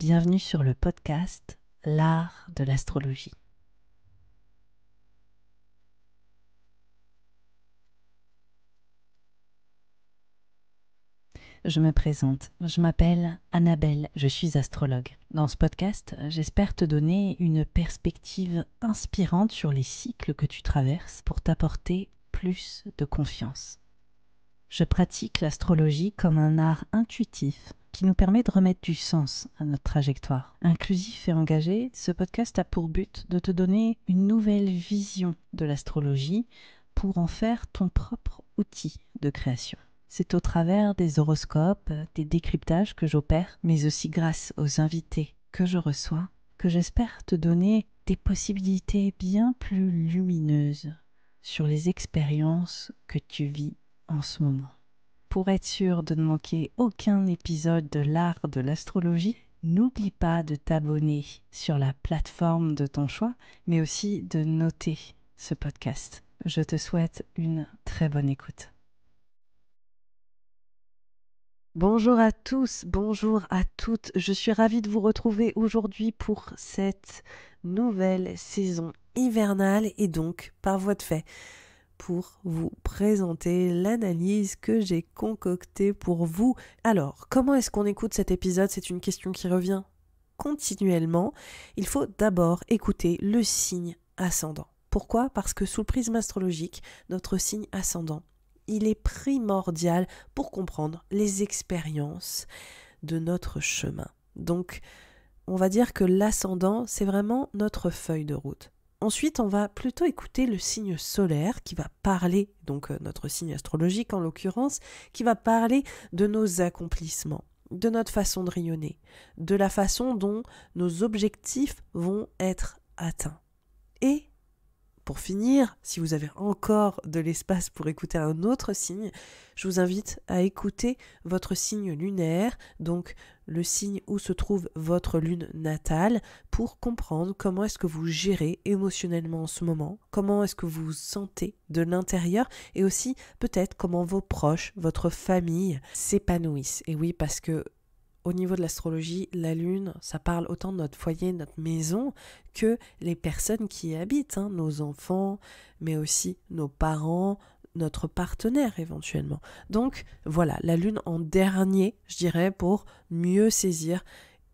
Bienvenue sur le podcast L'art de l'astrologie. Je me présente, je m'appelle Annabelle, je suis astrologue. Dans ce podcast, j'espère te donner une perspective inspirante sur les cycles que tu traverses pour t'apporter plus de confiance. Je pratique l'astrologie comme un art intuitif qui nous permet de remettre du sens à notre trajectoire. Inclusif et engagé, ce podcast a pour but de te donner une nouvelle vision de l'astrologie pour en faire ton propre outil de création. C'est au travers des horoscopes, des décryptages que j'opère, mais aussi grâce aux invités que je reçois, que j'espère te donner des possibilités bien plus lumineuses sur les expériences que tu vis en ce moment. Pour être sûr de ne manquer aucun épisode de l'art de l'astrologie, n'oublie pas de t'abonner sur la plateforme de ton choix, mais aussi de noter ce podcast. Je te souhaite une très bonne écoute. Bonjour à tous, bonjour à toutes. Je suis ravie de vous retrouver aujourd'hui pour cette nouvelle saison hivernale et donc, par voie de fait, pour vous présenter l'analyse que j'ai concoctée pour vous. Alors, comment est-ce qu'on écoute cet épisode ? C'est une question qui revient continuellement. Il faut d'abord écouter le signe ascendant. Pourquoi ? Parce que sous le prisme astrologique, notre signe ascendant, il est primordial pour comprendre les expériences de notre chemin. Donc, on va dire que l'ascendant, c'est vraiment notre feuille de route. Ensuite, on va plutôt écouter le signe solaire qui va parler, donc notre signe astrologique en l'occurrence, qui va parler de nos accomplissements, de notre façon de rayonner, de la façon dont nos objectifs vont être atteints. Et pour finir, si vous avez encore de l'espace pour écouter un autre signe, je vous invite à écouter votre signe lunaire, donc le signe où se trouve votre lune natale, pour comprendre comment est-ce que vous gérez émotionnellement en ce moment, comment est-ce que vous vous sentez de l'intérieur, et aussi peut-être comment vos proches, votre famille s'épanouissent. Et oui, parce que au niveau de l'astrologie, la lune, ça parle autant de notre foyer, notre maison, que les personnes qui y habitent, nos enfants, mais aussi nos parents, notre partenaire éventuellement. Donc voilà, la lune en dernier, je dirais, pour mieux saisir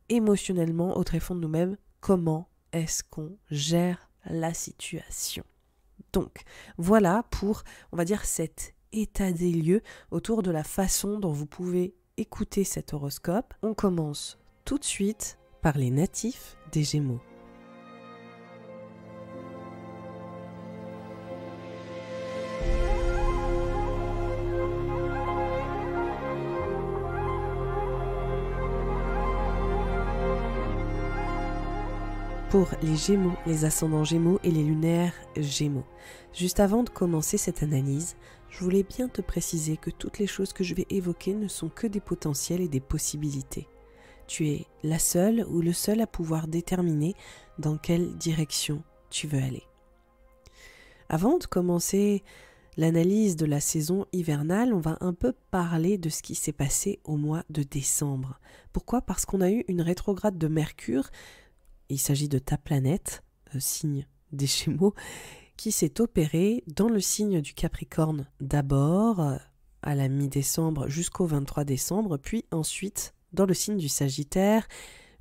émotionnellement au tréfonds de nous-mêmes comment est-ce qu'on gère la situation. Donc voilà pour, on va dire, cet état des lieux autour de la façon dont vous pouvez écoutez cet horoscope. On commence tout de suite par les natifs des Gémeaux. Pour les Gémeaux, les ascendants Gémeaux et les lunaires Gémeaux. Juste avant de commencer cette analyse, je voulais bien te préciser que toutes les choses que je vais évoquer ne sont que des potentiels et des possibilités. Tu es la seule ou le seul à pouvoir déterminer dans quelle direction tu veux aller. Avant de commencer l'analyse de la saison hivernale, on va un peu parler de ce qui s'est passé au mois de décembre. Pourquoi ? Parce qu'on a eu une rétrograde de Mercure. Il s'agit de ta planète, signe des Gémeaux, qui s'est opérée dans le signe du Capricorne d'abord à la mi-décembre jusqu'au 23 décembre, puis ensuite dans le signe du Sagittaire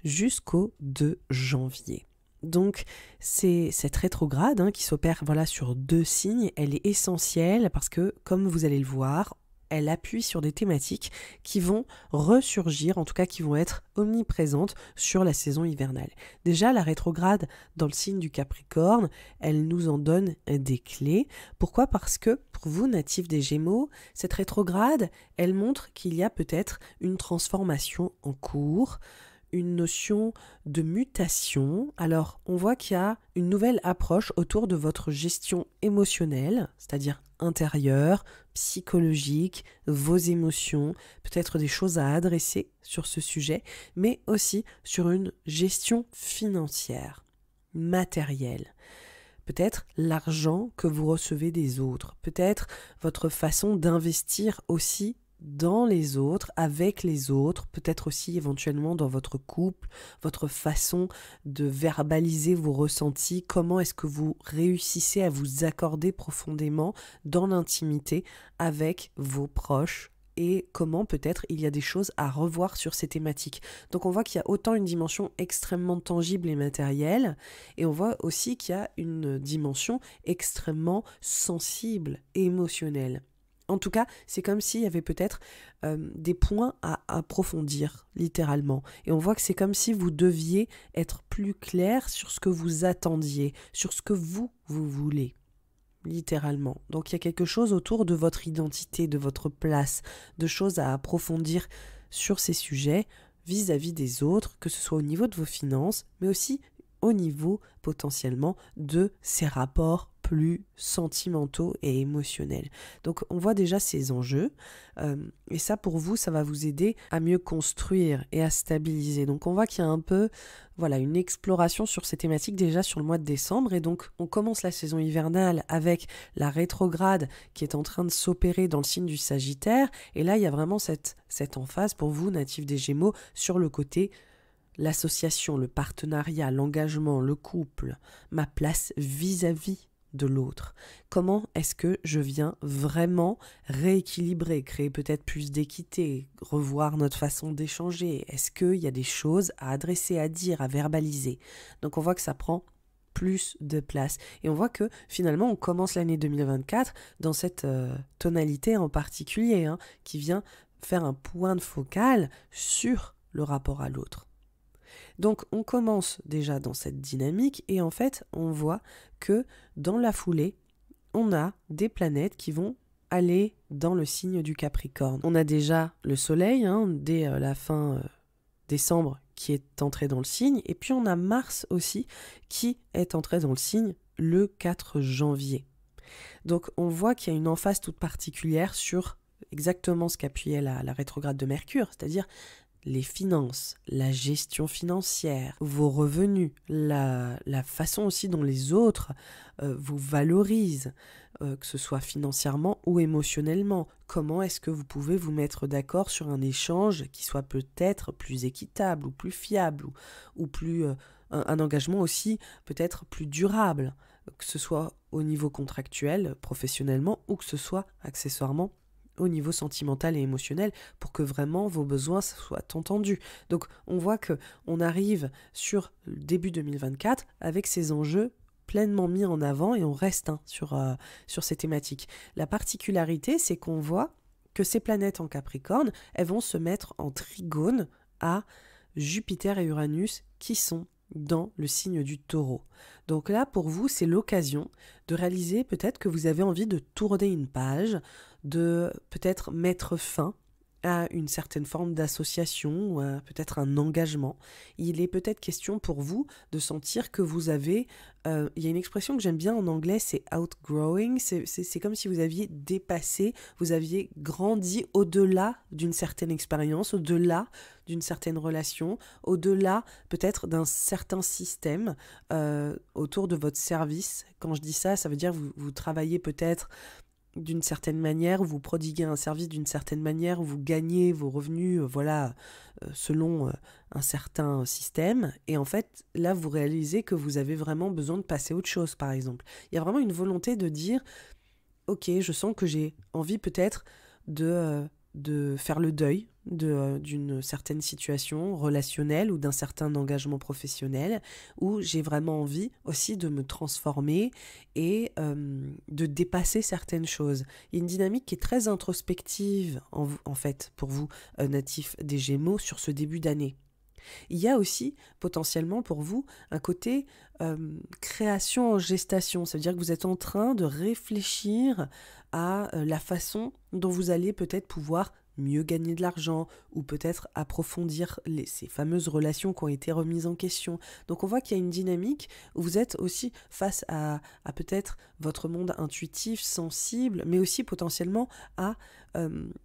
jusqu'au 2 janvier. Donc c'est cette rétrograde qui s'opère sur 2 signes, elle est essentielle parce que, comme vous allez le voir, elle appuie sur des thématiques qui vont ressurgir, en tout cas qui vont être omniprésentes sur la saison hivernale. Déjà, la rétrograde dans le signe du Capricorne, elle nous en donne des clés. Pourquoi ? Parce que pour vous, natifs des Gémeaux, cette rétrograde, elle montre qu'il y a peut-être une transformation en cours, une notion de mutation. Alors, on voit qu'il y a une nouvelle approche autour de votre gestion émotionnelle, c'est-à-dire intérieure, psychologique, vos émotions, peut-être des choses à adresser sur ce sujet, mais aussi sur une gestion financière, matérielle. Peut-être l'argent que vous recevez des autres, peut-être votre façon d'investir aussi dans les autres, avec les autres, peut-être aussi éventuellement dans votre couple, votre façon de verbaliser vos ressentis, comment est-ce que vous réussissez à vous accorder profondément dans l'intimité avec vos proches et comment peut-être il y a des choses à revoir sur ces thématiques. Donc on voit qu'il y a autant une dimension extrêmement tangible et matérielle, et on voit aussi qu'il y a une dimension extrêmement sensible et émotionnelle. En tout cas, c'est comme s'il y avait peut-être des points à approfondir, littéralement. Et on voit que c'est comme si vous deviez être plus clair sur ce que vous attendiez, sur ce que vous voulez, littéralement. Donc il y a quelque chose autour de votre identité, de votre place, de choses à approfondir sur ces sujets vis-à-vis des autres, que ce soit au niveau de vos finances, mais aussi au niveau potentiellement de ces rapports plus sentimentaux et émotionnels. Donc on voit déjà ces enjeux et ça pour vous, ça va vous aider à mieux construire et à stabiliser. Donc on voit qu'il y a un peu une exploration sur ces thématiques déjà sur le mois de décembre et donc on commence la saison hivernale avec la rétrograde qui est en train de s'opérer dans le signe du Sagittaire et là il y a vraiment cette emphase pour vous natifs des Gémeaux sur le côté l'association, le partenariat, l'engagement, le couple, ma place vis-à-vis de l'autre. Comment est-ce que je viens vraiment rééquilibrer, créer peut-être plus d'équité, revoir notre façon d'échanger? Est-ce qu'il y a des choses à adresser, à dire, à verbaliser? Donc on voit que ça prend plus de place. Et on voit que finalement on commence l'année 2024 dans cette tonalité en particulier qui vient faire un point de focal sur le rapport à l'autre. Donc on commence déjà dans cette dynamique et en fait on voit que dans la foulée, on a des planètes qui vont aller dans le signe du Capricorne. On a déjà le Soleil dès la fin décembre qui est entré dans le signe et puis on a Mars aussi qui est entré dans le signe le 4 janvier. Donc on voit qu'il y a une emphase toute particulière sur exactement ce qu'appuyait la rétrograde de Mercure, c'est-à-dire les finances, la gestion financière, vos revenus, la façon aussi dont les autres vous valorisent, que ce soit financièrement ou émotionnellement. Comment est-ce que vous pouvez vous mettre d'accord sur un échange qui soit peut-être plus équitable ou plus fiable ou plus un engagement aussi peut-être plus durable, que ce soit au niveau contractuel, professionnellement ou que ce soit accessoirement au niveau sentimental et émotionnel pour que vraiment vos besoins soient entendus. Donc on voit que on arrive sur le début 2024 avec ces enjeux pleinement mis en avant et on reste sur ces thématiques. La particularité, c'est qu'on voit que ces planètes en Capricorne, elles vont se mettre en trigone à Jupiter et Uranus qui sont dans le signe du Taureau. Donc là, pour vous, c'est l'occasion de réaliser peut-être que vous avez envie de tourner une page, de peut-être mettre fin à une certaine forme d'association ou à peut-être un engagement. Il est peut-être question pour vous de sentir que vous avez... il y a une expression que j'aime bien en anglais, c'est outgrowing. C'est comme si vous aviez dépassé, vous aviez grandi au-delà d'une certaine expérience, au-delà d'une certaine relation, au-delà peut-être d'un certain système autour de votre service. Quand je dis ça, ça veut dire que vous travaillez peut-être d'une certaine manière, vous prodiguez un service d'une certaine manière, vous gagnez vos revenus, selon un certain système. Et en fait, là, vous réalisez que vous avez vraiment besoin de passer à autre chose, par exemple. Il y a vraiment une volonté de dire, ok, je sens que j'ai envie peut-être de faire le deuil d'une certaine situation relationnelle ou d'un certain engagement professionnel, où j'ai vraiment envie aussi de me transformer et de dépasser certaines choses. Il y a une dynamique qui est très introspective en fait pour vous, natifs des Gémeaux, sur ce début d'année. Il y a aussi potentiellement pour vous un côté création en gestation, ça veut dire que vous êtes en train de réfléchir à la façon dont vous allez peut-être pouvoir mieux gagner de l'argent ou peut-être approfondir ces fameuses relations qui ont été remises en question. Donc on voit qu'il y a une dynamique où vous êtes aussi face à peut-être votre monde intuitif, sensible, mais aussi potentiellement à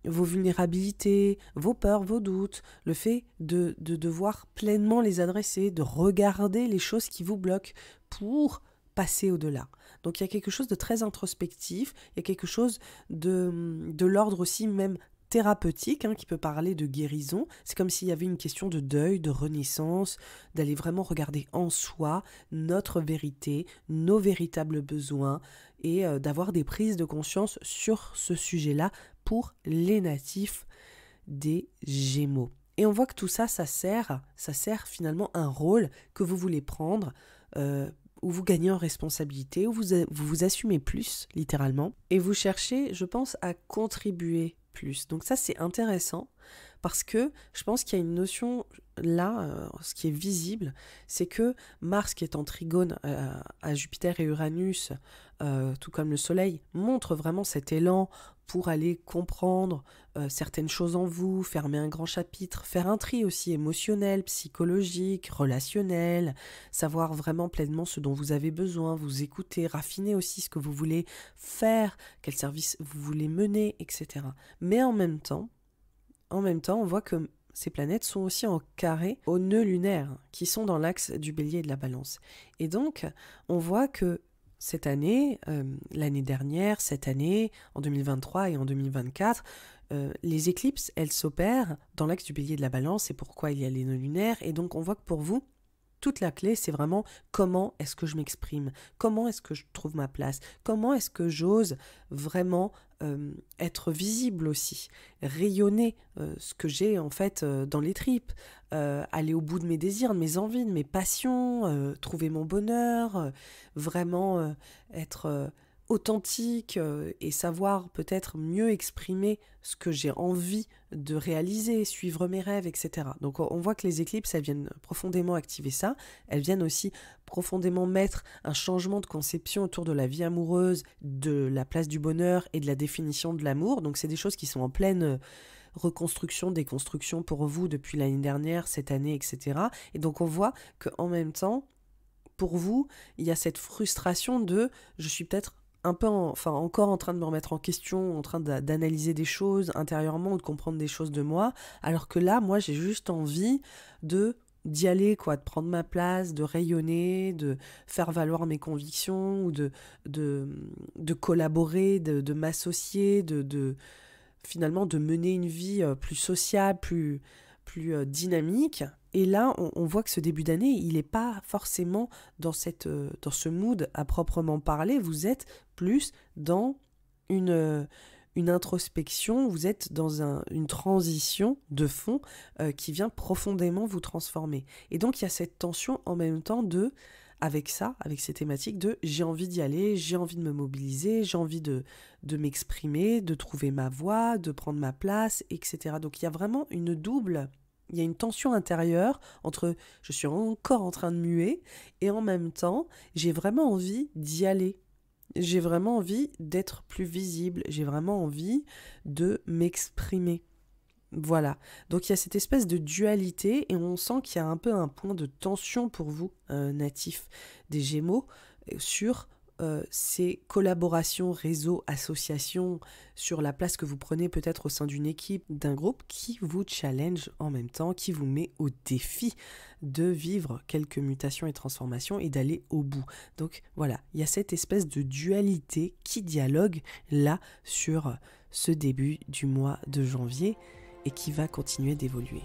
vos vulnérabilités, vos peurs, vos doutes, le fait de devoir pleinement les adresser, de regarder les choses qui vous bloquent pour passer au-delà. Donc il y a quelque chose de très introspectif, il y a quelque chose de l'ordre aussi même thérapeutique, qui peut parler de guérison. C'est comme s'il y avait une question de deuil, de renaissance, d'aller vraiment regarder en soi notre vérité, nos véritables besoins et d'avoir des prises de conscience sur ce sujet-là pour les natifs des Gémeaux. Et on voit que tout ça, ça sert finalement un rôle que vous voulez prendre, où vous gagnez en responsabilité, où vous assumez plus, littéralement, et vous cherchez, je pense, à contribuer plus. Donc ça, c'est intéressant, parce que je pense qu'il y a une notion là, ce qui est visible, c'est que Mars, qui est en trigone à Jupiter et Uranus, tout comme le Soleil, montre vraiment cet élan pour aller comprendre certaines choses en vous, fermer un grand chapitre, faire un tri aussi émotionnel, psychologique, relationnel, savoir vraiment pleinement ce dont vous avez besoin, vous écouter, raffiner aussi ce que vous voulez faire, quel service vous voulez mener, etc. Mais en même temps, on voit que ces planètes sont aussi en carré aux nœuds lunaires, qui sont dans l'axe du Bélier et de la Balance. Et donc, on voit que cette année, l'année dernière, cette année, en 2023 et en 2024, les éclipses, elles s'opèrent dans l'axe du Bélier et de la Balance, c'est pourquoi il y a les nœuds lunaires, et donc on voit que pour vous, toute la clé, c'est vraiment comment est-ce que je m'exprime, comment est-ce que je trouve ma place, comment est-ce que j'ose vraiment être visible aussi, rayonner ce que j'ai en fait dans les tripes, aller au bout de mes désirs, de mes envies, de mes passions, trouver mon bonheur, vraiment être authentique et savoir peut-être mieux exprimer ce que j'ai envie de réaliser, suivre mes rêves, etc. Donc on voit que les éclipses, elles viennent profondément activer ça, elles viennent aussi profondément mettre un changement de conception autour de la vie amoureuse, de la place du bonheur et de la définition de l'amour. Donc c'est des choses qui sont en pleine reconstruction, déconstruction pour vous depuis l'année dernière, cette année, etc. Et donc on voit qu'en même temps, pour vous, il y a cette frustration de « je suis peut-être un peu encore en train de me remettre en question, en train d'analyser des choses intérieurement ou de comprendre des choses de moi, alors que là, moi, j'ai juste envie d'y aller, quoi, de prendre ma place, de rayonner, de faire valoir mes convictions, ou de collaborer, de m'associer, finalement de mener une vie plus sociable, plus dynamique. » Et là, on voit que ce début d'année, il n'est pas forcément dans ce mood à proprement parler. Vous êtes plus dans une introspection, vous êtes dans une transition de fond qui vient profondément vous transformer. Et donc, il y a cette tension en même temps avec ces thématiques j'ai envie d'y aller, j'ai envie de me mobiliser, j'ai envie de m'exprimer, de trouver ma voie, de prendre ma place, etc. Donc, il y a vraiment il y a une tension intérieure entre je suis encore en train de muer et en même temps, j'ai vraiment envie d'y aller. J'ai vraiment envie d'être plus visible. J'ai vraiment envie de m'exprimer. Voilà. Donc il y a cette espèce de dualité et on sent qu'il y a un peu un point de tension pour vous, natifs des Gémeaux, sur ces collaborations, réseaux, associations, sur la place que vous prenez peut-être au sein d'une équipe, d'un groupe qui vous challenge en même temps, qui vous met au défi de vivre quelques mutations et transformations et d'aller au bout. Donc voilà, il y a cette espèce de dualité qui dialogue là sur ce début du mois de janvier et qui va continuer d'évoluer.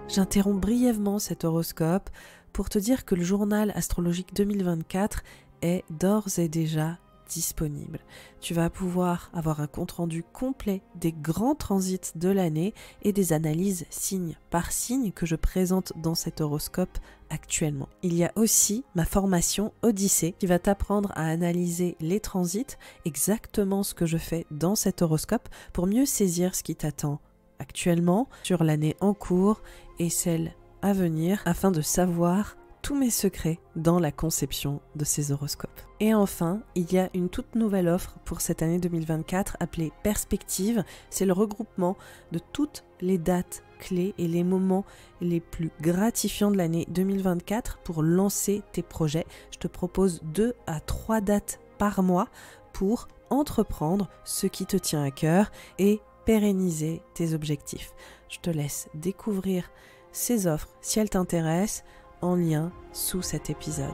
J'interromps brièvement cet horoscope pour te dire que le journal astrologique 2024 est d'ores et déjà disponible. Tu vas pouvoir avoir un compte-rendu complet des grands transits de l'année et des analyses signe par signe que je présente dans cet horoscope actuellement. Il y a aussi ma formation Odyssée qui va t'apprendre à analyser les transits, exactement ce que je fais dans cet horoscope pour mieux saisir ce qui t'attend actuellement sur l'année en cours et celle à venir afin de savoir tous mes secrets dans la conception de ces horoscopes. Et enfin, il y a une toute nouvelle offre pour cette année 2024 appelée Perspective. C'est le regroupement de toutes les dates clés et les moments les plus gratifiants de l'année 2024 pour lancer tes projets. Je te propose 2 à 3 dates par mois pour entreprendre ce qui te tient à cœur et pérenniser tes objectifs. Je te laisse découvrir ces offres si elles t'intéressent en lien sous cet épisode.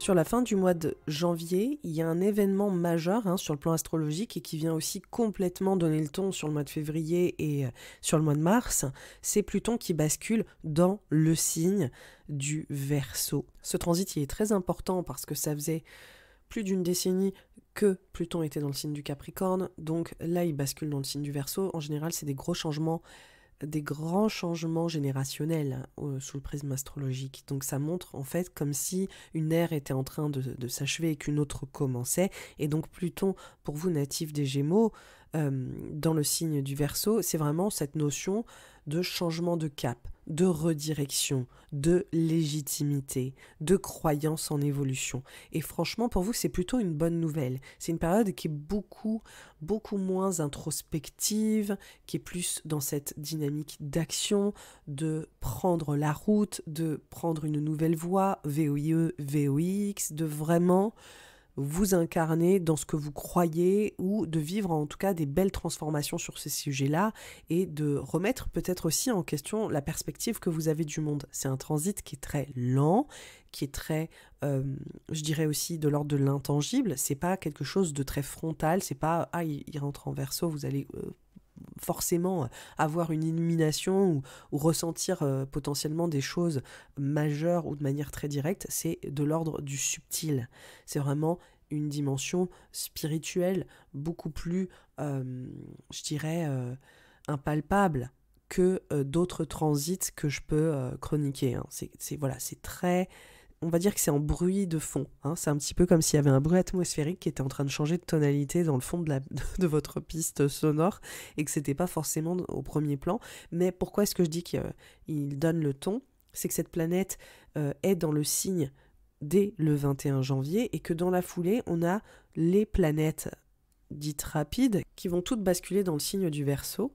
Sur la fin du mois de janvier, il y a un événement majeur sur le plan astrologique et qui vient aussi complètement donner le ton sur le mois de février et sur le mois de mars. C'est Pluton qui bascule dans le signe du Verseau. Ce transit il est très important parce que ça faisait plus d'une décennie que Pluton était dans le signe du Capricorne. Donc là, il bascule dans le signe du Verseau. En général, c'est des grands changements générationnels sous le prisme astrologique. Donc ça montre en fait comme si une ère était en train de s'achever et qu'une autre commençait. Et donc Pluton, pour vous natifs des Gémeaux, dans le signe du Verseau, c'est vraiment cette notion de changement de cap, de redirection, de légitimité, de croyance en évolution. Et franchement, pour vous, c'est plutôt une bonne nouvelle. C'est une période qui est beaucoup moins introspective, qui est plus dans cette dynamique d'action, de prendre la route, de prendre une nouvelle voie, VOIE, VOX, de vraiment vous incarner dans ce que vous croyez ou de vivre en tout cas des belles transformations sur ces sujets-là et de remettre peut-être aussi en question la perspective que vous avez du monde. C'est un transit qui est très lent, qui est très, je dirais aussi de l'ordre de l'intangible. C'est pas quelque chose de très frontal, c'est pas « ah, il rentre en Verseau, vous allez... forcément avoir une illumination ou ressentir potentiellement des choses majeures ou de manière très directe, c'est de l'ordre du subtil. C'est vraiment une dimension spirituelle beaucoup plus, je dirais, impalpable que d'autres transits que je peux chroniquer. C'est très... On va dire que c'est en bruit de fond. C'est un petit peu comme s'il y avait un bruit atmosphérique qui était en train de changer de tonalité dans le fond de votre piste sonore et que c'était pas forcément au premier plan. Mais pourquoi est-ce que je dis qu'il donne le ton ? C'est que cette planète est dans le signe dès le 21 janvier et que dans la foulée, on a les planètes dites rapides qui vont toutes basculer dans le signe du Verseau.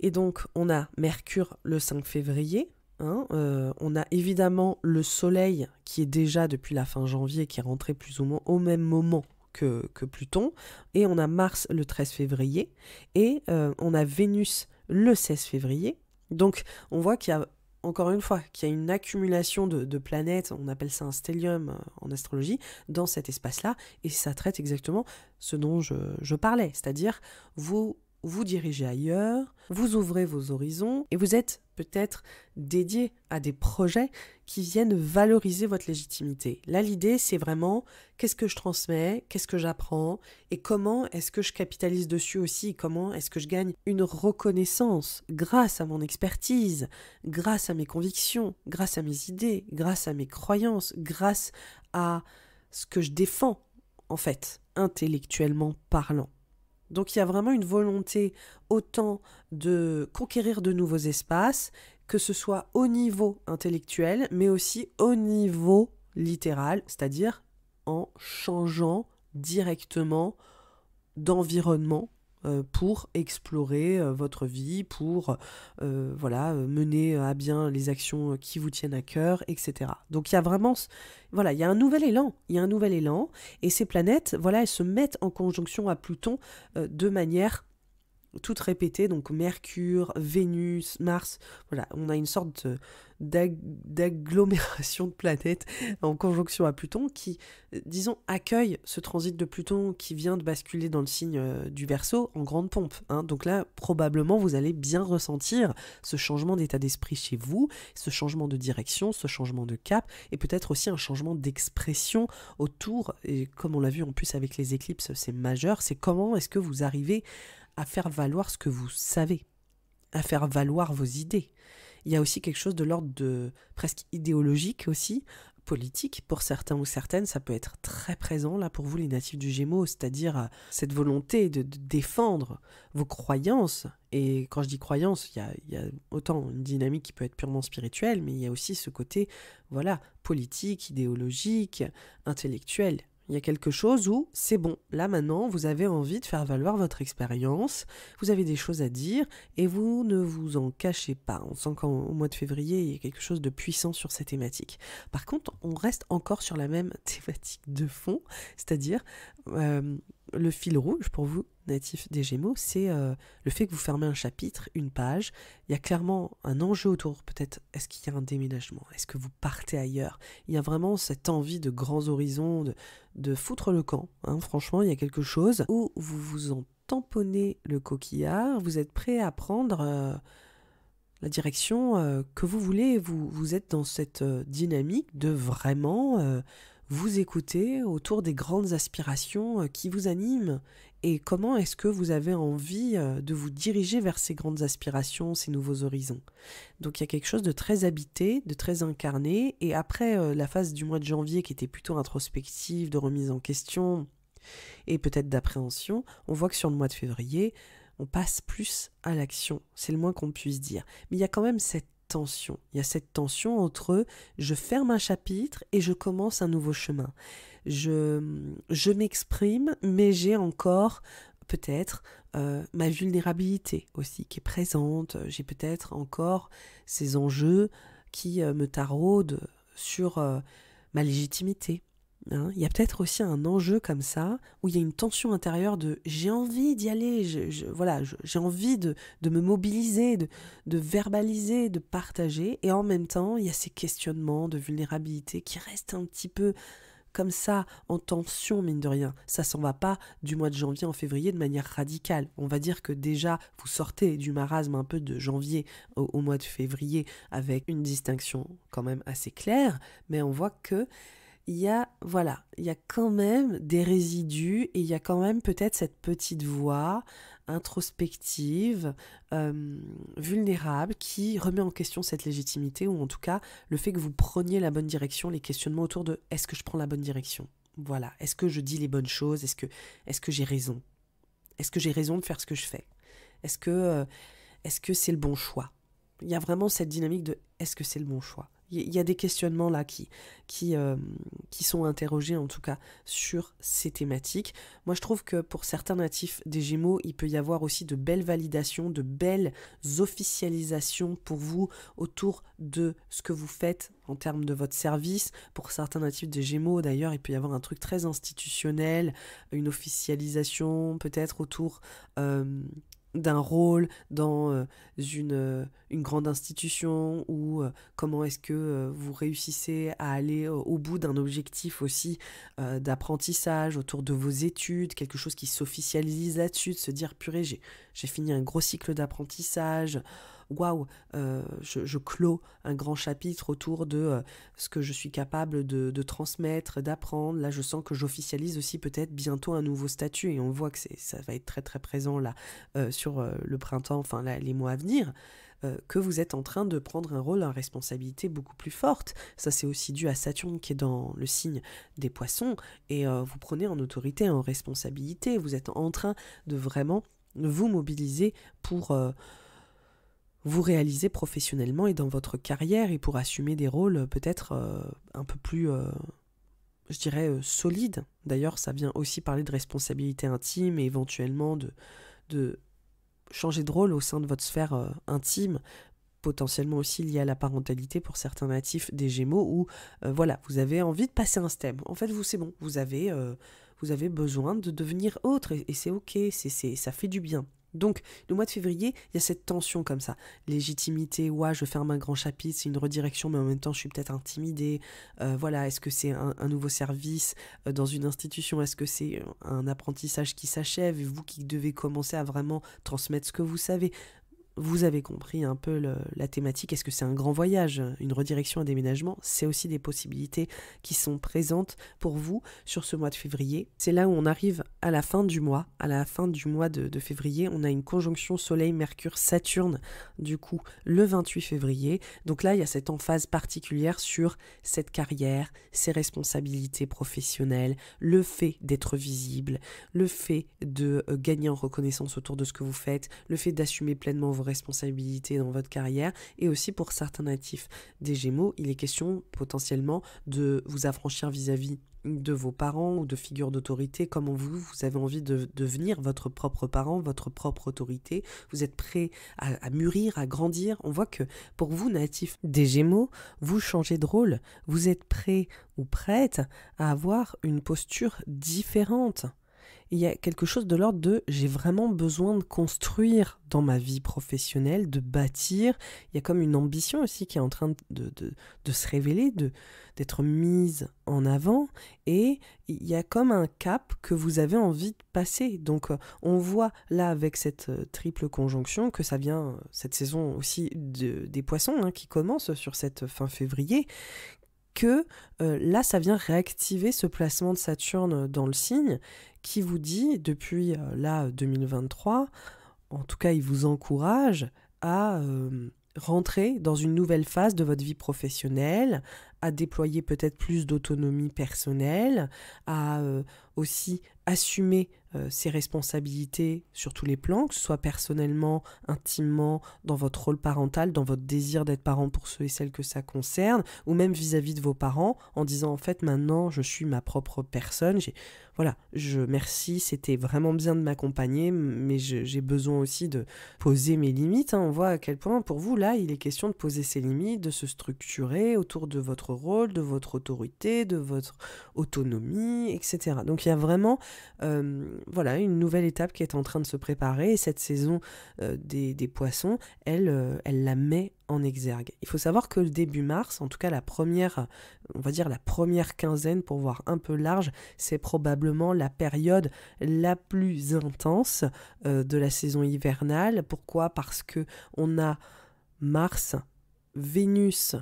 Et donc, on a Mercure le 5 février, on a évidemment le Soleil qui est déjà depuis la fin janvier, qui est rentré plus ou moins au même moment que Pluton, et on a Mars le 13 février, et on a Vénus le 16 février. Donc on voit qu'il y a, encore une fois, qu'il y a une accumulation de planètes, on appelle ça un stellium en astrologie, dans cet espace-là, et ça traite exactement ce dont je parlais, c'est-à-dire vous dirigez ailleurs, vous ouvrez vos horizons et vous êtes peut-être dédié à des projets qui viennent valoriser votre légitimité. Là, l'idée, c'est vraiment qu'est-ce que je transmets, qu'est-ce que j'apprends et comment est-ce que je capitalise dessus aussi, comment est-ce que je gagne une reconnaissance grâce à mon expertise, grâce à mes convictions, grâce à mes idées, grâce à mes croyances, grâce à ce que je défends, en fait, intellectuellement parlant. Donc il y a vraiment une volonté autant de conquérir de nouveaux espaces, que ce soit au niveau intellectuel, mais aussi au niveau littéral, c'est-à-dire en changeant directement d'environnement pour explorer votre vie, pour mener à bien les actions qui vous tiennent à cœur, etc. Donc il y a vraiment, il y a un nouvel élan, et ces planètes, elles se mettent en conjonction à Pluton de manière toutes répétées, donc Mercure, Vénus, Mars, on a une sorte d'agglomération de planètes en conjonction à Pluton qui, disons, accueille ce transit de Pluton qui vient de basculer dans le signe du Verseau en grande pompe. Donc là, probablement, vous allez bien ressentir ce changement d'état d'esprit chez vous, ce changement de direction, ce changement de cap, et peut-être aussi un changement d'expression autour, et comme on l'a vu en plus avec les éclipses, c'est majeur, c'est comment est-ce que vous arrivez à faire valoir ce que vous savez, à faire valoir vos idées. Il y a aussi quelque chose de l'ordre de presque idéologique aussi, politique pour certains ou certaines, ça peut être très présent là pour vous les natifs du Gémeaux, c'est-à-dire cette volonté de défendre vos croyances. Et quand je dis croyances, il y a autant une dynamique qui peut être purement spirituelle, mais il y a aussi ce côté politique, idéologique, intellectuel. Il y a quelque chose où c'est bon, là maintenant vous avez envie de faire valoir votre expérience, vous avez des choses à dire et vous ne vous en cachez pas. On sent qu'au mois de février il y a quelque chose de puissant sur cette thématique. Par contre, on reste encore sur la même thématique de fond, c'est-à-dire le fil rouge pour vous, natifs des Gémeaux, c'est le fait que vous fermez un chapitre, une page. Il y a clairement un enjeu autour, peut-être, est-ce qu'il y a un déménagement? Est-ce que vous partez ailleurs? Il y a vraiment cette envie de grands horizons, de foutre le camp. Hein. Franchement, il y a quelque chose où vous vous en tamponnez le coquillard, vous êtes prêt à prendre la direction que vous voulez. Vous êtes dans cette dynamique de vraiment vous écouter autour des grandes aspirations qui vous animent. Et comment est-ce que vous avez envie de vous diriger vers ces grandes aspirations, ces nouveaux horizons? Donc il y a quelque chose de très habité, de très incarné. Et après la phase du mois de janvier qui était plutôt introspective, de remise en question et peut-être d'appréhension, on voit que sur le mois de février, on passe plus à l'action. C'est le moins qu'on puisse dire. Mais il y a quand même cette tension. Il y a cette tension entre je ferme un chapitre et je commence un nouveau chemin. Je m'exprime, mais j'ai encore peut-être ma vulnérabilité aussi qui est présente. J'ai peut-être encore ces enjeux qui me taraudent sur ma légitimité. Hein. Il y a peut-être aussi un enjeu comme ça, où il y a une tension intérieure de j'ai envie d'y aller, j'ai envie de me mobiliser, de verbaliser, de partager, et en même temps, il y a ces questionnements de vulnérabilité qui restent un petit peu comme ça, en tension, mine de rien. Ça s'en va pas du mois de janvier en février de manière radicale. On va dire que déjà, vous sortez du marasme un peu de janvier au mois de février avec une distinction quand même assez claire, mais on voit que il y a quand même des résidus et il y a quand même peut-être cette petite voix introspective, vulnérable, qui remet en question cette légitimité, ou en tout cas le fait que vous preniez la bonne direction, les questionnements autour de est-ce que je prends la bonne direction? Voilà, est-ce que je dis les bonnes choses? Est-ce que j'ai raison? Est-ce que j'ai raison de faire ce que je fais? Est-ce que c'est le bon choix? Il y a vraiment cette dynamique de est-ce que c'est le bon choix? Il y a des questionnements là qui sont interrogés en tout cas sur ces thématiques. Moi je trouve que pour certains natifs des Gémeaux, il peut y avoir aussi de belles validations, de belles officialisations pour vous autour de ce que vous faites en termes de votre service. Pour certains natifs des Gémeaux d'ailleurs, il peut y avoir un truc très institutionnel, une officialisation peut-être autour d'un rôle dans une grande institution, ou comment est-ce que vous réussissez à aller au bout d'un objectif aussi d'apprentissage autour de vos études, quelque chose qui s'officialise là-dessus, de se dire purée, j'ai fini un gros cycle d'apprentissage, waouh, je clôt un grand chapitre autour de ce que je suis capable de transmettre, d'apprendre. Là, je sens que j'officialise aussi peut-être bientôt un nouveau statut, et on voit que ça va être très très présent là sur le printemps, enfin là, les mois à venir, que vous êtes en train de prendre un rôle, une responsabilité beaucoup plus forte. Ça, c'est aussi dû à Saturne qui est dans le signe des Poissons, et vous prenez en autorité, en responsabilité. Vous êtes en train de vraiment vous mobiliser pour vous réaliser professionnellement et dans votre carrière, et pour assumer des rôles peut-être un peu plus, je dirais, solides. D'ailleurs, ça vient aussi parler de responsabilité intime et éventuellement de changer de rôle au sein de votre sphère intime, potentiellement aussi lié à la parentalité pour certains natifs des Gémeaux, où voilà, vous avez envie de passer un step. En fait, c'est bon, vous avez besoin de devenir autre, et c'est ok, ça fait du bien. Donc, le mois de février, il y a cette tension comme ça. Légitimité, ouais, je ferme un grand chapitre, c'est une redirection, mais en même temps, je suis peut-être intimidée. Voilà, est-ce que c'est un nouveau service dans une institution? Est-ce que c'est un apprentissage qui s'achève, et vous qui devez commencer à vraiment transmettre ce que vous savez? Vous avez compris un peu la thématique. Est-ce que c'est un grand voyage, une redirection, un déménagement? C'est aussi des possibilités qui sont présentes pour vous sur ce mois de février. C'est là où on arrive à la fin du mois. À la fin du mois de février, on a une conjonction Soleil-Mercure-Saturne, du coup, le 28 février. Donc là, il y a cette emphase particulière sur cette carrière, ces responsabilités professionnelles, le fait d'être visible, le fait de gagner en reconnaissance autour de ce que vous faites, le fait d'assumer pleinement vos responsabilités dans votre carrière. Et aussi pour certains natifs des Gémeaux, il est question potentiellement de vous affranchir vis-à-vis de vos parents ou de figures d'autorité. Comment vous avez envie de devenir votre propre parent, votre propre autorité. Vous êtes prêt à mûrir, à grandir. On voit que pour vous, natifs des Gémeaux, vous changez de rôle. Vous êtes prêt ou prête à avoir une posture différente. il y a quelque chose de l'ordre de j'ai vraiment besoin de construire dans ma vie professionnelle, de bâtir. Il y a comme une ambition aussi qui est en train de se révéler, d'être mise en avant, et il y a comme un cap que vous avez envie de passer. Donc on voit là avec cette triple conjonction que ça vient, cette saison aussi des poissons hein, qui commence sur cette fin février, que là, ça vient réactiver ce placement de Saturne dans le signe qui vous dit, depuis là 2023, en tout cas, il vous encourage à rentrer dans une nouvelle phase de votre vie professionnelle, à déployer peut-être plus d'autonomie personnelle, à aussi assumer ses responsabilités sur tous les plans, que ce soit personnellement, intimement, dans votre rôle parental, dans votre désir d'être parent pour ceux et celles que ça concerne, ou même vis-à-vis de vos parents, en disant en fait maintenant je suis ma propre personne, voilà, merci, c'était vraiment bien de m'accompagner, mais j'ai besoin aussi de poser mes limites. Hein. On voit à quel point pour vous là il est question de poser ses limites, de se structurer autour de votre rôle, de votre autorité, de votre autonomie, etc. Donc il y a vraiment voilà, une nouvelle étape qui est en train de se préparer, et cette saison des poissons, elle la met en exergue. Il faut savoir que le début mars, en tout cas on va dire la première quinzaine, pour voir un peu large, c'est probablement la période la plus intense de la saison hivernale. Pourquoi ? Parce que on a Mars, Vénus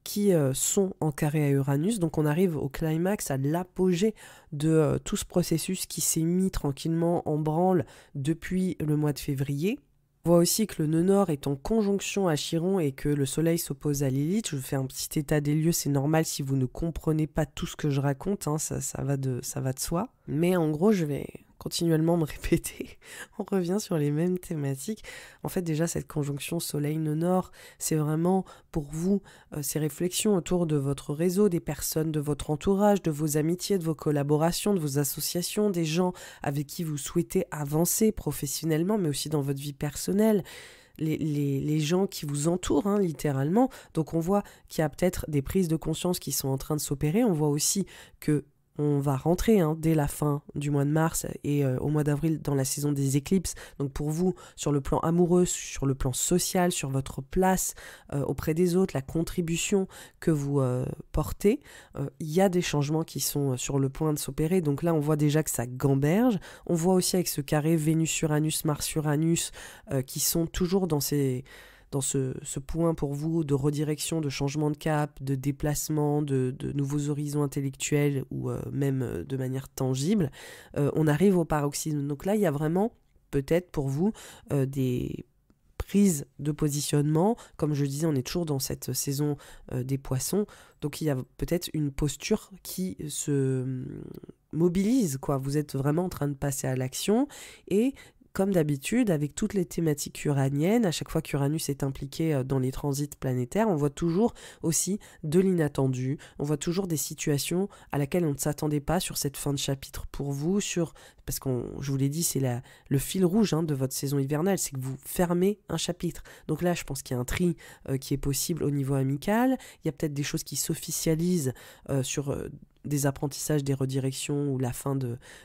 qui sont en carré à Uranus, donc on arrive au climax, à l'apogée de tout ce processus qui s'est mis tranquillement en branle depuis le mois de février. On voit aussi que le nœud nord est en conjonction à Chiron et que le soleil s'oppose à Lilith. Je vous fais un petit état des lieux, c'est normal si vous ne comprenez pas tout ce que je raconte, hein, ça va de soi. Mais en gros, je vais continuellement me répéter, on revient sur les mêmes thématiques. En fait, déjà, cette conjonction soleil-nœud nord, c'est vraiment pour vous ces réflexions autour de votre réseau, des personnes de votre entourage, de vos amitiés, de vos collaborations, de vos associations, des gens avec qui vous souhaitez avancer professionnellement, mais aussi dans votre vie personnelle. Les gens qui vous entourent, hein, littéralement. Donc on voit qu'il y a peut-être des prises de conscience qui sont en train de s'opérer. On voit aussi que on va rentrer dès la fin du mois de mars et au mois d'avril dans la saison des éclipses. Donc pour vous, sur le plan amoureux, sur le plan social, sur votre place auprès des autres, la contribution que vous portez, il y a des changements qui sont sur le point de s'opérer. Donc là, on voit déjà que ça gamberge. On voit aussi avec ce carré Vénus-Uranus, Mars-Uranus qui sont toujours dans ce point pour vous de redirection, de changement de cap, de déplacement, de nouveaux horizons intellectuels ou même de manière tangible, on arrive au paroxysme. Donc là, il y a vraiment peut-être pour vous des prises de positionnement. Comme je disais, on est toujours dans cette saison des poissons, donc il y a peut-être une posture qui se mobilise, quoi. Vous êtes vraiment en train de passer à l'action, et comme d'habitude, avec toutes les thématiques uraniennes, à chaque fois qu'Uranus est impliqué dans les transits planétaires, on voit toujours aussi de l'inattendu, on voit toujours des situations à laquelle on ne s'attendait pas sur cette fin de chapitre pour vous, parce que je vous l'ai dit, c'est le fil rouge de votre saison hivernale, c'est que vous fermez un chapitre. Donc là, je pense qu'il y a un tri qui est possible au niveau amical, il y a peut-être des choses qui s'officialisent sur des apprentissages, des redirections ou la fin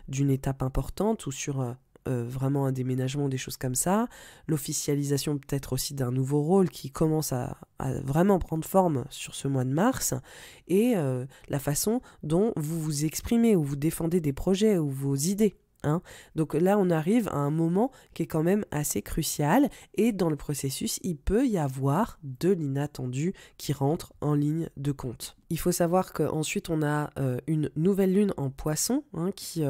d'une étape importante, ou sur vraiment un déménagement, des choses comme ça, l'officialisation peut-être aussi d'un nouveau rôle qui commence à vraiment prendre forme sur ce mois de mars, et la façon dont vous vous exprimez ou vous défendez des projets ou vos idées. Donc là, on arrive à un moment qui est quand même assez crucial, et dans le processus, il peut y avoir de l'inattendu qui rentre en ligne de compte. Il faut savoir qu'ensuite, on a une nouvelle lune en poisson qui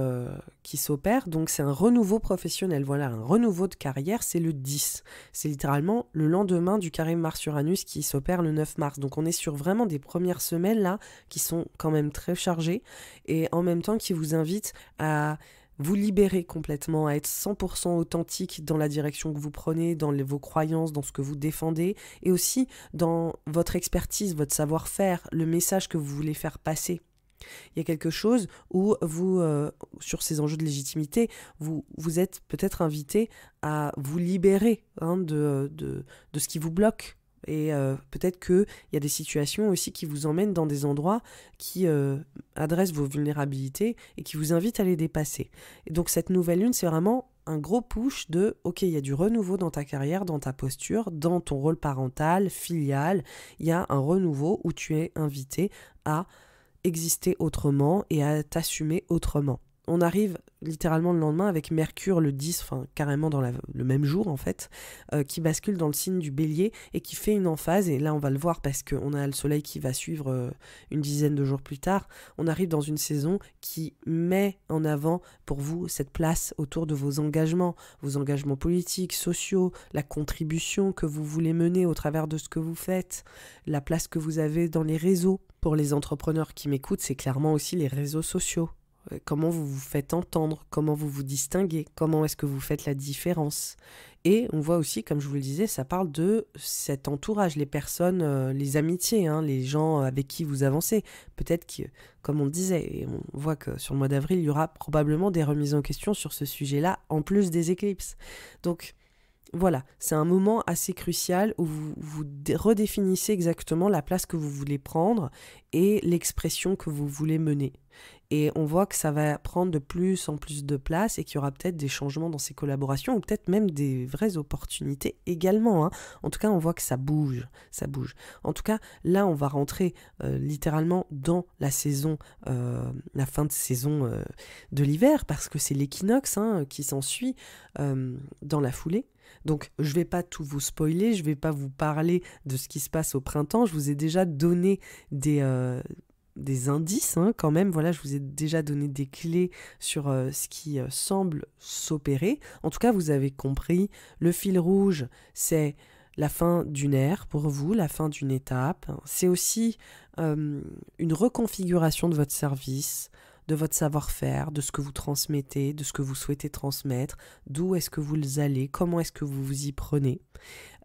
s'opère, donc c'est un renouveau professionnel, voilà, un renouveau de carrière, c'est le 10. C'est littéralement le lendemain du carré Mars-Uranus qui s'opère le 9 mars. Donc on est sur vraiment des premières semaines là qui sont quand même très chargées, et en même temps qui vous invitent à vous libérer complètement, à être 100% authentique dans la direction que vous prenez, dans vos croyances, dans ce que vous défendez, et aussi dans votre expertise, votre savoir-faire, le message que vous voulez faire passer. Il y a quelque chose où vous, sur ces enjeux de légitimité, vous êtes peut-être invité à vous libérer de ce qui vous bloque, Et peut-être qu'il y a des situations aussi qui vous emmènent dans des endroits qui adressent vos vulnérabilités et qui vous invitent à les dépasser. Et donc cette nouvelle lune, c'est vraiment un gros push de « Ok, il y a du renouveau dans ta carrière, dans ta posture, dans ton rôle parental, filial. Il y a un renouveau où tu es invité à exister autrement et à t'assumer autrement. » On arrive littéralement le lendemain avec Mercure le 10, enfin carrément dans le même jour en fait, qui bascule dans le signe du Bélier et qui fait une emphase, et là on va le voir parce qu'on a le soleil qui va suivre une dizaine de jours plus tard. On arrive dans une saison qui met en avant pour vous cette place autour de vos engagements politiques, sociaux, la contribution que vous voulez mener au travers de ce que vous faites, la place que vous avez dans les réseaux. Pour les entrepreneurs qui m'écoutent, c'est clairement aussi les réseaux sociaux. Comment vous vous faites entendre, comment vous vous distinguez, comment est-ce que vous faites la différence. Et on voit aussi, comme je vous le disais, ça parle de cet entourage, les personnes, les amitiés, les gens avec qui vous avancez. Peut-être que, comme on le disait, et on voit que sur le mois d'avril, il y aura probablement des remises en question sur ce sujet-là, en plus des éclipses. Donc voilà, c'est un moment assez crucial où vous redéfinissez exactement la place que vous voulez prendre et l'expression que vous voulez mener. Et on voit que ça va prendre de plus en plus de place et qu'il y aura peut-être des changements dans ces collaborations ou peut-être même des vraies opportunités également. En tout cas, on voit que ça bouge. En tout cas, là, on va rentrer littéralement dans la saison, la fin de saison de l'hiver, parce que c'est l'équinoxe qui s'ensuit dans la foulée. Donc, je ne vais pas tout vous spoiler, je ne vais pas vous parler de ce qui se passe au printemps. Je vous ai déjà donné des indices quand même. Voilà, je vous ai déjà donné des clés sur ce qui semble s'opérer. En tout cas, vous avez compris, le fil rouge, c'est la fin d'une ère pour vous, la fin d'une étape. C'est aussi une reconfiguration de votre service, de votre savoir-faire, de ce que vous transmettez, de ce que vous souhaitez transmettre, d'où est-ce que vous allez, comment est-ce que vous vous y prenez.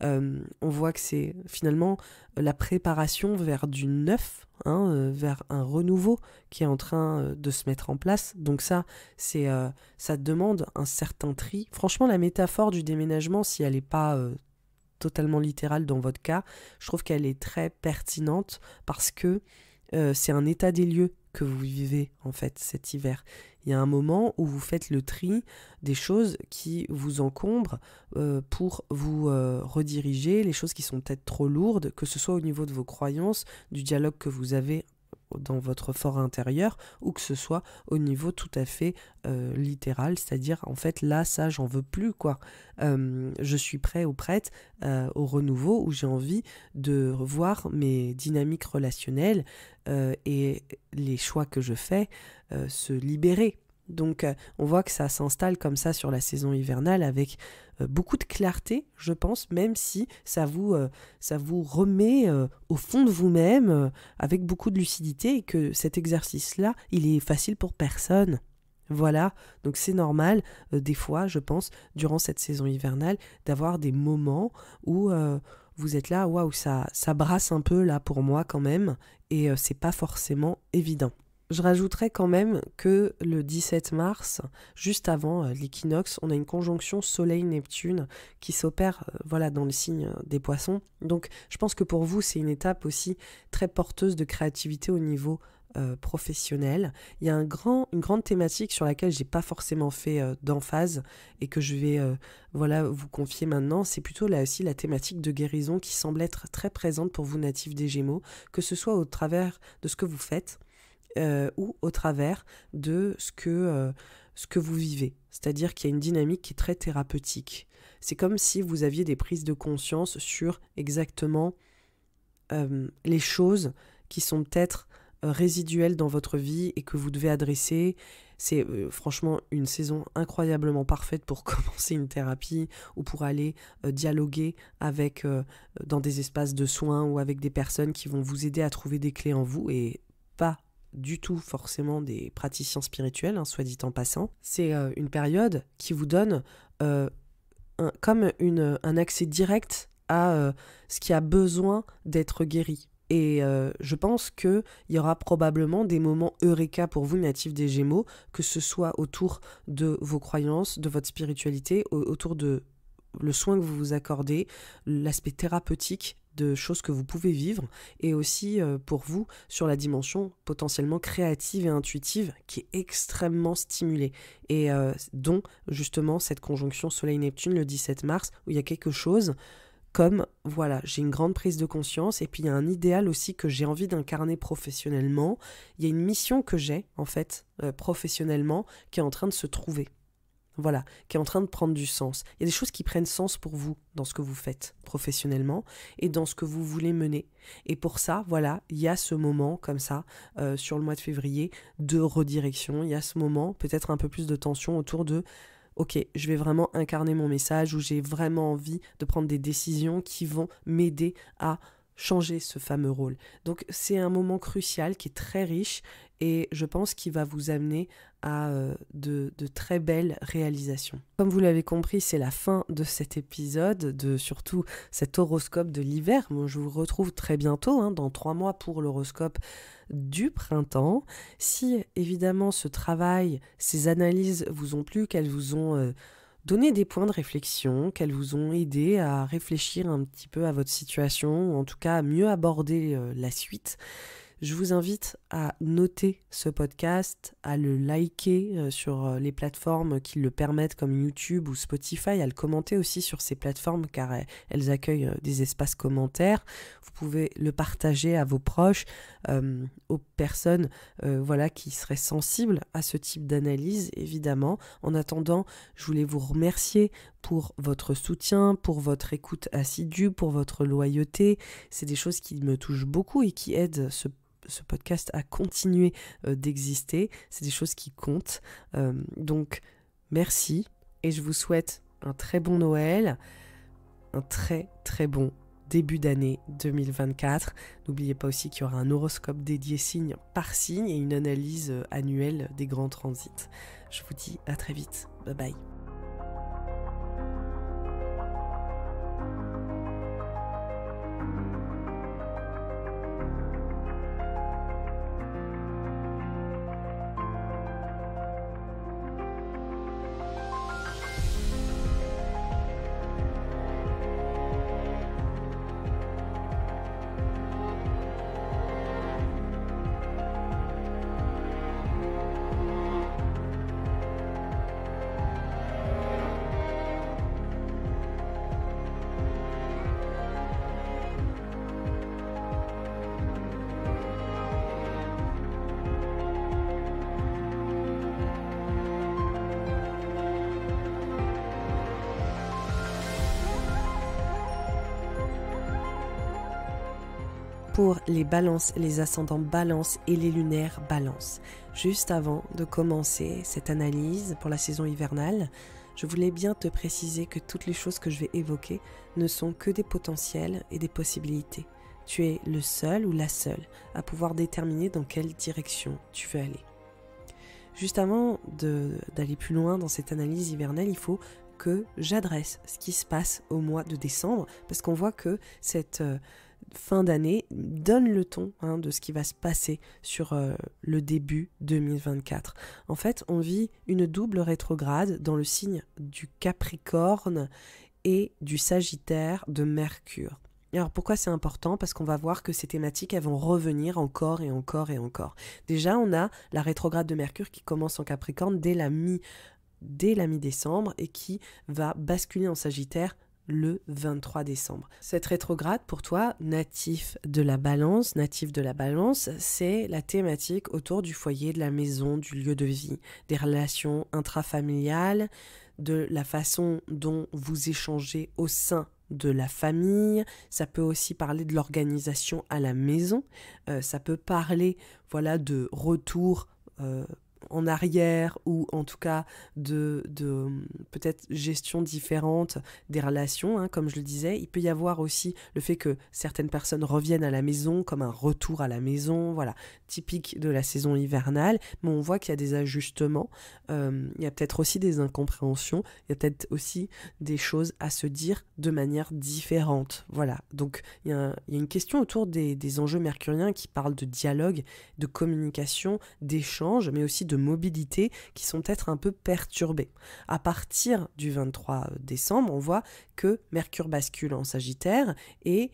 On voit que c'est finalement la préparation vers du neuf, vers un renouveau qui est en train de se mettre en place. Donc ça demande un certain tri. Franchement, la métaphore du déménagement, si elle n'est pas totalement littérale dans votre cas, je trouve qu'elle est très pertinente parce que c'est un état des lieux que vous vivez en fait cet hiver. Il y a un moment où vous faites le tri des choses qui vous encombrent pour vous rediriger, les choses qui sont peut-être trop lourdes, que ce soit au niveau de vos croyances, du dialogue que vous avez dans votre fort intérieur, ou que ce soit au niveau tout à fait littéral, c'est-à-dire en fait là ça j'en veux plus quoi. Je suis prêt ou prête au renouveau, où j'ai envie de revoir mes dynamiques relationnelles et les choix que je fais se libérer. Donc on voit que ça s'installe comme ça sur la saison hivernale avec beaucoup de clarté, je pense, même si ça vous remet au fond de vous-même avec beaucoup de lucidité, et que cet exercice-là, il est facile pour personne. Voilà, donc c'est normal, des fois, je pense, durant cette saison hivernale, d'avoir des moments où vous êtes là, waouh, ça brasse un peu là pour moi quand même, et c'est pas forcément évident. Je rajouterais quand même que le 17 mars, juste avant l'équinoxe, on a une conjonction Soleil-Neptune qui s'opère dans le signe des Poissons. Donc je pense que pour vous, c'est une étape aussi très porteuse de créativité au niveau professionnel. Il y a une grande thématique sur laquelle j'ai pas forcément fait d'emphase et que je vais vous confier maintenant. C'est plutôt là aussi la thématique de guérison qui semble être très présente pour vous natifs des Gémeaux, que ce soit au travers de ce que vous faites, ou au travers de ce que vous vivez. C'est-à-dire qu'il y a une dynamique qui est très thérapeutique. C'est comme si vous aviez des prises de conscience sur exactement les choses qui sont peut-être résiduelles dans votre vie et que vous devez adresser. C'est franchement une saison incroyablement parfaite pour commencer une thérapie ou pour aller dialoguer avec dans des espaces de soins ou avec des personnes qui vont vous aider à trouver des clés en vous, et pas du tout forcément des praticiens spirituels, soit dit en passant. C'est une période qui vous donne un accès direct à ce qui a besoin d'être guéri. Et je pense qu'il y aura probablement des moments eureka pour vous, natifs des Gémeaux, que ce soit autour de vos croyances, de votre spiritualité, autour de le soin que vous vous accordez, l'aspect thérapeutique de choses que vous pouvez vivre, et aussi pour vous sur la dimension potentiellement créative et intuitive qui est extrêmement stimulée, et dont justement cette conjonction Soleil-Neptune le 17 mars, où il y a quelque chose comme, voilà, j'ai une grande prise de conscience, et puis il y a un idéal aussi que j'ai envie d'incarner professionnellement, il y a une mission que j'ai, en fait, professionnellement, qui est en train de se trouver. Voilà, qui est en train de prendre du sens. Il y a des choses qui prennent sens pour vous dans ce que vous faites professionnellement et dans ce que vous voulez mener. Et pour ça, voilà, il y a ce moment comme ça, sur le mois de février, de redirection. Il y a ce moment, peut-être un peu plus de tension autour de ok, je vais vraiment incarner mon message, où j'ai vraiment envie de prendre des décisions qui vont m'aider à changer ce fameux rôle. Donc c'est un moment crucial qui est très riche, et je pense qu'il va vous amener à de très belles réalisations. Comme vous l'avez compris, c'est la fin de cet épisode, de surtout cet horoscope de l'hiver. Moi, je vous retrouve très bientôt, dans 3 mois pour l'horoscope du printemps. Si évidemment ce travail, ces analyses vous ont plu, qu'elles vous ont donné des points de réflexion, qu'elles vous ont aidé à réfléchir un petit peu à votre situation, ou en tout cas à mieux aborder la suite, je vous invite à noter ce podcast, à le liker sur les plateformes qui le permettent comme YouTube ou Spotify, à le commenter aussi sur ces plateformes car elles accueillent des espaces commentaires. Vous pouvez le partager à vos proches, aux personnes qui seraient sensibles à ce type d'analyse, évidemment. En attendant, je voulais vous remercier pour votre soutien, pour votre écoute assidue, pour votre loyauté. C'est des choses qui me touchent beaucoup et qui aident ce podcast à continuer d'exister. C'est des choses qui comptent. Donc, merci, et je vous souhaite un très bon Noël, un très très bon début d'année 2024. N'oubliez pas aussi qu'il y aura un horoscope dédié signe par signe et une analyse annuelle des grands transits. Je vous dis à très vite. Bye bye. Pour les balances, les ascendants balance et les lunaires balance. Juste avant de commencer cette analyse pour la saison hivernale, je voulais bien te préciser que toutes les choses que je vais évoquer ne sont que des potentiels et des possibilités. Tu es le seul ou la seule à pouvoir déterminer dans quelle direction tu veux aller. Juste avant d'aller plus loin dans cette analyse hivernale, il faut que j'adresse ce qui se passe au mois de décembre, parce qu'on voit que cette fin d'année donne le ton de ce qui va se passer sur le début 2024. En fait, on vit une double rétrograde dans le signe du Capricorne et du Sagittaire de Mercure. Et alors pourquoi c'est important ? Parce qu'on va voir que ces thématiques, elles vont revenir encore et encore et encore. Déjà, on a la rétrograde de Mercure qui commence en Capricorne dès la mi-décembre et qui va basculer en Sagittaire le 23 décembre. Cette rétrograde, pour toi, natif de la balance, c'est la thématique autour du foyer, de la maison, du lieu de vie, des relations intrafamiliales, de la façon dont vous échangez au sein de la famille. Ça peut aussi parler de l'organisation à la maison, ça peut parler de retour en arrière, ou en tout cas de peut-être gestion différente des relations, comme je le disais. Il peut y avoir aussi le fait que certaines personnes reviennent à la maison, comme un retour à la maison, typique de la saison hivernale, mais on voit qu'il y a des ajustements, il y a peut-être aussi des incompréhensions, il y a peut-être aussi des choses à se dire de manière différente. Donc il y a une question autour des enjeux mercuriens qui parlent de dialogue, de communication, d'échange, mais aussi de mobilité qui sont peut-être un peu perturbées. À partir du 23 décembre, on voit que Mercure bascule en Sagittaire et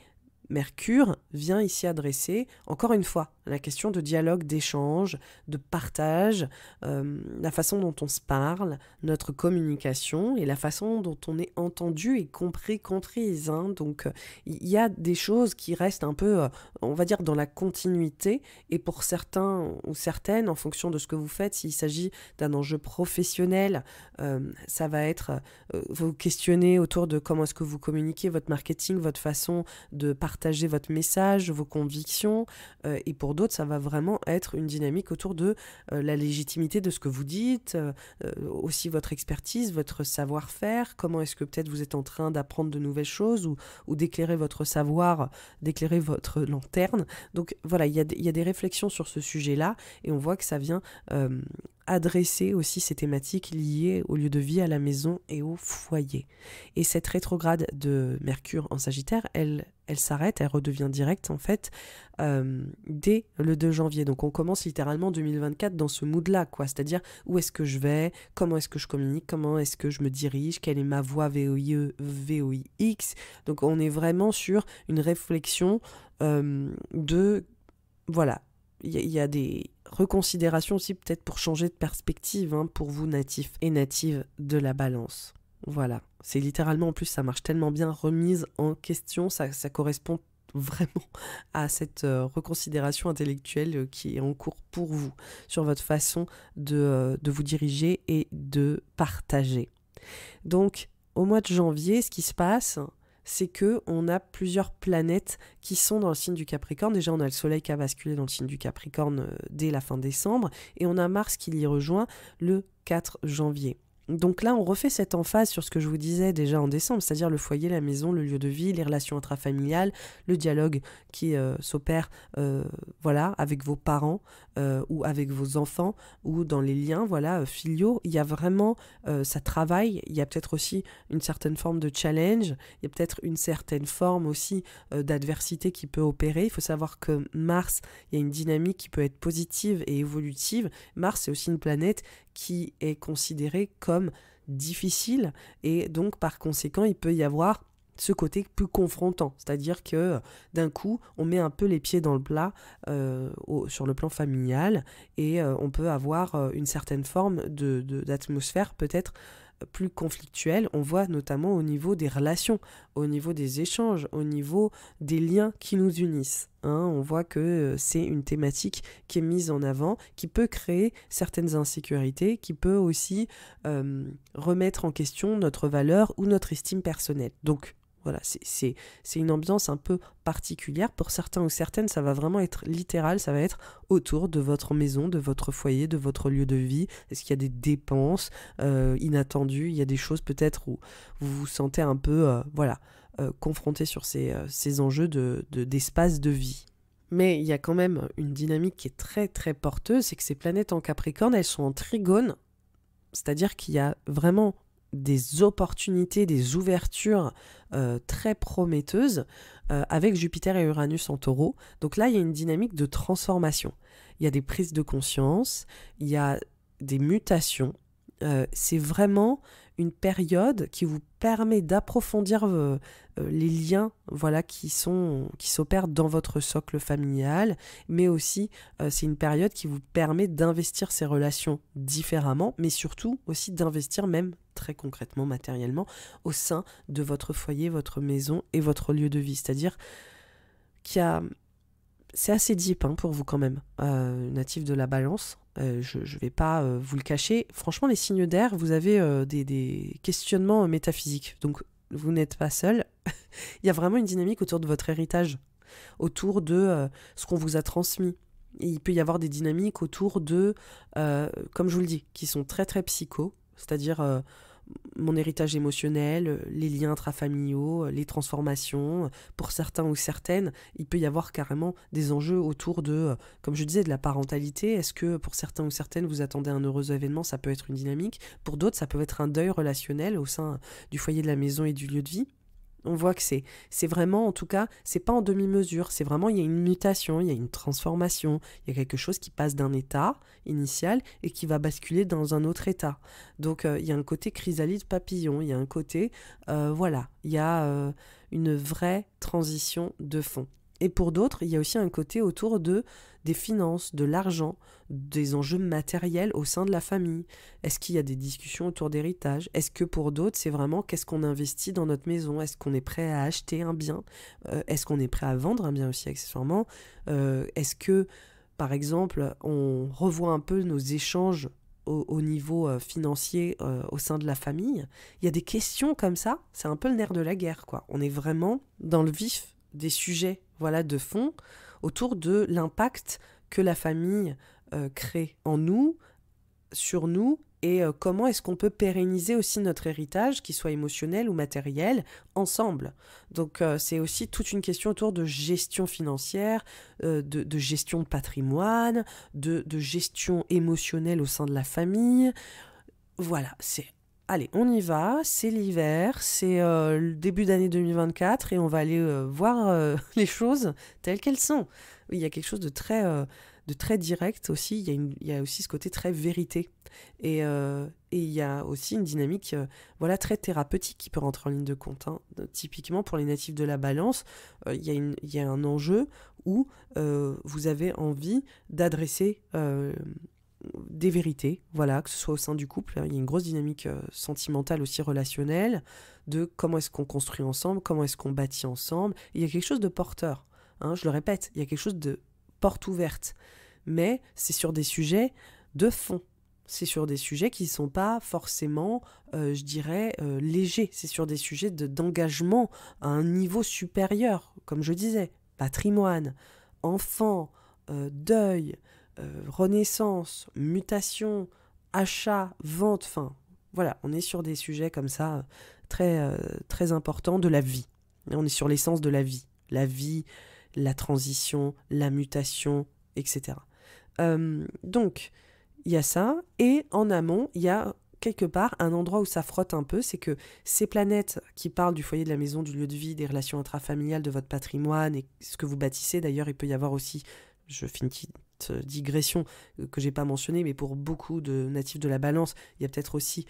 Mercure vient ici adresser, encore une fois, la question de dialogue, d'échange, de partage, la façon dont on se parle, notre communication et la façon dont on est entendu et comprise. Hein. Donc, il y a des choses qui restent un peu, on va dire, dans la continuité. Et pour certains ou certaines, en fonction de ce que vous faites, s'il s'agit d'un enjeu professionnel, ça va être vous questionner autour de comment est-ce que vous communiquez, votre marketing, votre façon de partager votre message, vos convictions, et pour d'autres, ça va vraiment être une dynamique autour de la légitimité de ce que vous dites, aussi votre expertise, votre savoir-faire, comment est-ce que peut-être vous êtes en train d'apprendre de nouvelles choses ou d'éclairer votre savoir, d'éclairer votre lanterne. Donc voilà, il y a des réflexions sur ce sujet-là, et on voit que ça vient adresser aussi ces thématiques liées au lieu de vie, à la maison et au foyer. Et cette rétrograde de Mercure en Sagittaire, elle s'arrête, elle redevient directe en fait dès le 2 janvier. Donc on commence littéralement 2024 dans ce mood-là, quoi. C'est-à-dire où est-ce que je vais, comment est-ce que je communique, comment est-ce que je me dirige, quelle est ma voie VOIE, VOIX. Donc on est vraiment sur une réflexion de... Voilà, il y a des reconsidérations aussi peut-être pour changer de perspective hein, pour vous natifs et natives de la Balance. Voilà, c'est littéralement, en plus ça marche tellement bien, remise en question, ça correspond vraiment à cette reconsidération intellectuelle qui est en cours pour vous, sur votre façon de vous diriger et de partager. Donc, au mois de janvier, ce qui se passe, c'est qu'on a plusieurs planètes qui sont dans le signe du Capricorne. Déjà, on a le Soleil qui a basculé dans le signe du Capricorne dès la fin décembre, et on a Mars qui l'y rejoint le 4 janvier. Donc là, on refait cette emphase sur ce que je vous disais déjà en décembre, c'est-à-dire le foyer, la maison, le lieu de vie, les relations intrafamiliales, le dialogue qui s'opère voilà, avec vos parents ou avec vos enfants ou dans les liens voilà, filiaux. Il y a vraiment, ça travaille, il y a peut-être aussi une certaine forme de challenge, il y a peut-être une certaine forme aussi d'adversité qui peut opérer. Il faut savoir que Mars, il y a une dynamique qui peut être positive et évolutive. Mars, c'est aussi une planète qui est considérée comme difficile et donc par conséquent il peut y avoir ce côté plus confrontant, c'est-à-dire que d'un coup on met un peu les pieds dans le plat sur le plan familial et on peut avoir une certaine forme d'atmosphère peut-être plus conflictuelle. On voit notamment au niveau des relations, au niveau des échanges, au niveau des liens qui nous unissent. Hein, on voit que c'est une thématique qui est mise en avant, qui peut créer certaines insécurités, qui peut aussi remettre en question notre valeur ou notre estime personnelle. Donc voilà, c'est une ambiance un peu particulière. Pour certains ou certaines, ça va vraiment être littéral, ça va être autour de votre maison, de votre foyer, de votre lieu de vie. Est-ce qu'il y a des dépenses inattendues? Il y a des choses peut-être où vous vous sentez un peu confronté sur ces enjeux d'espace de vie. Mais il y a quand même une dynamique qui est très très porteuse, c'est que ces planètes en Capricorne, elles sont en trigone, c'est-à-dire qu'il y a vraiment des opportunités, des ouvertures très prometteuses avec Jupiter et Uranus en Taureau. Donc là, il y a une dynamique de transformation. Il y a des prises de conscience, il y a des mutations. C'est vraiment une période qui vous permet d'approfondir les liens voilà, qui s'opèrent dans votre socle familial, mais aussi c'est une période qui vous permet d'investir ces relations différemment, mais surtout aussi d'investir même très concrètement, matériellement, au sein de votre foyer, votre maison et votre lieu de vie. C'est-à-dire qu'il y a... C'est assez deep hein, pour vous quand même, natif de la Balance. Je ne vais pas vous le cacher. Franchement, les signes d'air, vous avez des questionnements métaphysiques. Donc, vous n'êtes pas seul. Il y a vraiment une dynamique autour de votre héritage, autour de ce qu'on vous a transmis. Et il peut y avoir des dynamiques autour de, comme je vous le dis, qui sont très très psycho, c'est-à-dire mon héritage émotionnel, les liens intrafamiliaux, les transformations. Pour certains ou certaines, il peut y avoir carrément des enjeux autour de, comme je disais, de la parentalité. Est-ce que pour certains ou certaines, vous attendez un heureux événement? Ça peut être une dynamique. Pour d'autres, ça peut être un deuil relationnel au sein du foyer, de la maison et du lieu de vie. On voit que c'est vraiment, en tout cas, c'est pas en demi-mesure, c'est vraiment, il y a une mutation, il y a une transformation, il y a quelque chose qui passe d'un état initial et qui va basculer dans un autre état. Donc, il y a un côté chrysalide papillon, il y a un côté, il y a une vraie transition de fond. Et pour d'autres, il y a aussi un côté autour des finances, de l'argent, des enjeux matériels au sein de la famille. Est-ce qu'il y a des discussions autour d'héritage? Est-ce que pour d'autres, c'est vraiment qu'est-ce qu'on investit dans notre maison? Est-ce qu'on est prêt à acheter un bien? Est-ce qu'on est prêt à vendre un bien aussi accessoirement? Est-ce que, par exemple, on revoit un peu nos échanges au niveau financier au sein de la famille? Il y a des questions comme ça, c'est un peu le nerf de la guerre, quoi. On est vraiment dans le vif des sujets, voilà, de fond autour de l'impact que la famille crée en nous, sur nous, et comment est-ce qu'on peut pérenniser aussi notre héritage, qu'il soit émotionnel ou matériel, ensemble. Donc c'est aussi toute une question autour de gestion financière, de gestion de patrimoine, de gestion émotionnelle au sein de la famille. Voilà, allez, on y va, c'est l'hiver, c'est le début d'année 2024 et on va aller voir les choses telles qu'elles sont. Il y a quelque chose de très direct aussi, il y a aussi ce côté très vérité. Et il y a aussi une dynamique voilà, très thérapeutique qui peut rentrer en ligne de compte. Hein. Typiquement, pour les natifs de la Balance, il y a un enjeu où vous avez envie d'adresser des vérités, voilà, que ce soit au sein du couple. Il y a une grosse dynamique sentimentale aussi relationnelle, de comment est-ce qu'on construit ensemble, comment est-ce qu'on bâtit ensemble. Et il y a quelque chose de porteur, hein, je le répète, il y a quelque chose de porte ouverte. Mais c'est sur des sujets de fond. C'est sur des sujets qui ne sont pas forcément, je dirais, légers. C'est sur des sujets d'engagement à un niveau supérieur, comme je disais. Patrimoine, enfant, deuil, renaissance, mutation, achat, vente, enfin, voilà, on est sur des sujets comme ça très importants de la vie. On est sur l'essence de la vie, la transition, la mutation, etc. Donc, il y a ça, et en amont, il y a quelque part un endroit où ça frotte un peu, c'est que ces planètes qui parlent du foyer, de la maison, du lieu de vie, des relations intrafamiliales, de votre patrimoine, et ce que vous bâtissez, d'ailleurs, il peut y avoir aussi, je fais une petite digression que j'ai pas mentionnée, mais pour beaucoup de natifs de la Balance, il y a peut-être aussi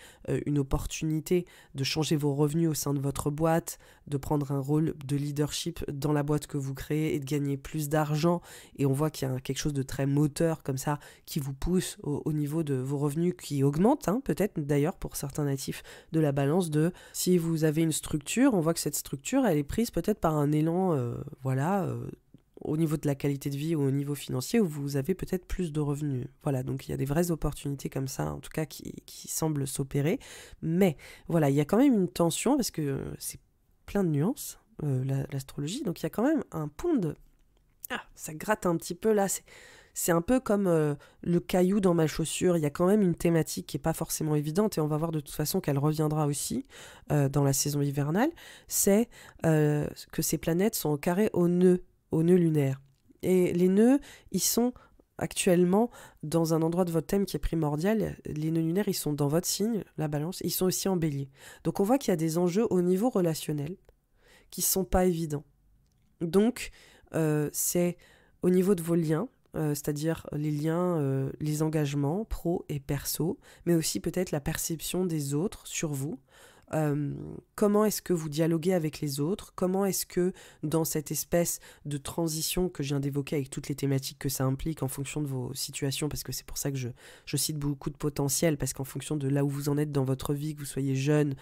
une opportunité de changer vos revenus au sein de votre boîte, de prendre un rôle de leadership dans la boîte que vous créez et de gagner plus d'argent. Et on voit qu'il y a quelque chose de très moteur comme ça qui vous pousse au niveau de vos revenus, qui augmente, hein, peut-être d'ailleurs pour certains natifs de la Balance, si vous avez une structure, on voit que cette structure elle est prise peut-être par un élan au niveau de la qualité de vie ou au niveau financier, où vous avez peut-être plus de revenus. Voilà, donc il y a des vraies opportunités comme ça, en tout cas, qui semblent s'opérer. Mais voilà, il y a quand même une tension, parce que c'est plein de nuances, l'astrologie, donc il y a quand même un pont de... Ah, ça gratte un petit peu là, c'est un peu comme le caillou dans ma chaussure, il y a quand même une thématique qui n'est pas forcément évidente, et on va voir de toute façon qu'elle reviendra aussi dans la saison hivernale, c'est que ces planètes sont au carré au nœud lunaire. Et les nœuds, ils sont actuellement dans un endroit de votre thème qui est primordial. Les nœuds lunaires, ils sont dans votre signe, la Balance, ils sont aussi en Bélier. Donc on voit qu'il y a des enjeux au niveau relationnel qui sont pas évidents. Donc c'est au niveau de vos liens, c'est-à-dire les liens, les engagements pro et perso, mais aussi peut-être la perception des autres sur vous. Comment est-ce que vous dialoguez avec les autres, comment est-ce que dans cette espèce de transition que je viens d'évoquer avec toutes les thématiques que ça implique en fonction de vos situations, parce que c'est pour ça que je cite beaucoup de potentiel, parce qu'en fonction de là où vous en êtes dans votre vie, que vous soyez jeune,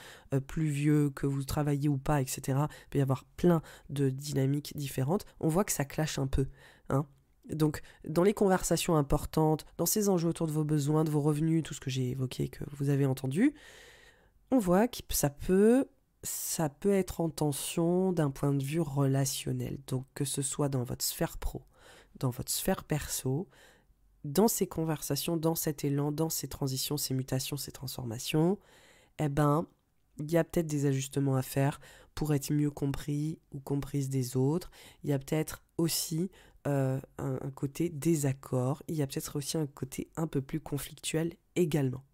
plus vieux, que vous travaillez ou pas, etc., il peut y avoir plein de dynamiques différentes, on voit que ça clash un peu, hein. Donc, dans les conversations importantes, dans ces enjeux autour de vos besoins, de vos revenus, tout ce que j'ai évoqué, que vous avez entendu, on voit que ça peut être en tension d'un point de vue relationnel. Donc que ce soit dans votre sphère pro, dans votre sphère perso, dans ces conversations, dans cet élan, dans ces transitions, ces mutations, ces transformations, eh ben, il y a peut-être des ajustements à faire pour être mieux compris ou comprise des autres. Il y a peut-être aussi un côté désaccord. Il y a peut-être aussi un côté un peu plus conflictuel également.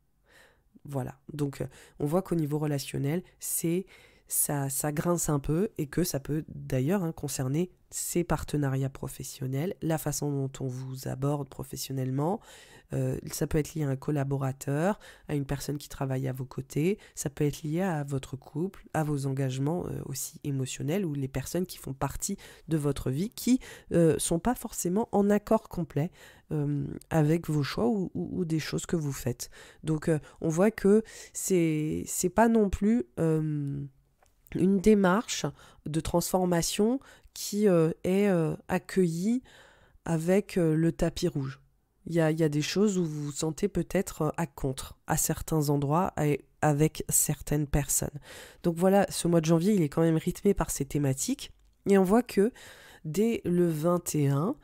Voilà, donc on voit qu'au niveau relationnel, ça grince un peu, et que ça peut d'ailleurs concerner ces partenariats professionnels, la façon dont on vous aborde professionnellement, Ça peut être lié à un collaborateur, à une personne qui travaille à vos côtés, ça peut être lié à votre couple, à vos engagements aussi émotionnels ou les personnes qui font partie de votre vie qui sont pas forcément en accord complet avec vos choix ou des choses que vous faites. Donc on voit que c'est pas non plus une démarche de transformation qui est accueillie avec le tapis rouge. Il y a des choses où vous vous sentez peut-être à contre, à certains endroits, avec certaines personnes. Donc voilà, ce mois de janvier, il est quand même rythmé par ces thématiques. Et on voit que dès le 21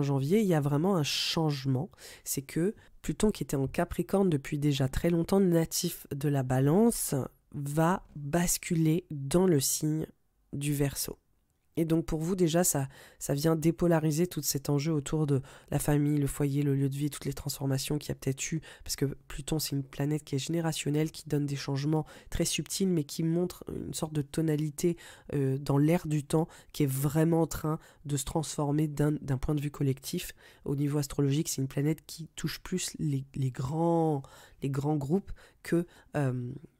janvier, il y a vraiment un changement. C'est que Pluton, qui était en Capricorne depuis déjà très longtemps, natif de la Balance, va basculer dans le signe du Verseau. Et donc pour vous déjà, ça vient dépolariser tout cet enjeu autour de la famille, le foyer, le lieu de vie, toutes les transformations qu'il y a peut-être eu, parce que Pluton c'est une planète qui est générationnelle, qui donne des changements très subtils, mais qui montre une sorte de tonalité dans l'air du temps, qui est vraiment en train de se transformer d'un point de vue collectif. Au niveau astrologique, c'est une planète qui touche plus les grands groupes que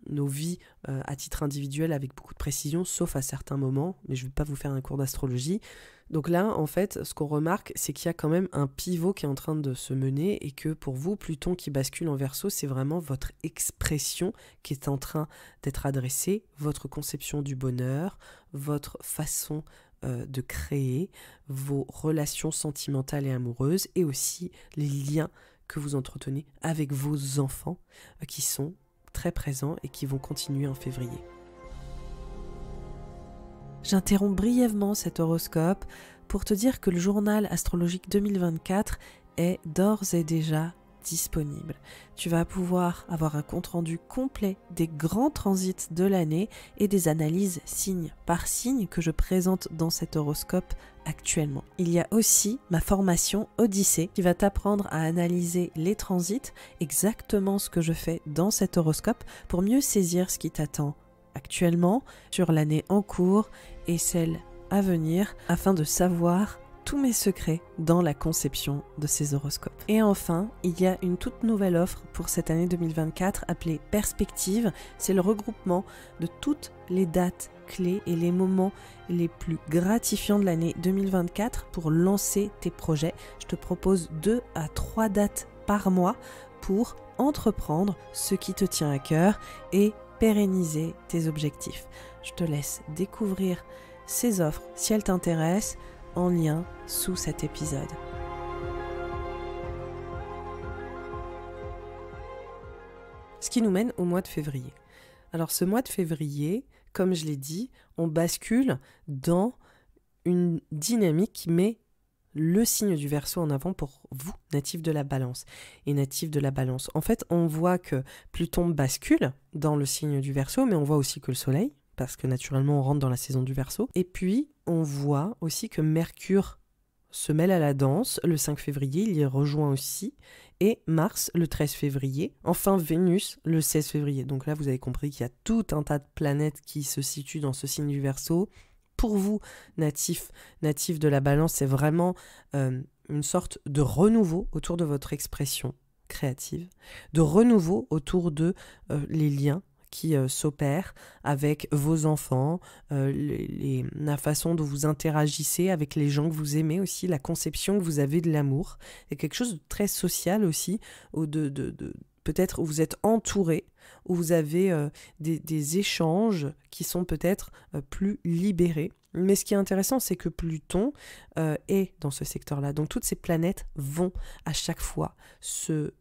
nos vies à titre individuel avec beaucoup de précision, sauf à certains moments, mais je ne vais pas vous faire un cours d'astrologie. Donc là, en fait, ce qu'on remarque, c'est qu'il y a quand même un pivot qui est en train de se mener et que pour vous, Pluton qui bascule en Verseau, c'est vraiment votre expression qui est en train d'être adressée, votre conception du bonheur, votre façon de créer, vos relations sentimentales et amoureuses et aussi les liens que vous entretenez avec vos enfants qui sont très présents et qui vont continuer en février. J'interromps brièvement cet horoscope pour te dire que le journal astrologique 2024 est d'ores et déjà disponible. Tu vas pouvoir avoir un compte-rendu complet des grands transits de l'année et des analyses signe par signe que je présente dans cet horoscope actuellement. Il y a aussi ma formation Odyssée qui va t'apprendre à analyser les transits, exactement ce que je fais dans cet horoscope pour mieux saisir ce qui t'attend actuellement sur l'année en cours et celle à venir afin de savoir tous mes secrets dans la conception de ces horoscopes. Et enfin, il y a une toute nouvelle offre pour cette année 2024 appelée Perspective. C'est le regroupement de toutes les dates clés et les moments les plus gratifiants de l'année 2024 pour lancer tes projets. Je te propose 2 à 3 dates par mois pour entreprendre ce qui te tient à cœur et pérenniser tes objectifs. Je te laisse découvrir ces offres si elles t'intéressent en lien sous cet épisode. Ce qui nous mène au mois de février. Alors ce mois de février, comme je l'ai dit, on bascule dans une dynamique qui met le signe du Verseau en avant pour vous, natifs de la Balance. Et natifs de la Balance, en fait, on voit que Pluton bascule dans le signe du Verseau, mais on voit aussi que le Soleil, parce que naturellement on rentre dans la saison du Verseau. Et puis on voit aussi que Mercure se mêle à la danse le 5 février, il y rejoint aussi, et Mars le 13 février, enfin Vénus le 16 février. Donc là vous avez compris qu'il y a tout un tas de planètes qui se situent dans ce signe du Verseau. Pour vous, natifs de la Balance, c'est vraiment une sorte de renouveau autour de votre expression créative, de renouveau autour de les liens qui s'opèrent avec vos enfants, la façon dont vous interagissez avec les gens que vous aimez aussi, la conception que vous avez de l'amour. C'est quelque chose de très social aussi, ou peut-être où vous êtes entouré, où vous avez des échanges qui sont peut-être plus libérés. Mais ce qui est intéressant, c'est que Pluton est dans ce secteur-là. Donc toutes ces planètes vont à chaque fois se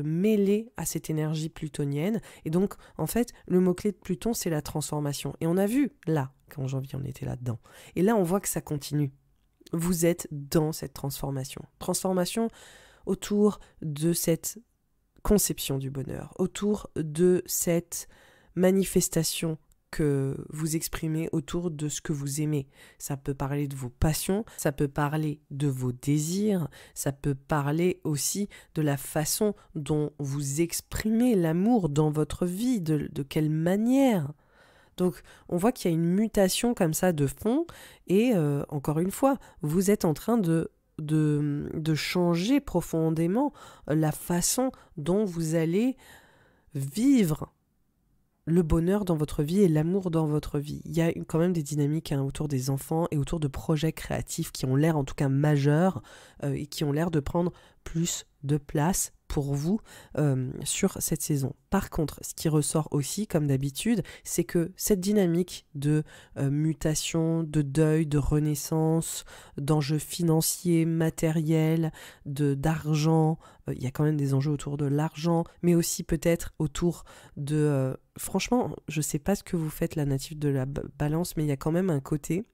mêler à cette énergie plutonienne. Et donc, en fait, le mot-clé de Pluton, c'est la transformation. Et on a vu, là, qu'en janvier, on était là-dedans. Et là, on voit que ça continue. Vous êtes dans cette transformation. Transformation autour de cette conception du bonheur, autour de cette manifestation que vous exprimez autour de ce que vous aimez. Ça peut parler de vos passions, ça peut parler de vos désirs, ça peut parler aussi de la façon dont vous exprimez l'amour dans votre vie, de quelle manière. Donc on voit qu'il y a une mutation comme ça de fond et encore une fois, vous êtes en train de de changer profondément la façon dont vous allez vivre le bonheur dans votre vie et l'amour dans votre vie. Il y a quand même des dynamiques autour des enfants et autour de projets créatifs qui ont l'air en tout cas majeurs et qui ont l'air de prendre plus de place pour vous sur cette saison. Par contre, ce qui ressort aussi, comme d'habitude, c'est que cette dynamique de mutation, de deuil, de renaissance, d'enjeux financiers, matériels, d'argent, il y a quand même des enjeux autour de l'argent, mais aussi peut-être autour de... franchement, je ne sais pas ce que vous faites, la native de la balance, mais il y a quand même un côté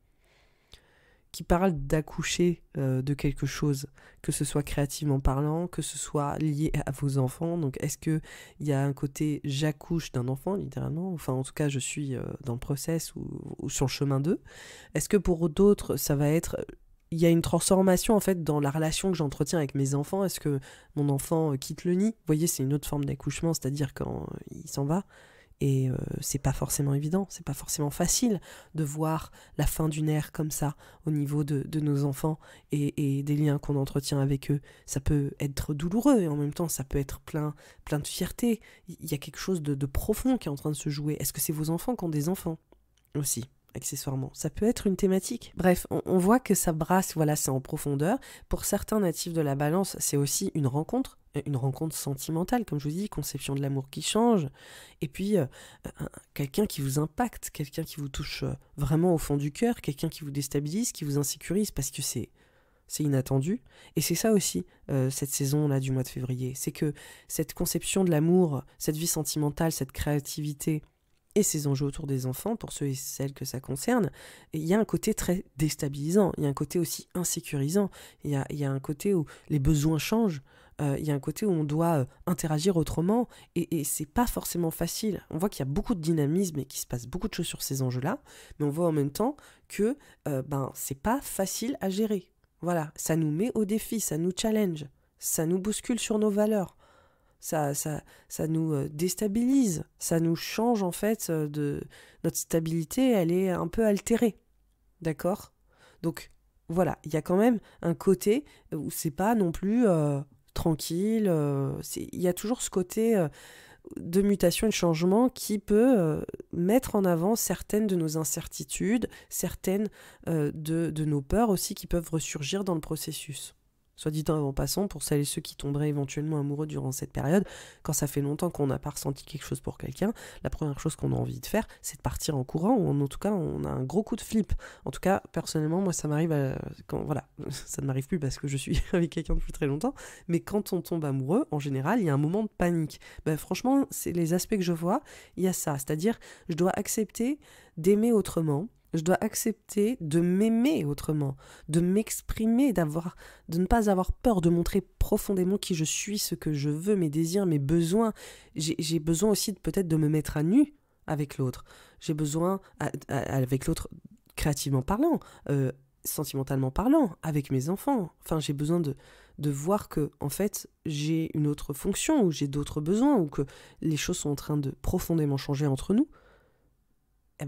qui parle d'accoucher de quelque chose, que ce soit créativement parlant, que ce soit lié à vos enfants. Donc est-ce qu'il y a un côté j'accouche d'un enfant, littéralement, enfin en tout cas je suis dans le process ou sur le chemin d'eux. Est-ce que pour d'autres ça va être... Il y a une transformation en fait dans la relation que j'entretiens avec mes enfants. Est-ce que mon enfant quitte le nid? Vous voyez, c'est une autre forme d'accouchement, c'est-à-dire quand il s'en va. Et c'est pas forcément évident, c'est pas forcément facile de voir la fin d'une ère comme ça au niveau de nos enfants et des liens qu'on entretient avec eux. Ça peut être douloureux et en même temps ça peut être plein de fierté. Il y a quelque chose de profond qui est en train de se jouer. Est-ce que c'est vos enfants qui ont des enfants aussi, accessoirement? Ça peut être une thématique. Bref, on voit que ça brasse, voilà, c'est en profondeur. Pour certains natifs de la balance, c'est aussi une rencontre sentimentale, comme je vous dis, conception de l'amour qui change, et puis quelqu'un qui vous impacte, quelqu'un qui vous touche vraiment au fond du cœur, quelqu'un qui vous déstabilise, qui vous insécurise, parce que c'est inattendu. Et c'est ça aussi, cette saison-là du mois de février, c'est que cette conception de l'amour, cette vie sentimentale, cette créativité, et ces enjeux autour des enfants, pour ceux et celles que ça concerne, il y a un côté très déstabilisant, il y a un côté aussi insécurisant, il y a un côté où les besoins changent, il y a un côté où on doit interagir autrement, et c'est pas forcément facile. On voit qu'il y a beaucoup de dynamisme et qu'il se passe beaucoup de choses sur ces enjeux-là, mais on voit en même temps que c'est pas facile à gérer. Voilà, ça nous met au défi, ça nous challenge, ça nous bouscule sur nos valeurs. Ça nous déstabilise, ça nous change en fait notre stabilité, elle est un peu altérée, d'accord? Donc voilà, il y a quand même un côté où c'est pas non plus tranquille, il y a toujours ce côté de mutation et de changement qui peut mettre en avant certaines de nos incertitudes, certaines de nos peurs aussi qui peuvent ressurgir dans le processus. Soit dit en passant, pour celles et ceux qui tomberaient éventuellement amoureux durant cette période, quand ça fait longtemps qu'on n'a pas ressenti quelque chose pour quelqu'un, la première chose qu'on a envie de faire, c'est de partir en courant, ou en tout cas, on a un gros coup de flip. En tout cas, personnellement, moi, ça m'arrive voilà, ça ne m'arrive plus parce que je suis avec quelqu'un depuis très longtemps, mais quand on tombe amoureux, en général, il y a un moment de panique. Franchement, c'est les aspects que je vois, il y a ça, c'est-à-dire, je dois accepter d'aimer autrement, je dois accepter de m'aimer autrement, de m'exprimer, de ne pas avoir peur, de montrer profondément qui je suis, ce que je veux, mes désirs, mes besoins. J'ai besoin aussi peut-être de me mettre à nu avec l'autre. J'ai besoin, avec l'autre, créativement parlant, sentimentalement parlant, avec mes enfants. Enfin, j'ai besoin de voir que, en fait, j'ai une autre fonction, ou j'ai d'autres besoins, ou que les choses sont en train de profondément changer entre nous.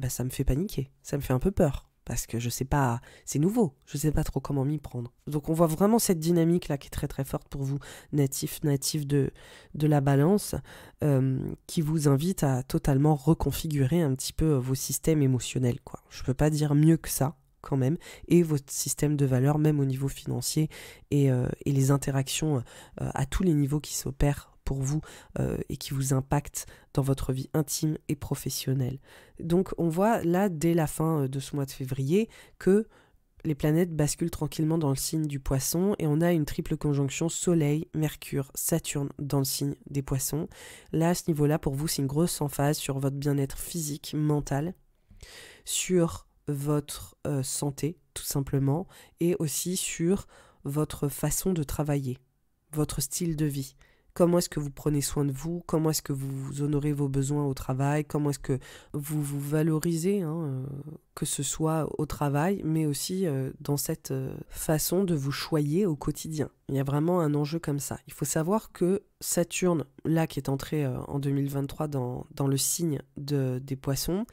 Ça me fait paniquer, ça me fait un peu peur, parce que je sais pas, c'est nouveau, je sais pas trop comment m'y prendre. Donc on voit vraiment cette dynamique-là qui est très très forte pour vous, natifs de la balance, qui vous invite à totalement reconfigurer un petit peu vos systèmes émotionnels, quoi. Je peux pas dire mieux que ça, quand même, et votre système de valeurs, même au niveau financier, et les interactions à tous les niveaux qui s'opèrent pour vous et qui vous impactent dans votre vie intime et professionnelle. Donc on voit là, dès la fin de ce mois de février, que les planètes basculent tranquillement dans le signe du Poisson et on a une triple conjonction Soleil, Mercure, Saturne dans le signe des Poissons. Là, à ce niveau-là, pour vous, c'est une grosse emphase sur votre bien-être physique, mental, sur votre santé, tout simplement, et aussi sur votre façon de travailler, votre style de vie. Comment est-ce que vous prenez soin de vous? Comment est-ce que vous honorez vos besoins au travail? Comment est-ce que vous vous valorisez, que ce soit au travail, mais aussi dans cette façon de vous choyer au quotidien? Il y a vraiment un enjeu comme ça. Il faut savoir que Saturne, là qui est entré en 2023 dans le signe des Poissons,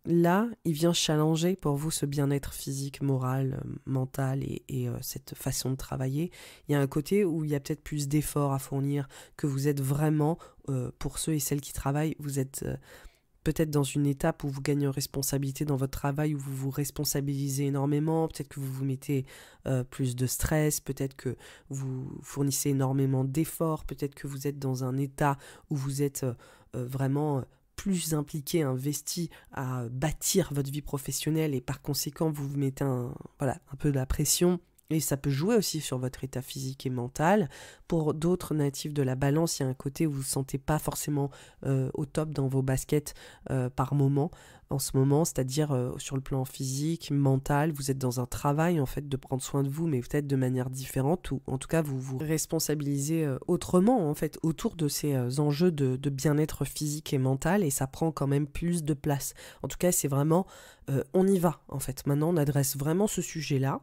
là, il vient challenger pour vous ce bien-être physique, moral, mental et cette façon de travailler. Il y a un côté où il y a peut-être plus d'efforts à fournir, que vous êtes vraiment, pour ceux et celles qui travaillent, vous êtes peut-être dans une étape où vous gagnez en responsabilité dans votre travail, où vous vous responsabilisez énormément, peut-être que vous vous mettez plus de stress, peut-être que vous fournissez énormément d'efforts, peut-être que vous êtes dans un état où vous êtes vraiment plus impliqué, investi à bâtir votre vie professionnelle et par conséquent vous vous mettez un peu de la pression. Et ça peut jouer aussi sur votre état physique et mental. Pour d'autres natifs de la balance, il y a un côté où vous ne vous sentez pas forcément au top dans vos baskets par moment, en ce moment, c'est-à-dire sur le plan physique, mental, vous êtes dans un travail en fait de prendre soin de vous, mais peut-être de manière différente, ou en tout cas vous vous responsabilisez autrement en fait autour de ces enjeux de bien-être physique et mental, et ça prend quand même plus de place. En tout cas, c'est vraiment, on y va en fait. Maintenant, on adresse vraiment ce sujet-là,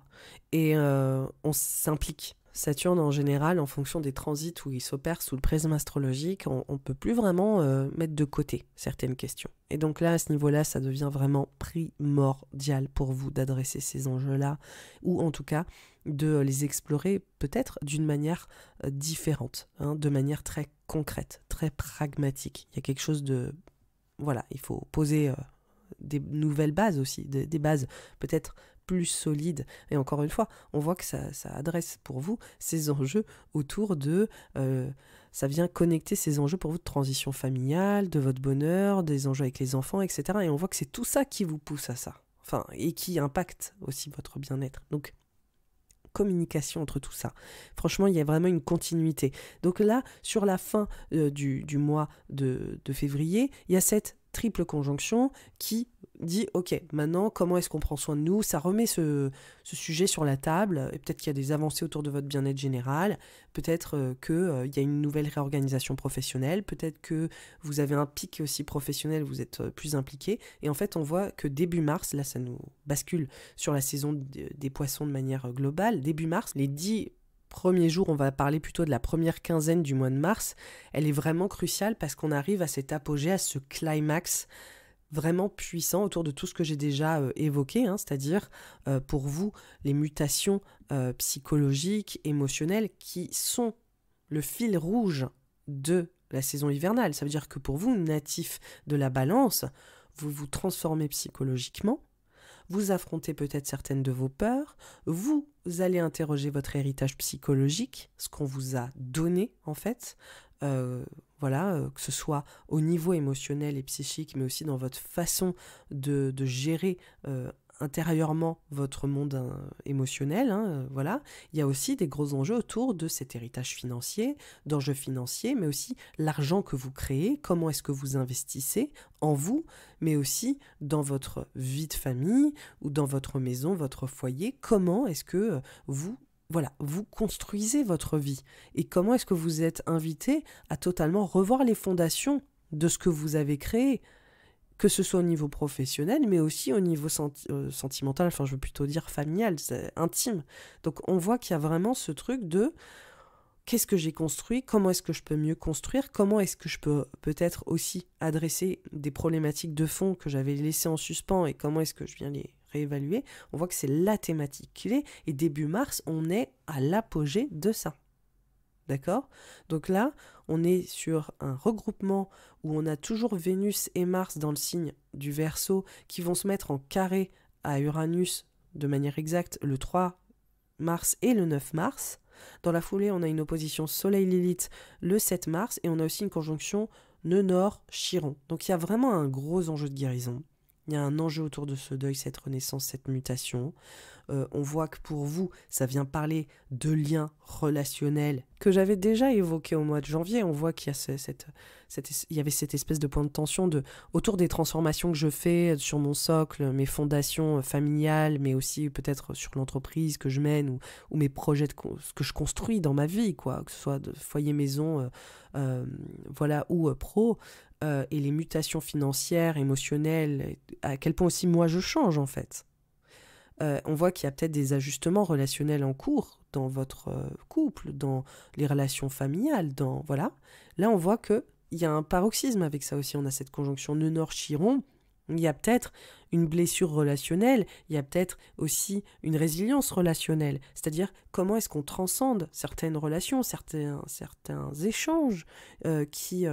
et on s'implique. Saturne, en général, en fonction des transits où il s'opère sous le prisme astrologique, on ne peut plus vraiment mettre de côté certaines questions. Et donc là, à ce niveau-là, ça devient vraiment primordial pour vous d'adresser ces enjeux-là, ou en tout cas de les explorer peut-être d'une manière différente, de manière très concrète, très pragmatique. Il y a quelque chose de... Voilà, il faut poser des nouvelles bases aussi, des bases peut-être plus solide. Et encore une fois, on voit que ça adresse pour vous ces enjeux autour de... ça vient connecter ces enjeux pour vous de transition familiale, de votre bonheur, des enjeux avec les enfants, etc. Et on voit que c'est tout ça qui vous pousse à ça. Enfin, et qui impacte aussi votre bien-être. Donc, communication entre tout ça. Franchement, il y a vraiment une continuité. Donc là, sur la fin du mois de février, il y a cette triple conjonction qui dit ok, maintenant comment est-ce qu'on prend soin de nous, ça remet ce sujet sur la table, et peut-être qu'il y a des avancées autour de votre bien-être général, peut-être qu'il y a une nouvelle réorganisation professionnelle, peut-être que vous avez un pic aussi professionnel, vous êtes plus impliqué, et en fait on voit que début mars, là ça nous bascule sur la saison des poissons de manière globale, début mars, les 10 premiers jours, on va parler plutôt de la première quinzaine du mois de mars, elle est vraiment cruciale parce qu'on arrive à cet apogée, à ce climax vraiment puissant autour de tout ce que j'ai déjà évoqué, c'est-à-dire pour vous les mutations psychologiques, émotionnelles qui sont le fil rouge de la saison hivernale. Ça veut dire que pour vous, natif de la balance, vous vous transformez psychologiquement, vous affrontez peut-être certaines de vos peurs, vous allez interroger votre héritage psychologique, ce qu'on vous a donné en fait, que ce soit au niveau émotionnel et psychique, mais aussi dans votre façon de gérer intérieurement votre monde émotionnel, voilà. Il y a aussi des gros enjeux autour de cet héritage financier, d'enjeux financiers, mais aussi l'argent que vous créez, comment est-ce que vous investissez en vous, mais aussi dans votre vie de famille ou dans votre maison, votre foyer, comment est-ce que vous construisez votre vie et comment est-ce que vous êtes invité à totalement revoir les fondations de ce que vous avez créé, que ce soit au niveau professionnel, mais aussi au niveau sentimental, enfin je veux plutôt dire familial, intime. Donc on voit qu'il y a vraiment ce truc de qu'est-ce que j'ai construit, comment est-ce que je peux mieux construire, comment est-ce que je peux peut-être aussi adresser des problématiques de fond que j'avais laissées en suspens et comment est-ce que je viens les réévaluer. On voit que c'est la thématique clé et début mars, on est à l'apogée de ça. D'accord ? Donc là, on est sur un regroupement où on a toujours Vénus et Mars dans le signe du Verseau qui vont se mettre en carré à Uranus de manière exacte le 3 mars et le 9 mars. Dans la foulée, on a une opposition Soleil-Lilith le 7 mars et on a aussi une conjonction Nœud Nord-Chiron. Donc il y a vraiment un gros enjeu de guérison. Il y a un enjeu autour de ce deuil, cette renaissance, cette mutation. On voit que pour vous, ça vient parler de liens relationnels que j'avais déjà évoqué au mois de janvier. On voit qu'il y a il y avait cette espèce de point de tension autour des transformations que je fais sur mon socle, mes fondations familiales, mais aussi peut-être sur l'entreprise que je mène ou mes projets, ce que je construis dans ma vie, quoi, que ce soit de foyer, maison, ou pro. Et les mutations financières, émotionnelles, à quel point aussi moi je change en fait. On voit qu'il y a peut-être des ajustements relationnels en cours dans votre couple, dans les relations familiales, voilà. Là on voit qu'il y a un paroxysme avec ça aussi, on a cette conjonction Nœud Nord-Chiron Il y a peut-être une blessure relationnelle, il y a peut-être aussi une résilience relationnelle. C'est-à-dire comment est-ce qu'on transcende certaines relations, certains échanges qui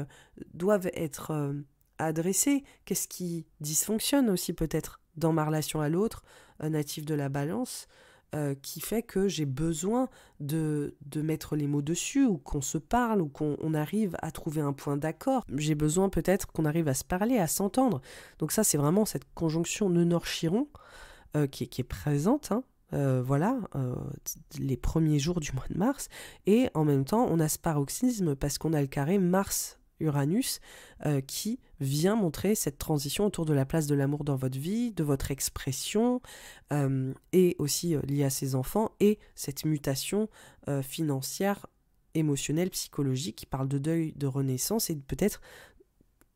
doivent être adressés. Qu'est-ce qui dysfonctionne aussi peut-être dans ma relation à l'autre, natif de la balance, qui fait que j'ai besoin de mettre les mots dessus, ou qu'on se parle, ou qu'on arrive à trouver un point d'accord. J'ai besoin peut-être qu'on arrive à se parler, à s'entendre. Donc ça, c'est vraiment cette conjonction Nœud-Nord-Chiron qui est présente, hein. Voilà, les premiers jours du mois de mars. Et en même temps, on a ce paroxysme parce qu'on a le carré Mars-Uranus qui vient montrer cette transition autour de la place de l'amour dans votre vie, de votre expression, et aussi liée à ses enfants, et cette mutation financière, émotionnelle, psychologique, qui parle de deuil, de renaissance, et peut-être,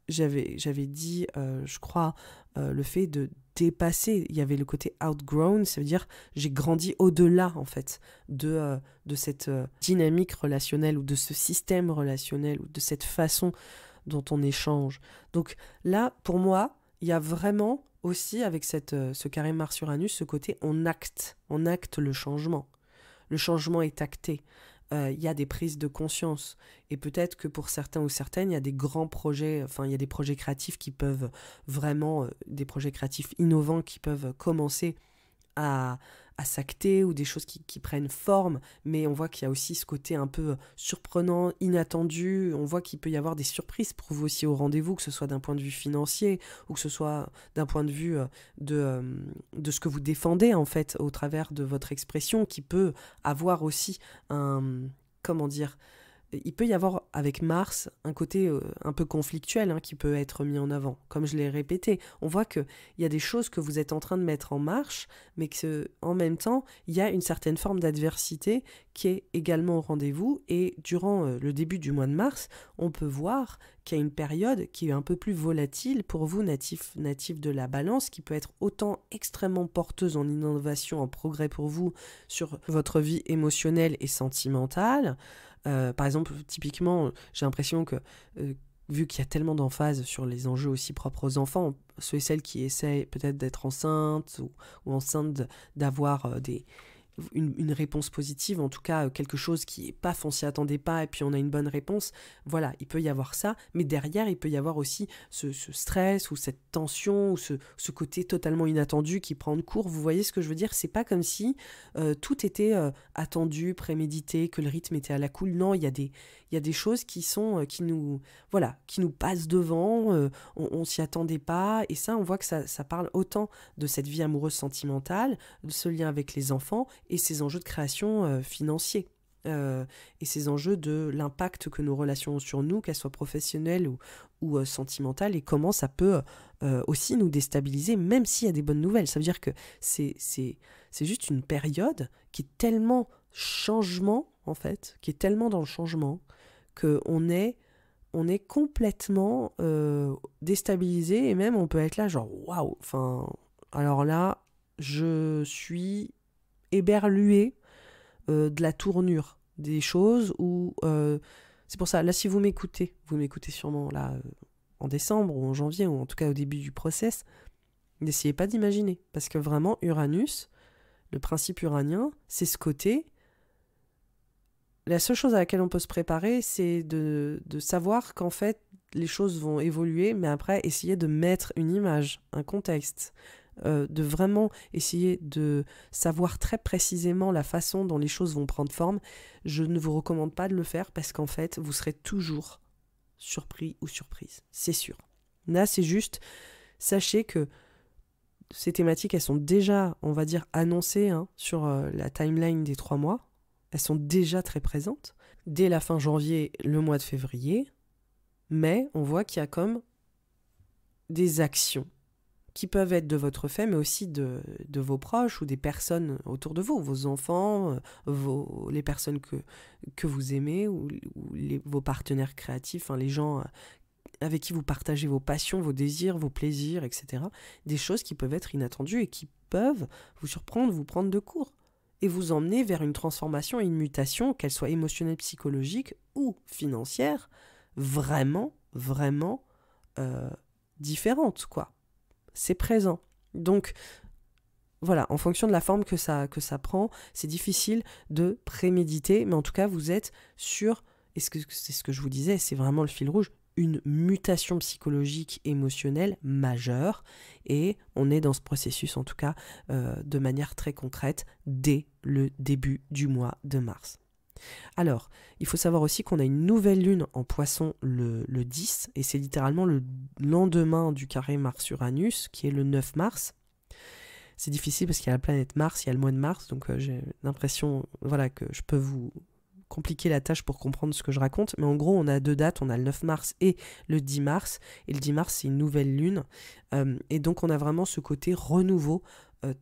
j'avais dit, je crois, le fait de dépasser, il y avait le côté outgrown, ça veut dire j'ai grandi au-delà en fait de cette dynamique relationnelle, ou de ce système relationnel, ou de cette façon dont on échange. Donc là, pour moi, il y a vraiment aussi avec ce carré Mars-Uranus, ce côté on acte le changement. Le changement est acté. Il y a des prises de conscience, et peut-être que pour certains ou certaines, il y a des grands projets, enfin il y a des projets créatifs qui peuvent vraiment, des projets créatifs innovants qui peuvent commencer à s'acter, ou des choses qui prennent forme, mais on voit qu'il y a aussi ce côté un peu surprenant, inattendu. On voit qu'il peut y avoir des surprises pour vous aussi au rendez-vous, que ce soit d'un point de vue financier, ou que ce soit d'un point de vue de ce que vous défendez en fait au travers de votre expression, qui peut avoir aussi comment dire, il peut y avoir avec Mars un côté un peu conflictuel, hein, qui peut être mis en avant. Comme je l'ai répété, on voit qu'il y a des choses que vous êtes en train de mettre en marche, mais qu'en même temps, il y a une certaine forme d'adversité qui est également au rendez-vous. Et durant le début du mois de mars, on peut voir qu'il y a une période qui est un peu plus volatile pour vous, natifs de la balance, qui peut être autant extrêmement porteuse en innovation, en progrès pour vous sur votre vie émotionnelle et sentimentale. Par exemple, typiquement, j'ai l'impression que, vu qu'il y a tellement d'emphase sur les enjeux aussi propres aux enfants, ceux et celles qui essayent peut-être d'être enceintes, ou enceintes, d'avoir une réponse positive, en tout cas quelque chose qui n'est pas foncé, attendez pas, et puis on a une bonne réponse, voilà, il peut y avoir ça, mais derrière il peut y avoir aussi ce stress, ou cette tension, ou ce côté totalement inattendu qui prend de court. Vous voyez ce que je veux dire? C'est pas comme si tout était attendu, prémédité, que le rythme était à la cool. Non, il y a des choses qui sont qui nous passent devant, on s'y attendait pas, et ça on voit que ça parle autant de cette vie amoureuse sentimentale, de ce lien avec les enfants, et ces enjeux de création financiers, et ces enjeux de l'impact que nos relations ont sur nous, qu'elles soient professionnelles ou sentimentales, et comment ça peut aussi nous déstabiliser, même s'il y a des bonnes nouvelles. Ça veut dire que c'est juste une période qui est tellement changement, en fait, qui est tellement dans le changement, qu'on est complètement déstabilisé, et même on peut être là genre waouh, enfin alors là je suis éberlué de la tournure des choses, ou c'est pour ça, là si vous m'écoutez sûrement là en décembre ou en janvier, ou en tout cas au début du process, n'essayez pas d'imaginer, parce que vraiment Uranus, le principe uranien, c'est ce côté. La seule chose à laquelle on peut se préparer, c'est de savoir qu'en fait, les choses vont évoluer, mais après, essayer de mettre une image, un contexte, de vraiment essayer de savoir très précisément la façon dont les choses vont prendre forme. Je ne vous recommande pas de le faire, parce qu'en fait, vous serez toujours surpris ou surprise, c'est sûr. Là, c'est juste, sachez que ces thématiques, elles sont déjà, on va dire, annoncées sur la timeline des 3 mois. Elles sont déjà très présentes, dès la fin janvier, le mois de février, mais on voit qu'il y a comme des actions qui peuvent être de votre fait, mais aussi de vos proches, ou des personnes autour de vous, vos enfants, les personnes que vous aimez, ou vos partenaires créatifs, les gens avec qui vous partagez vos passions, vos désirs, vos plaisirs, etc. Des choses qui peuvent être inattendues et qui peuvent vous surprendre, vous prendre de court, et vous emmener vers une transformation et une mutation, qu'elle soit émotionnelle, psychologique ou financière, vraiment, vraiment différente, quoi. c'est présent. Donc, voilà, en fonction de la forme que ça prend, c'est difficile de préméditer, mais en tout cas, vous êtes sur, et c'est ce que je vous disais, c'est vraiment le fil rouge, une mutation psychologique, émotionnelle majeure, et on est dans ce processus, en tout cas, de manière très concrète, dès le début du mois de mars. Alors, il faut savoir aussi qu'on a une nouvelle lune en Poisson le 10, et c'est littéralement le lendemain du carré Mars-Uranus, qui est le 9 mars. C'est difficile parce qu'il y a la planète Mars, il y a le mois de mars, donc j'ai l'impression que je peux vous compliquer la tâche pour comprendre ce que je raconte. Mais en gros, on a 2 dates, on a le 9 mars et le 10 mars. Et le 10 mars, c'est une nouvelle lune. Et donc, on a vraiment ce côté renouveau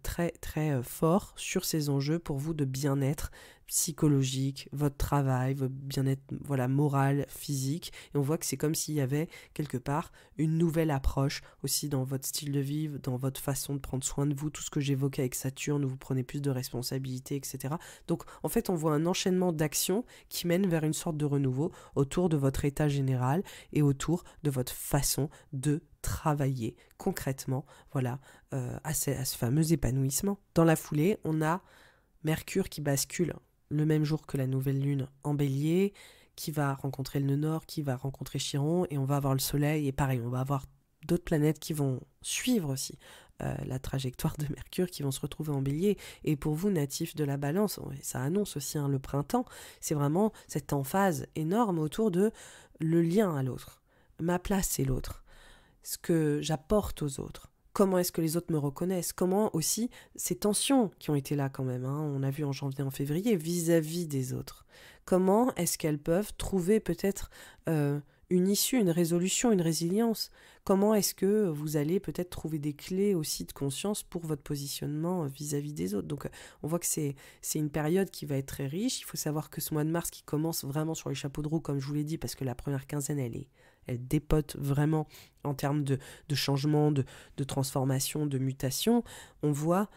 très, très fort sur ces enjeux pour vous de bien-être psychologique, votre travail, votre bien-être moral, physique. Et on voit que c'est comme s'il y avait quelque part une nouvelle approche aussi dans votre style de vie, dans votre façon de prendre soin de vous, tout ce que j'évoquais avec Saturne, où vous prenez plus de responsabilités, etc. Donc en fait, on voit un enchaînement d'actions qui mènent vers une sorte de renouveau autour de votre état général et autour de votre façon de travailler concrètement à ce fameux épanouissement. Dans la foulée, on a Mercure qui bascule le même jour que la nouvelle lune en Bélier, qui va rencontrer le nœud nord, qui va rencontrer Chiron, et on va avoir le Soleil, et pareil, on va avoir d'autres planètes qui vont suivre aussi la trajectoire de Mercure, qui vont se retrouver en Bélier. Et pour vous, natifs de la Balance, ça annonce aussi le printemps, c'est vraiment cette emphase énorme autour de le lien à l'autre. Ma place, c'est l'autre. Ce que j'apporte aux autres. Comment est-ce que les autres me reconnaissent? Comment aussi ces tensions qui ont été là quand même, on a vu en janvier, en février, vis-à-vis des autres. Comment est-ce qu'elles peuvent trouver peut-être une issue, une résolution, une résilience? Comment est-ce que vous allez peut-être trouver des clés aussi de conscience pour votre positionnement vis-à-vis des autres? Donc on voit que c'est une période qui va être très riche. Il faut savoir que ce mois de mars qui commence vraiment sur les chapeaux de roue, comme je vous l'ai dit, parce que la première quinzaine, elle dépote vraiment en termes de changement, de transformation, de mutation. On voit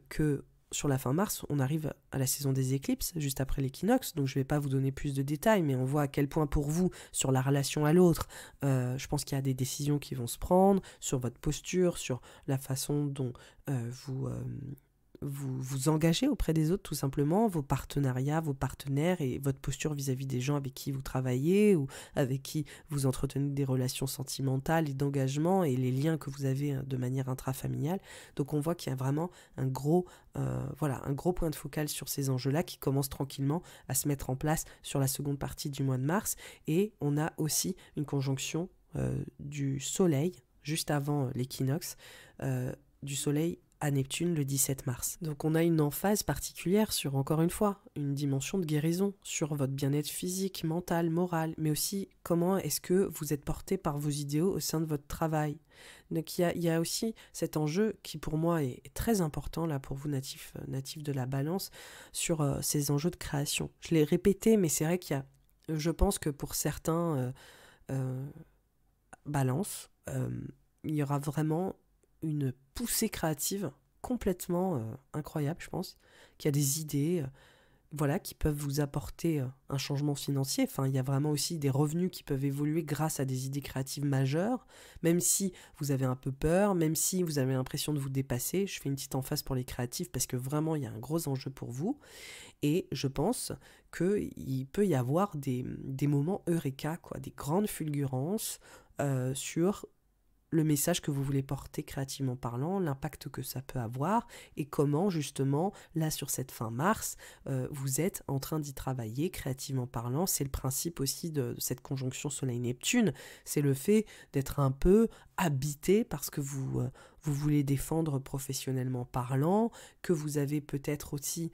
que sur la fin mars, on arrive à la saison des éclipses, juste après l'équinoxe, donc je ne vais pas vous donner plus de détails, mais on voit à quel point pour vous, sur la relation à l'autre, je pense qu'il y a des décisions qui vont se prendre, sur votre posture, sur la façon dont vous engagez auprès des autres, tout simplement, vos partenariats, vos partenaires et votre posture vis-à-vis des gens avec qui vous travaillez ou avec qui vous entretenez des relations sentimentales et d'engagement et les liens que vous avez de manière intrafamiliale. Donc on voit qu'il y a vraiment un gros point de focal sur ces enjeux-là qui commencent tranquillement à se mettre en place sur la seconde partie du mois de mars. Et on a aussi une conjonction du soleil, juste avant l'équinoxe, du soleil à Neptune le 17 mars. Donc on a une emphase particulière sur, encore une fois, une dimension de guérison, sur votre bien-être physique, mental, moral, mais aussi comment est-ce que vous êtes porté par vos idéaux au sein de votre travail. Donc il y a aussi cet enjeu qui pour moi est très important là pour vous natifs de la Balance, sur ces enjeux de création. Je l'ai répété, mais c'est vrai qu'il y a, je pense que pour certains Balance, il y aura vraiment une poussée créative complètement incroyable, je pense, qui a des idées qui peuvent vous apporter un changement financier. Enfin, il y a vraiment aussi des revenus qui peuvent évoluer grâce à des idées créatives majeures, même si vous avez un peu peur, même si vous avez l'impression de vous dépasser. Je fais une petite emphase pour les créatifs parce que vraiment, il y a un gros enjeu pour vous. Et je pense qu'il peut y avoir des moments eureka, des grandes fulgurances sur le message que vous voulez porter créativement parlant, l'impact que ça peut avoir et comment justement, là sur cette fin mars, vous êtes en train d'y travailler créativement parlant. C'est le principe aussi de cette conjonction Soleil-Neptune, c'est le fait d'être un peu habité parce que vous voulez défendre professionnellement parlant, que vous avez peut-être aussi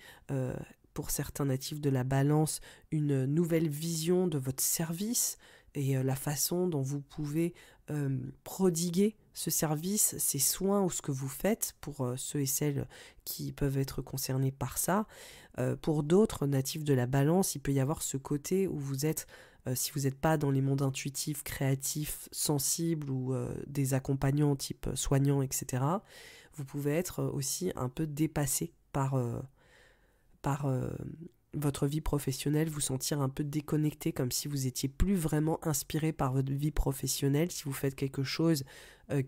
pour certains natifs de la Balance, une nouvelle vision de votre service et la façon dont vous pouvez prodiguer ce service, ces soins ou ce que vous faites pour ceux et celles qui peuvent être concernés par ça. Pour d'autres natifs de la Balance, il peut y avoir ce côté où vous êtes, si vous n'êtes pas dans les mondes intuitifs, créatifs, sensibles ou des accompagnants type soignants, etc., vous pouvez être aussi un peu dépassé par votre vie professionnelle, vous sentir un peu déconnecté, comme si vous étiez plus vraiment inspiré par votre vie professionnelle, si vous faites quelque chose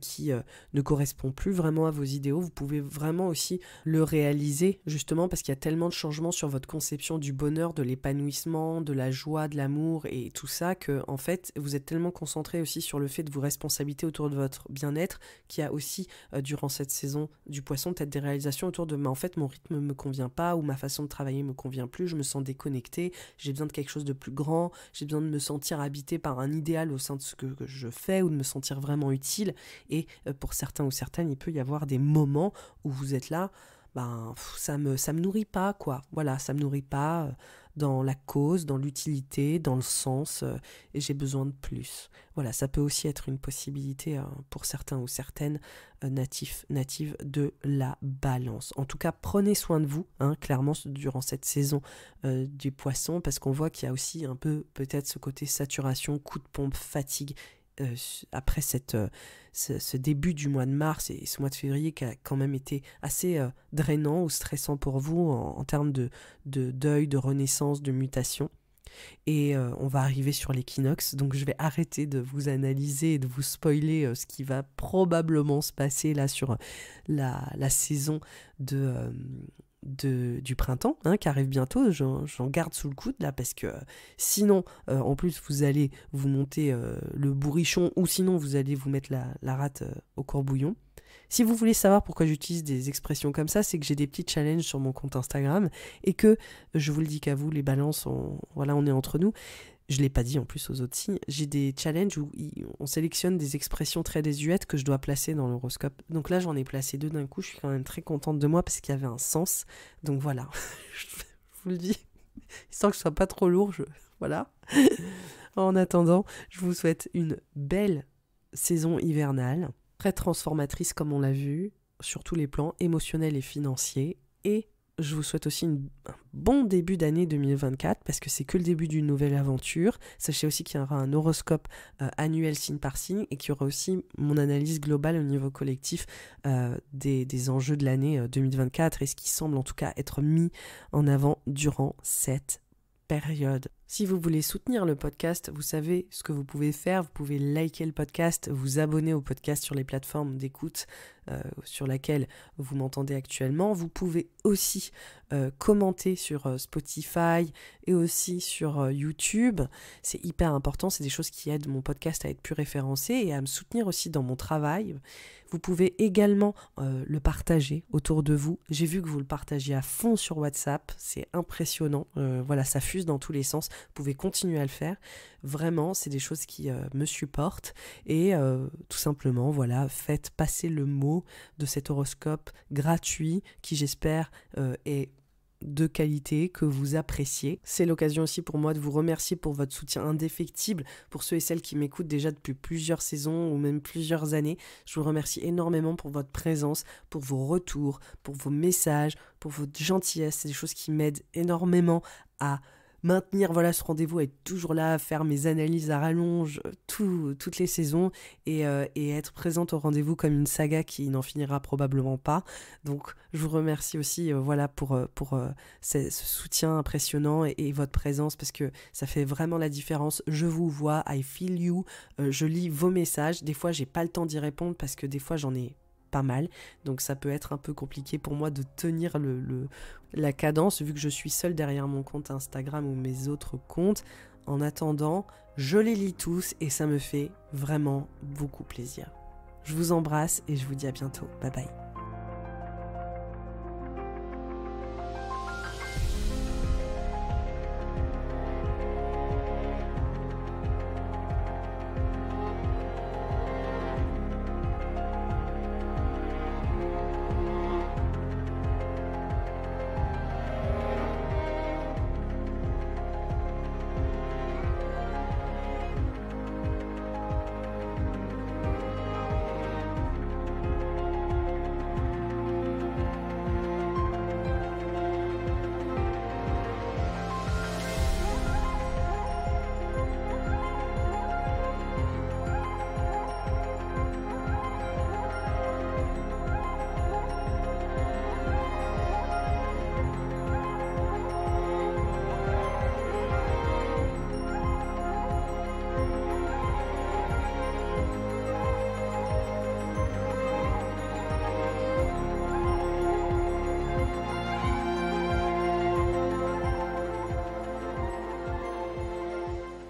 qui ne correspond plus vraiment à vos idéaux, vous pouvez vraiment aussi le réaliser, justement parce qu'il y a tellement de changements sur votre conception du bonheur, de l'épanouissement, de la joie, de l'amour et tout ça, que en fait vous êtes tellement concentré aussi sur le fait de vous responsabiliser autour de votre bien-être, qu'il y a aussi durant cette saison du poisson peut-être des réalisations autour de mais en fait mon rythme me convient pas, ou ma façon de travailler me convient plus, je me sens déconnecté, j'ai besoin de quelque chose de plus grand, j'ai besoin de me sentir habité par un idéal au sein de ce que je fais, ou de me sentir vraiment utile. Et pour certains ou certaines, il peut y avoir des moments où vous êtes là, ça me nourrit pas, quoi. Voilà, ça me nourrit pas dans la cause, dans l'utilité, dans le sens, et j'ai besoin de plus. Voilà, ça peut aussi être une possibilité pour certains ou certaines natives de la balance. En tout cas, prenez soin de vous, clairement, durant cette saison du poisson, parce qu'on voit qu'il y a aussi un peu peut-être ce côté saturation, coup de pompe, fatigue, après ce début du mois de mars et ce mois de février qui a quand même été assez drainant ou stressant pour vous en termes de deuil, de renaissance, de mutation. Et on va arriver sur l'équinoxe, donc je vais arrêter de vous analyser et de vous spoiler ce qui va probablement se passer là sur la saison du printemps qui arrive bientôt. J'en garde sous le coude là, parce que sinon en plus vous allez vous monter le bourrichon, ou sinon vous allez vous mettre la rate au courbouillon. Si vous voulez savoir pourquoi j'utilise des expressions comme ça, c'est que j'ai des petits challenges sur mon compte Instagram, et que, je vous le dis qu'à vous, les balances, on est entre nous. Je ne l'ai pas dit en plus aux autres signes. J'ai des challenges où on sélectionne des expressions très désuètes que je dois placer dans l'horoscope. Donc là, j'en ai placé 2 d'un coup. Je suis quand même très contente de moi parce qu'il y avait un sens. Donc voilà, je vous le dis, histoire que ce soit pas trop lourd. Voilà. En attendant, je vous souhaite une belle saison hivernale, très transformatrice comme on l'a vu, sur tous les plans émotionnels et financiers. Et je vous souhaite aussi un bon début d'année 2024, parce que c'est que le début d'une nouvelle aventure. Sachez aussi qu'il y aura un horoscope annuel signe par signe, et qu'il y aura aussi mon analyse globale au niveau collectif des enjeux de l'année 2024, et ce qui semble en tout cas être mis en avant durant cette période. Si vous voulez soutenir le podcast, vous savez ce que vous pouvez faire. Vous pouvez liker le podcast, vous abonner au podcast sur les plateformes d'écoute sur laquelle vous m'entendez actuellement. Vous pouvez aussi commenter sur Spotify et aussi sur YouTube. C'est hyper important, c'est des choses qui aident mon podcast à être plus référencé et à me soutenir aussi dans mon travail. Vous pouvez également le partager autour de vous. J'ai vu que vous le partagez à fond sur WhatsApp, c'est impressionnant. Voilà, ça fuse dans tous les sens. Vous pouvez continuer à le faire. Vraiment, c'est des choses qui me supportent. Et tout simplement, voilà, faites passer le mot de cet horoscope gratuit qui, j'espère, est de qualité, que vous appréciez. C'est l'occasion aussi pour moi de vous remercier pour votre soutien indéfectible, pour ceux et celles qui m'écoutent déjà depuis plusieurs saisons ou même plusieurs années. Je vous remercie énormément pour votre présence, pour vos retours, pour vos messages, pour votre gentillesse. C'est des choses qui m'aident énormément à maintenir ce rendez-vous, être toujours là, à faire mes analyses à rallonge toutes les saisons, et être présente au rendez-vous comme une saga qui n'en finira probablement pas. Donc je vous remercie aussi pour ce soutien impressionnant et votre présence, parce que ça fait vraiment la différence. Je vous vois, I feel you, je lis vos messages. Des fois j'ai pas le temps d'y répondre parce que des fois j'en ai pas mal, donc ça peut être un peu compliqué pour moi de tenir la cadence vu que je suis seule derrière mon compte Instagram ou mes autres comptes. En attendant, je les lis tous et ça me fait vraiment beaucoup plaisir. Je vous embrasse et je vous dis à bientôt. Bye bye.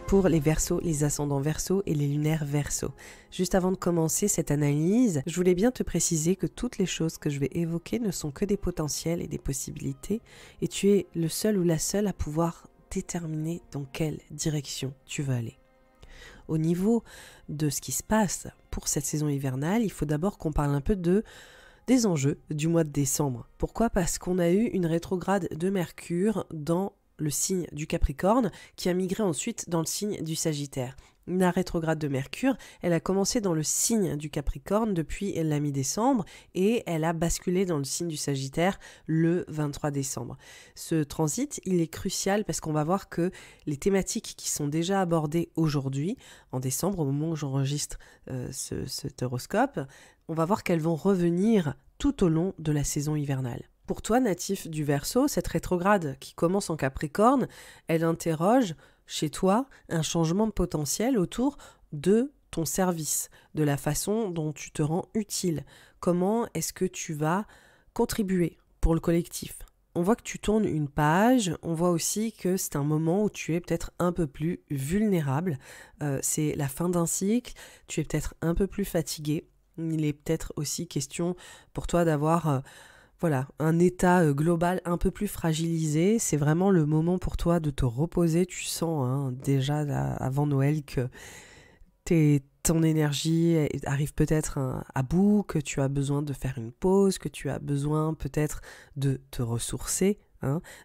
pour les Verseaux, les ascendants Verseaux et les lunaires Verseaux. Juste avant de commencer cette analyse, je voulais bien te préciser que toutes les choses que je vais évoquer ne sont que des potentiels et des possibilités, et tu es le seul ou la seule à pouvoir déterminer dans quelle direction tu veux aller. Au niveau de ce qui se passe pour cette saison hivernale, il faut d'abord qu'on parle un peu des enjeux du mois de décembre. Pourquoi ? Parce qu'on a eu une rétrograde de Mercure dans le signe du Capricorne qui a migré ensuite dans le signe du Sagittaire. La rétrograde de Mercure, elle a commencé dans le signe du Capricorne depuis la mi-décembre et elle a basculé dans le signe du Sagittaire le 23 décembre. Ce transit, il est crucial parce qu'on va voir que les thématiques qui sont déjà abordées aujourd'hui, en décembre, au moment où j'enregistre cet horoscope, on va voir qu'elles vont revenir tout au long de la saison hivernale. Pour toi, natif du Verseau, cette rétrograde qui commence en Capricorne, elle interroge chez toi un changement de potentiel autour de ton service, de la façon dont tu te rends utile. Comment est-ce que tu vas contribuer pour le collectif ? On voit que tu tournes une page, on voit aussi que c'est un moment où tu es peut-être un peu plus vulnérable. C'est la fin d'un cycle, tu es peut-être un peu plus fatigué. Il est peut-être aussi question pour toi d'avoir un état global un peu plus fragilisé. C'est vraiment le moment pour toi de te reposer. Tu sens déjà là, avant Noël que ton énergie arrive peut-être à bout, que tu as besoin de faire une pause, que tu as besoin peut-être de te ressourcer,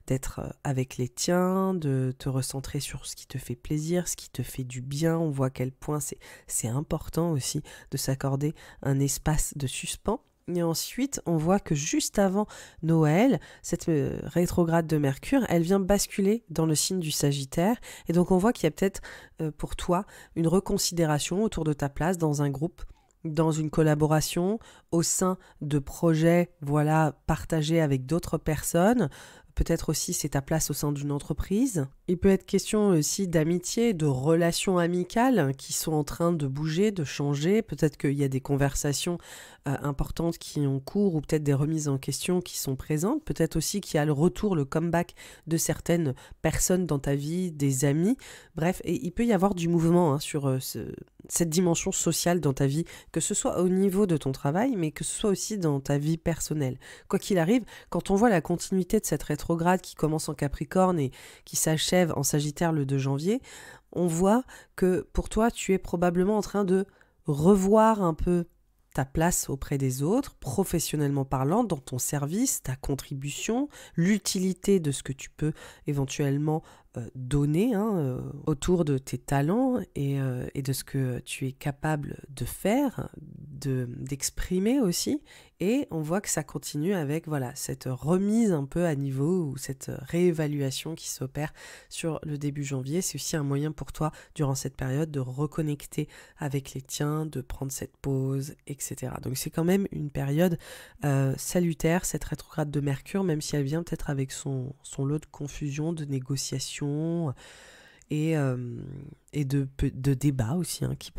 d'être avec les tiens, de te recentrer sur ce qui te fait plaisir, ce qui te fait du bien. On voit à quel point c'est important aussi de s'accorder un espace de suspens. Et ensuite, on voit que juste avant Noël, cette rétrograde de Mercure, elle vient basculer dans le signe du Sagittaire. Et donc, on voit qu'il y a peut-être pour toi une reconsidération autour de ta place dans un groupe, dans une collaboration, au sein de projets partagés avec d'autres personnes. Peut-être aussi c'est ta place au sein d'une entreprise. Il peut être question aussi d'amitié, de relations amicales qui sont en train de bouger, de changer. Peut-être qu'il y a des conversations importantes qui ont cours ou peut-être des remises en question qui sont présentes. Peut-être aussi qu'il y a le retour, le comeback de certaines personnes dans ta vie, des amis. Bref, et il peut y avoir du mouvement sur cette dimension sociale dans ta vie, que ce soit au niveau de ton travail, mais que ce soit aussi dans ta vie personnelle. Quoi qu'il arrive, quand on voit la continuité de cette rétrograde qui commence en Capricorne et qui s'achève en Sagittaire le 2 janvier, on voit que pour toi, tu es probablement en train de revoir un peu ta place auprès des autres, professionnellement parlant, dans ton service, ta contribution, l'utilité de ce que tu peux éventuellement donner autour de tes talents et de ce que tu es capable de faire, d'exprimer aussi. Et on voit que ça continue avec cette remise un peu à niveau ou cette réévaluation qui s'opère sur le début janvier. C'est aussi un moyen pour toi, durant cette période, de reconnecter avec les tiens, de prendre cette pause, etc. Donc c'est quand même une période salutaire, cette rétrograde de Mercure, même si elle vient peut-être avec son lot de confusion, de négociations et de débats aussi qui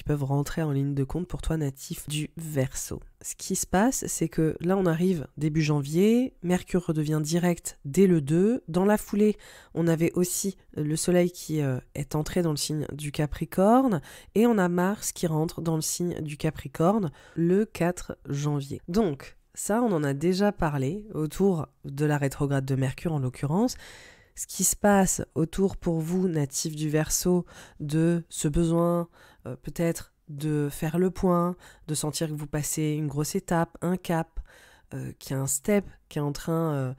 peuvent rentrer en ligne de compte pour toi natif du Verseau. Ce qui se passe, c'est que là on arrive début janvier, Mercure redevient direct dès le 2. Dans la foulée, on avait aussi le Soleil qui est entré dans le signe du Capricorne et on a Mars qui rentre dans le signe du Capricorne le 4 janvier. Donc ça, on en a déjà parlé autour de la rétrograde de Mercure en l'occurrence. Ce qui se passe autour pour vous, natifs du Verseau, de ce besoin peut-être de faire le point, de sentir que vous passez une grosse étape, un cap, qu'il y a un step qui est en train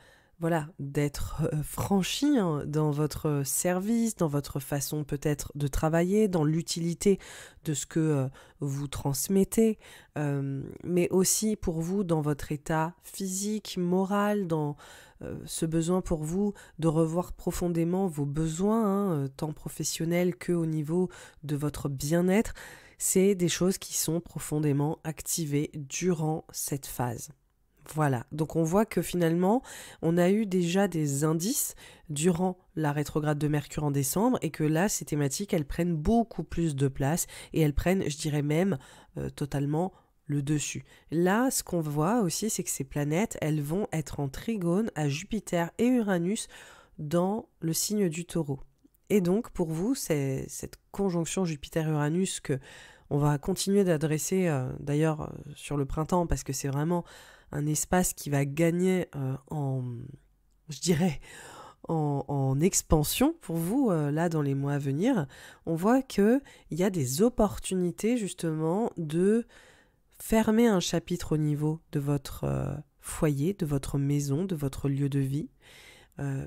d'être franchi dans votre service, dans votre façon peut-être de travailler, dans l'utilité de ce que vous transmettez, mais aussi pour vous dans votre état physique, moral, dans ce besoin pour vous de revoir profondément vos besoins, tant professionnels qu'au niveau de votre bien-être. C'est des choses qui sont profondément activées durant cette phase. Voilà, donc on voit que finalement, on a eu déjà des indices durant la rétrograde de Mercure en décembre et que là, ces thématiques, elles prennent beaucoup plus de place et elles prennent, je dirais même, totalement le dessus. Là, ce qu'on voit aussi, c'est que ces planètes, elles vont être en trigone à Jupiter et Uranus dans le signe du Taureau. Et donc, pour vous, c'est cette conjonction Jupiter-Uranus que on va continuer d'adresser, d'ailleurs, sur le printemps, parce que c'est vraiment un espace qui va gagner je dirais, en expansion pour vous, là, dans les mois à venir. On voit qu'il y a des opportunités, justement, de fermer un chapitre au niveau de votre foyer, de votre maison, de votre lieu de vie,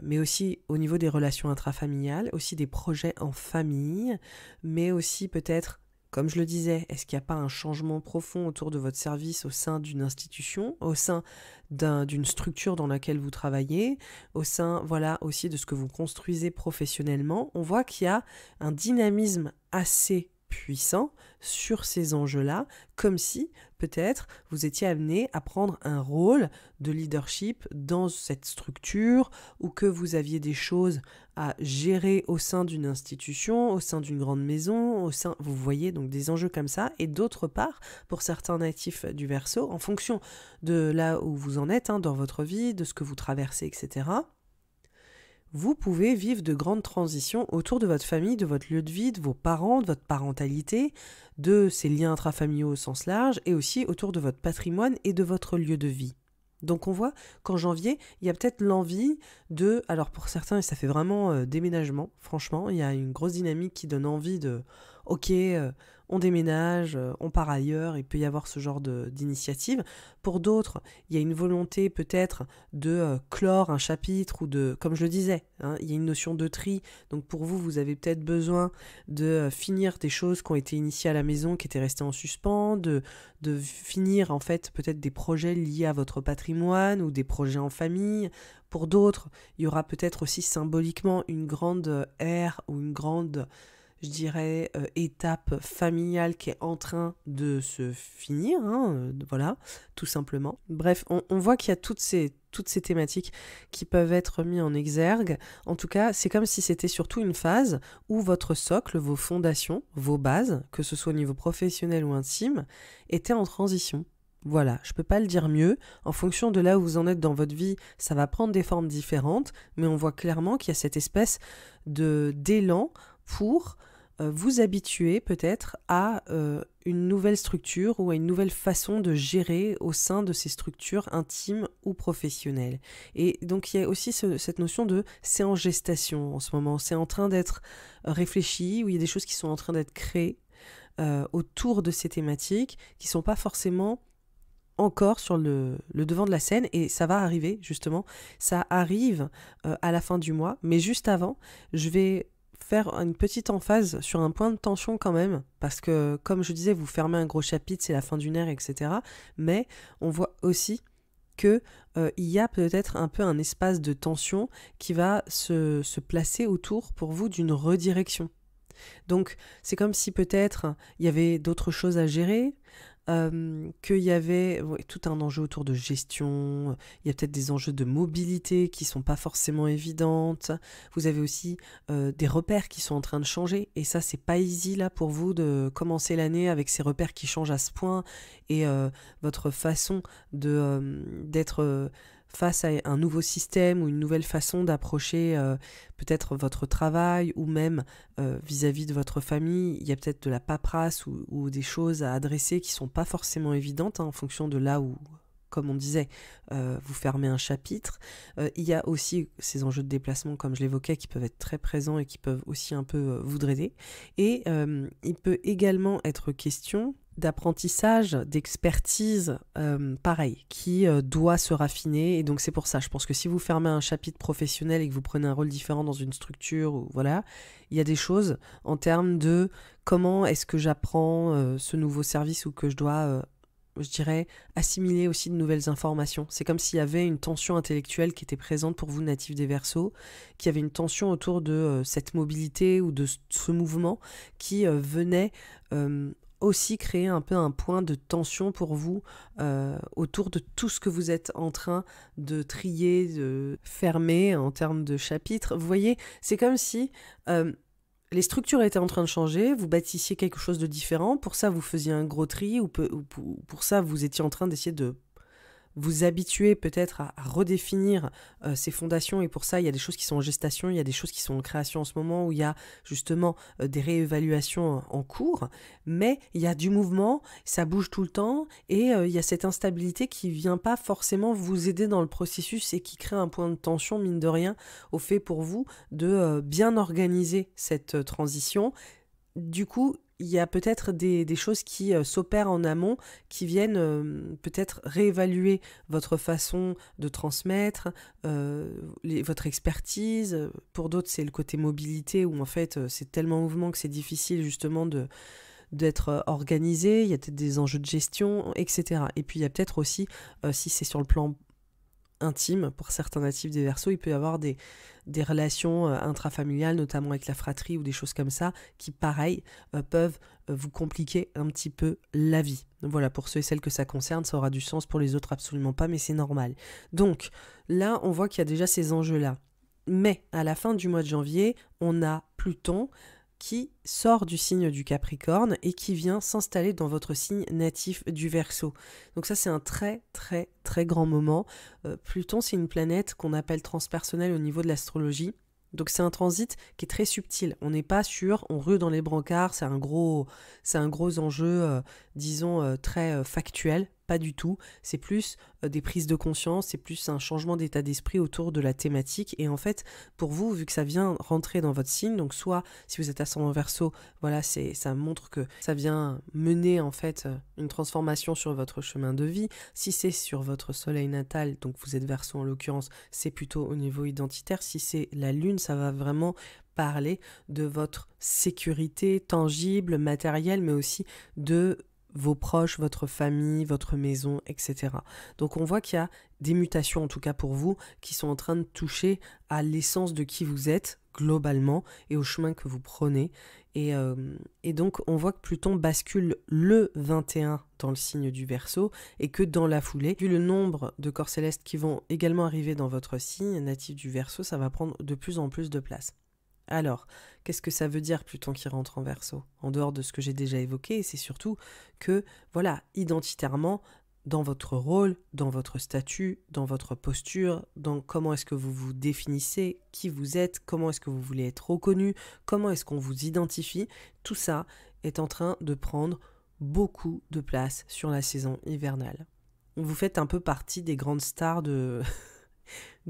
mais aussi au niveau des relations intrafamiliales, aussi des projets en famille, mais aussi peut-être, comme je le disais, est-ce qu'il n'y a pas un changement profond autour de votre service au sein d'une institution, au sein d'une structure dans laquelle vous travaillez, au sein, voilà, aussi de ce que vous construisez professionnellement. On voit qu'il y a un dynamisme assez puissant sur ces enjeux-là, comme si peut-être vous étiez amené à prendre un rôle de leadership dans cette structure, ou que vous aviez des choses à gérer au sein d'une institution, au sein d'une grande maison, vous voyez, donc des enjeux comme ça. Et d'autre part, pour certains natifs du Verseau, en fonction de là où vous en êtes, dans votre vie, de ce que vous traversez, etc., vous pouvez vivre de grandes transitions autour de votre famille, de votre lieu de vie, de vos parents, de votre parentalité, de ces liens intrafamiliaux au sens large, et aussi autour de votre patrimoine et de votre lieu de vie. Donc on voit qu'en janvier, il y a peut-être l'envie de... Alors pour certains, ça fait vraiment déménagement, franchement, il y a une grosse dynamique qui donne envie de... Ok, on déménage, on part ailleurs, il peut y avoir ce genre d'initiative. Pour d'autres, il y a une volonté peut-être de clore un chapitre, ou de, comme je le disais, il y a une notion de tri. Donc pour vous, vous avez peut-être besoin de finir des choses qui ont été initiées à la maison, qui étaient restées en suspens, de finir en fait peut-être des projets liés à votre patrimoine ou des projets en famille. Pour d'autres, il y aura peut-être aussi symboliquement une grande ère ou une grande, je dirais, étape familiale qui est en train de se finir, voilà, tout simplement. Bref, on voit qu'il y a toutes ces thématiques qui peuvent être mises en exergue. En tout cas, c'est comme si c'était surtout une phase où votre socle, vos fondations, vos bases, que ce soit au niveau professionnel ou intime, étaient en transition. Voilà, je peux pas le dire mieux. En fonction de là où vous en êtes dans votre vie, ça va prendre des formes différentes, mais on voit clairement qu'il y a cette espèce d'élan pour vous habituer peut-être à une nouvelle structure ou à une nouvelle façon de gérer au sein de ces structures intimes ou professionnelles. Et donc il y a aussi cette notion de c'est en gestation en ce moment, c'est en train d'être réfléchi, où il y a des choses qui sont en train d'être créées autour de ces thématiques qui ne sont pas forcément encore sur le devant de la scène, et ça va arriver justement, ça arrive à la fin du mois, mais juste avant, je vais faire une petite emphase sur un point de tension quand même, parce que comme je disais, vous fermez un gros chapitre, c'est la fin d'une ère, etc. Mais on voit aussi que il y a peut-être un peu un espace de tension qui va se placer autour pour vous d'une redirection. Donc c'est comme si peut-être il y avait d'autres choses à gérer, qu'il y avait tout un enjeu autour de gestion, il y a peut-être des enjeux de mobilité qui sont pas forcément évidentes, vous avez aussi des repères qui sont en train de changer, et ça c'est pas easy là pour vous de commencer l'année avec ces repères qui changent à ce point, et votre façon d'être face à un nouveau système ou une nouvelle façon d'approcher peut-être votre travail, ou même vis-à-vis de votre famille. Il y a peut-être de la paperasse ou des choses à adresser qui sont pas forcément évidentes en fonction de là où, comme on disait, vous fermez un chapitre. Il y a aussi ces enjeux de déplacement, comme je l'évoquais, qui peuvent être très présents et qui peuvent aussi un peu vous draider. Et il peut également être question d'apprentissage, d'expertise, pareil, qui doit se raffiner. Et donc c'est pour ça, je pense que si vous fermez un chapitre professionnel et que vous prenez un rôle différent dans une structure, ou voilà, il y a des choses en termes de comment est-ce que j'apprends ce nouveau service, ou que je dois, je dirais, assimiler aussi de nouvelles informations. C'est comme s'il y avait une tension intellectuelle qui était présente pour vous, natifs des Verseaux, qu'il y avait une tension autour de cette mobilité ou de ce mouvement qui venait aussi créer un peu un point de tension pour vous autour de tout ce que vous êtes en train de trier, de fermer en termes de chapitres. Vous voyez, c'est comme si les structures étaient en train de changer, vous bâtissiez quelque chose de différent, pour ça vous faisiez un gros tri, ou pour ça vous étiez en train d'essayer de vous habituer peut-être à redéfinir ces fondations, et pour ça il y a des choses qui sont en gestation, il y a des choses qui sont en création en ce moment, où il y a justement des réévaluations en cours, mais il y a du mouvement, ça bouge tout le temps, et il y a cette instabilité qui vient pas forcément vous aider dans le processus et qui crée un point de tension, mine de rien, au fait pour vous de bien organiser cette transition. Du coup, il y a peut-être des choses qui s'opèrent en amont, qui viennent peut-être réévaluer votre façon de transmettre, votre expertise. Pour d'autres, c'est le côté mobilité, où en fait, c'est tellement en mouvement que c'est difficile justement d'être organisé. Il y a peut-être des enjeux de gestion, etc. Et puis, il y a peut-être aussi, si c'est sur le plan intime, pour certains natifs des Verseaux, il peut y avoir des relations intrafamiliales, notamment avec la fratrie ou des choses comme ça, qui, pareil, peuvent vous compliquer un petit peu la vie. Voilà, pour ceux et celles que ça concerne, ça aura du sens, pour les autres absolument pas, mais c'est normal. Donc, là, on voit qu'il y a déjà ces enjeux-là. Mais, à la fin du mois de janvier, on a Pluton qui sort du signe du Capricorne et qui vient s'installer dans votre signe natif du Verseau. Donc ça, c'est un très très très grand moment. Pluton, c'est une planète qu'on appelle transpersonnelle au niveau de l'astrologie. Donc c'est un transit qui est très subtil. On n'est pas sûr, on rue dans les brancards, c'est un gros enjeu, disons, très factuel. Pas du tout. C'est plus des prises de conscience, c'est plus un changement d'état d'esprit autour de la thématique. Et en fait, pour vous, vu que ça vient rentrer dans votre signe, donc soit si vous êtes ascendant Verseau, voilà, ça montre que ça vient mener en fait une transformation sur votre chemin de vie. Si c'est sur votre soleil natal, donc vous êtes Verseau en l'occurrence, c'est plutôt au niveau identitaire. Si c'est la lune, ça va vraiment parler de votre sécurité tangible, matérielle, mais aussi de vos proches, votre famille, votre maison, etc. Donc on voit qu'il y a des mutations, en tout cas pour vous, qui sont en train de toucher à l'essence de qui vous êtes, globalement, et au chemin que vous prenez. Et donc on voit que Pluton bascule le 21 dans le signe du Verseau, et que dans la foulée, vu le nombre de corps célestes qui vont également arriver dans votre signe natif du Verseau, ça va prendre de plus en plus de place. Alors, qu'est-ce que ça veut dire Pluton qui rentre en Verseau ? En dehors de ce que j'ai déjà évoqué, c'est surtout que, voilà, identitairement, dans votre rôle, dans votre statut, dans votre posture, dans comment est-ce que vous vous définissez, qui vous êtes, comment est-ce que vous voulez être reconnu, comment est-ce qu'on vous identifie, tout ça est en train de prendre beaucoup de place sur la saison hivernale. Vous faites un peu partie des grandes stars de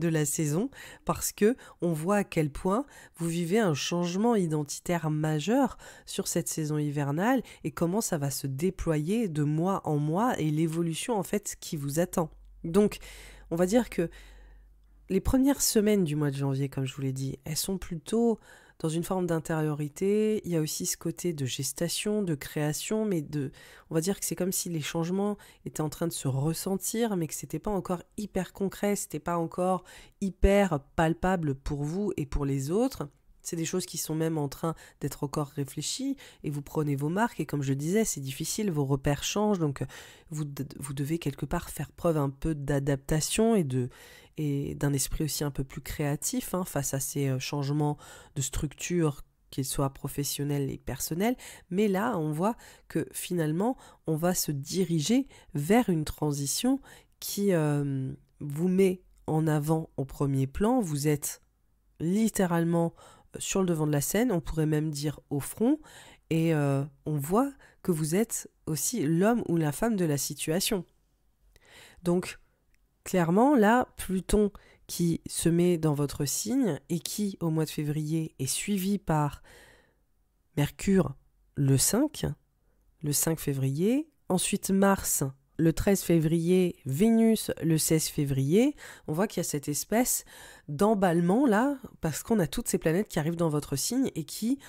la saison, parce que on voit à quel point vous vivez un changement identitaire majeur sur cette saison hivernale, et comment ça va se déployer de mois en mois, et l'évolution en fait qui vous attend. Donc on va dire que les premières semaines du mois de janvier, comme je vous l'ai dit, elles sont plutôt dans une forme d'intériorité. Il y a aussi ce côté de gestation, de création, mais on va dire que c'est comme si les changements étaient en train de se ressentir, mais que c'était pas encore hyper concret, c'était pas encore hyper palpable pour vous et pour les autres. C'est des choses qui sont même en train d'être encore réfléchies, et vous prenez vos marques, et comme je le disais, c'est difficile, vos repères changent, donc vous devez quelque part faire preuve un peu d'adaptation et d'un esprit aussi un peu plus créatif face à ces changements de structure, qu'ils soient professionnels et personnels. Mais là, on voit que finalement, on va se diriger vers une transition qui vous met en avant au premier plan. Vous êtes littéralement sur le devant de la scène, on pourrait même dire au front, et on voit que vous êtes aussi l'homme ou la femme de la situation. Donc, clairement, là, Pluton qui se met dans votre signe, et qui, au mois de février, est suivi par Mercure le 5 février, ensuite Mars le 13 février, Vénus le 16 février, on voit qu'il y a cette espèce d'emballement là, parce qu'on a toutes ces planètes qui arrivent dans votre signe et qui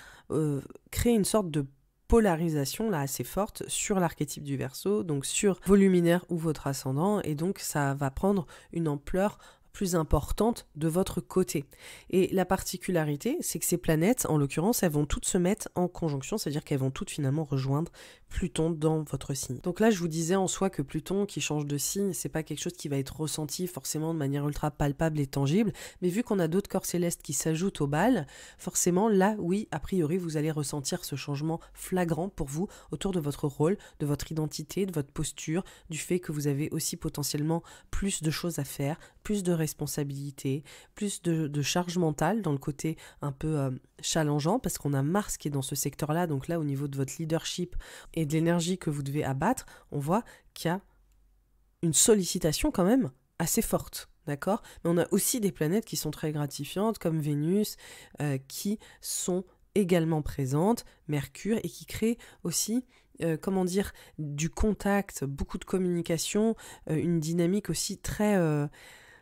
créent une sorte de polarisation là assez forte sur l'archétype du Verseau, donc sur vos luminaires ou votre ascendant, et donc ça va prendre une ampleur plus importante de votre côté. Et la particularité, c'est que ces planètes, en l'occurrence, elles vont toutes se mettre en conjonction, c'est-à-dire qu'elles vont toutes finalement rejoindre Pluton dans votre signe. Donc là, je vous disais en soi que Pluton qui change de signe, c'est pas quelque chose qui va être ressenti forcément de manière ultra palpable et tangible, mais vu qu'on a d'autres corps célestes qui s'ajoutent au bal, forcément là, oui, a priori, vous allez ressentir ce changement flagrant pour vous autour de votre rôle, de votre identité, de votre posture, du fait que vous avez aussi potentiellement plus de choses à faire, plus de responsabilités, plus de charge mentale dans le côté un peu challengeant, parce qu'on a Mars qui est dans ce secteur-là, donc là au niveau de votre leadership et de l'énergie que vous devez abattre, on voit qu'il y a une sollicitation quand même assez forte, d'accord ? Mais on a aussi des planètes qui sont très gratifiantes, comme Vénus, qui sont également présentes, Mercure, et qui créent aussi du contact, beaucoup de communication, une dynamique aussi très,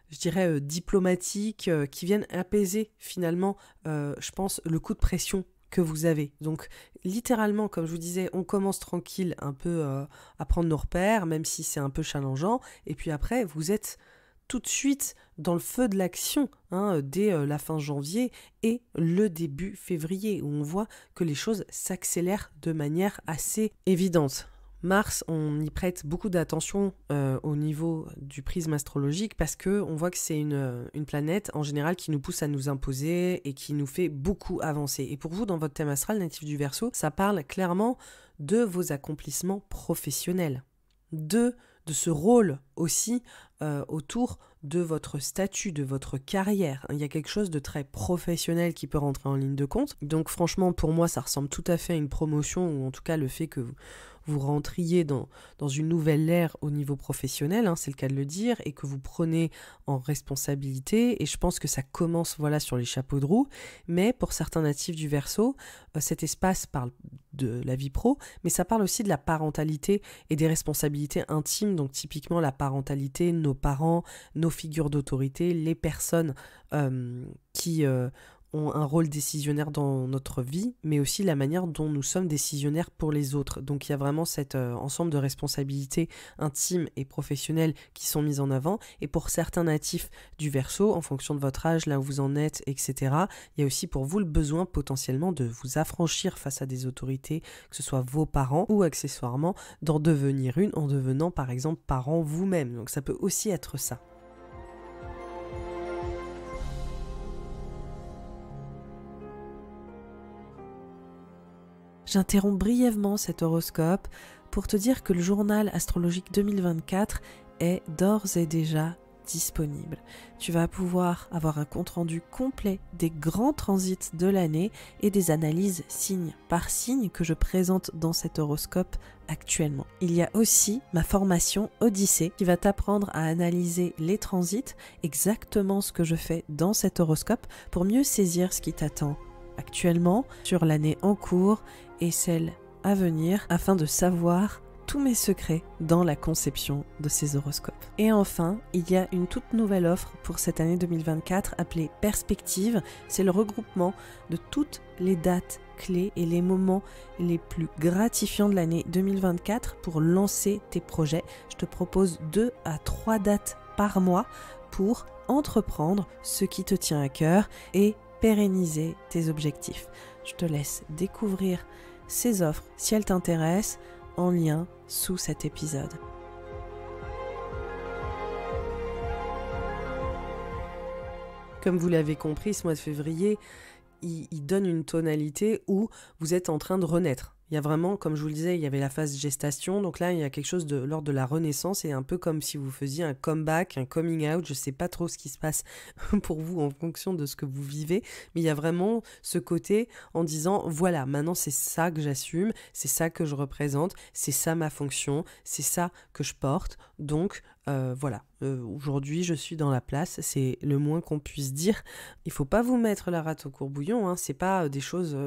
je dirais, diplomatique, qui viennent apaiser finalement, je pense, le coup de pression que vous avez. Donc, littéralement, comme je vous disais, on commence tranquille un peu à prendre nos repères, même si c'est un peu challengeant, et puis après, vous êtes tout de suite dans le feu de l'action, dès la fin janvier et le début février, où on voit que les choses s'accélèrent de manière assez évidente. Mars, on y prête beaucoup d'attention au niveau du prisme astrologique parce qu'on voit que c'est une planète en général qui nous pousse à nous imposer et qui nous fait beaucoup avancer. Et pour vous, dans votre thème astral natif du Verseau, ça parle clairement de vos accomplissements professionnels, de ce rôle aussi autour de votre statut, de votre carrière. Il y a quelque chose de très professionnel qui peut rentrer en ligne de compte. Donc franchement, pour moi, ça ressemble tout à fait à une promotion, ou en tout cas le fait que vous rentriez dans une nouvelle ère au niveau professionnel, c'est le cas de le dire, et que vous prenez en responsabilité. Et je pense que ça commence sur les chapeaux de roue. Mais pour certains natifs du Verseau, cet espace parle de la vie pro, mais ça parle aussi de la parentalité et des responsabilités intimes. Donc typiquement la parentalité, nos parents, nos figures d'autorité, les personnes qui ont un rôle décisionnaire dans notre vie, mais aussi la manière dont nous sommes décisionnaires pour les autres. Donc il y a vraiment cet ensemble de responsabilités intimes et professionnelles qui sont mises en avant. Et pour certains natifs du Verseau, en fonction de votre âge, là où vous en êtes, etc., il y a aussi pour vous le besoin potentiellement de vous affranchir face à des autorités, que ce soit vos parents ou accessoirement d'en devenir une en devenant par exemple parent vous-même. Donc ça peut aussi être ça. J'interromps brièvement cet horoscope pour te dire que le journal astrologique 2024 est d'ores et déjà disponible. Tu vas pouvoir avoir un compte-rendu complet des grands transits de l'année et des analyses signe par signe que je présente dans cet horoscope actuellement. Il y a aussi ma formation Odyssée qui va t'apprendre à analyser les transits, exactement ce que je fais dans cet horoscope pour mieux saisir ce qui t'attend actuellement sur l'année en cours et celle à venir afin de savoir tous mes secrets dans la conception de ces horoscopes. Et enfin, il y a une toute nouvelle offre pour cette année 2024 appelée Perspective. C'est le regroupement de toutes les dates clés et les moments les plus gratifiants de l'année 2024 pour lancer tes projets. Je te propose 2 à 3 dates par mois pour entreprendre ce qui te tient à cœur et pérenniser tes objectifs. Je te laisse découvrir ces offres si elles t'intéressent en lien sous cet épisode. Comme vous l'avez compris, ce mois de février, il donne une tonalité où vous êtes en train de renaître. Il y a vraiment, comme je vous le disais, il y avait la phase gestation, donc là il y a quelque chose de l'ordre de la renaissance, et un peu comme si vous faisiez un comeback, un coming out, je sais pas trop ce qui se passe pour vous en fonction de ce que vous vivez, mais il y a vraiment ce côté en disant, voilà, maintenant c'est ça que j'assume, c'est ça que je représente, c'est ça ma fonction, c'est ça que je porte, donc voilà, aujourd'hui je suis dans la place, c'est le moins qu'on puisse dire. Il faut pas vous mettre la rate au courbouillon, c'est pas des choses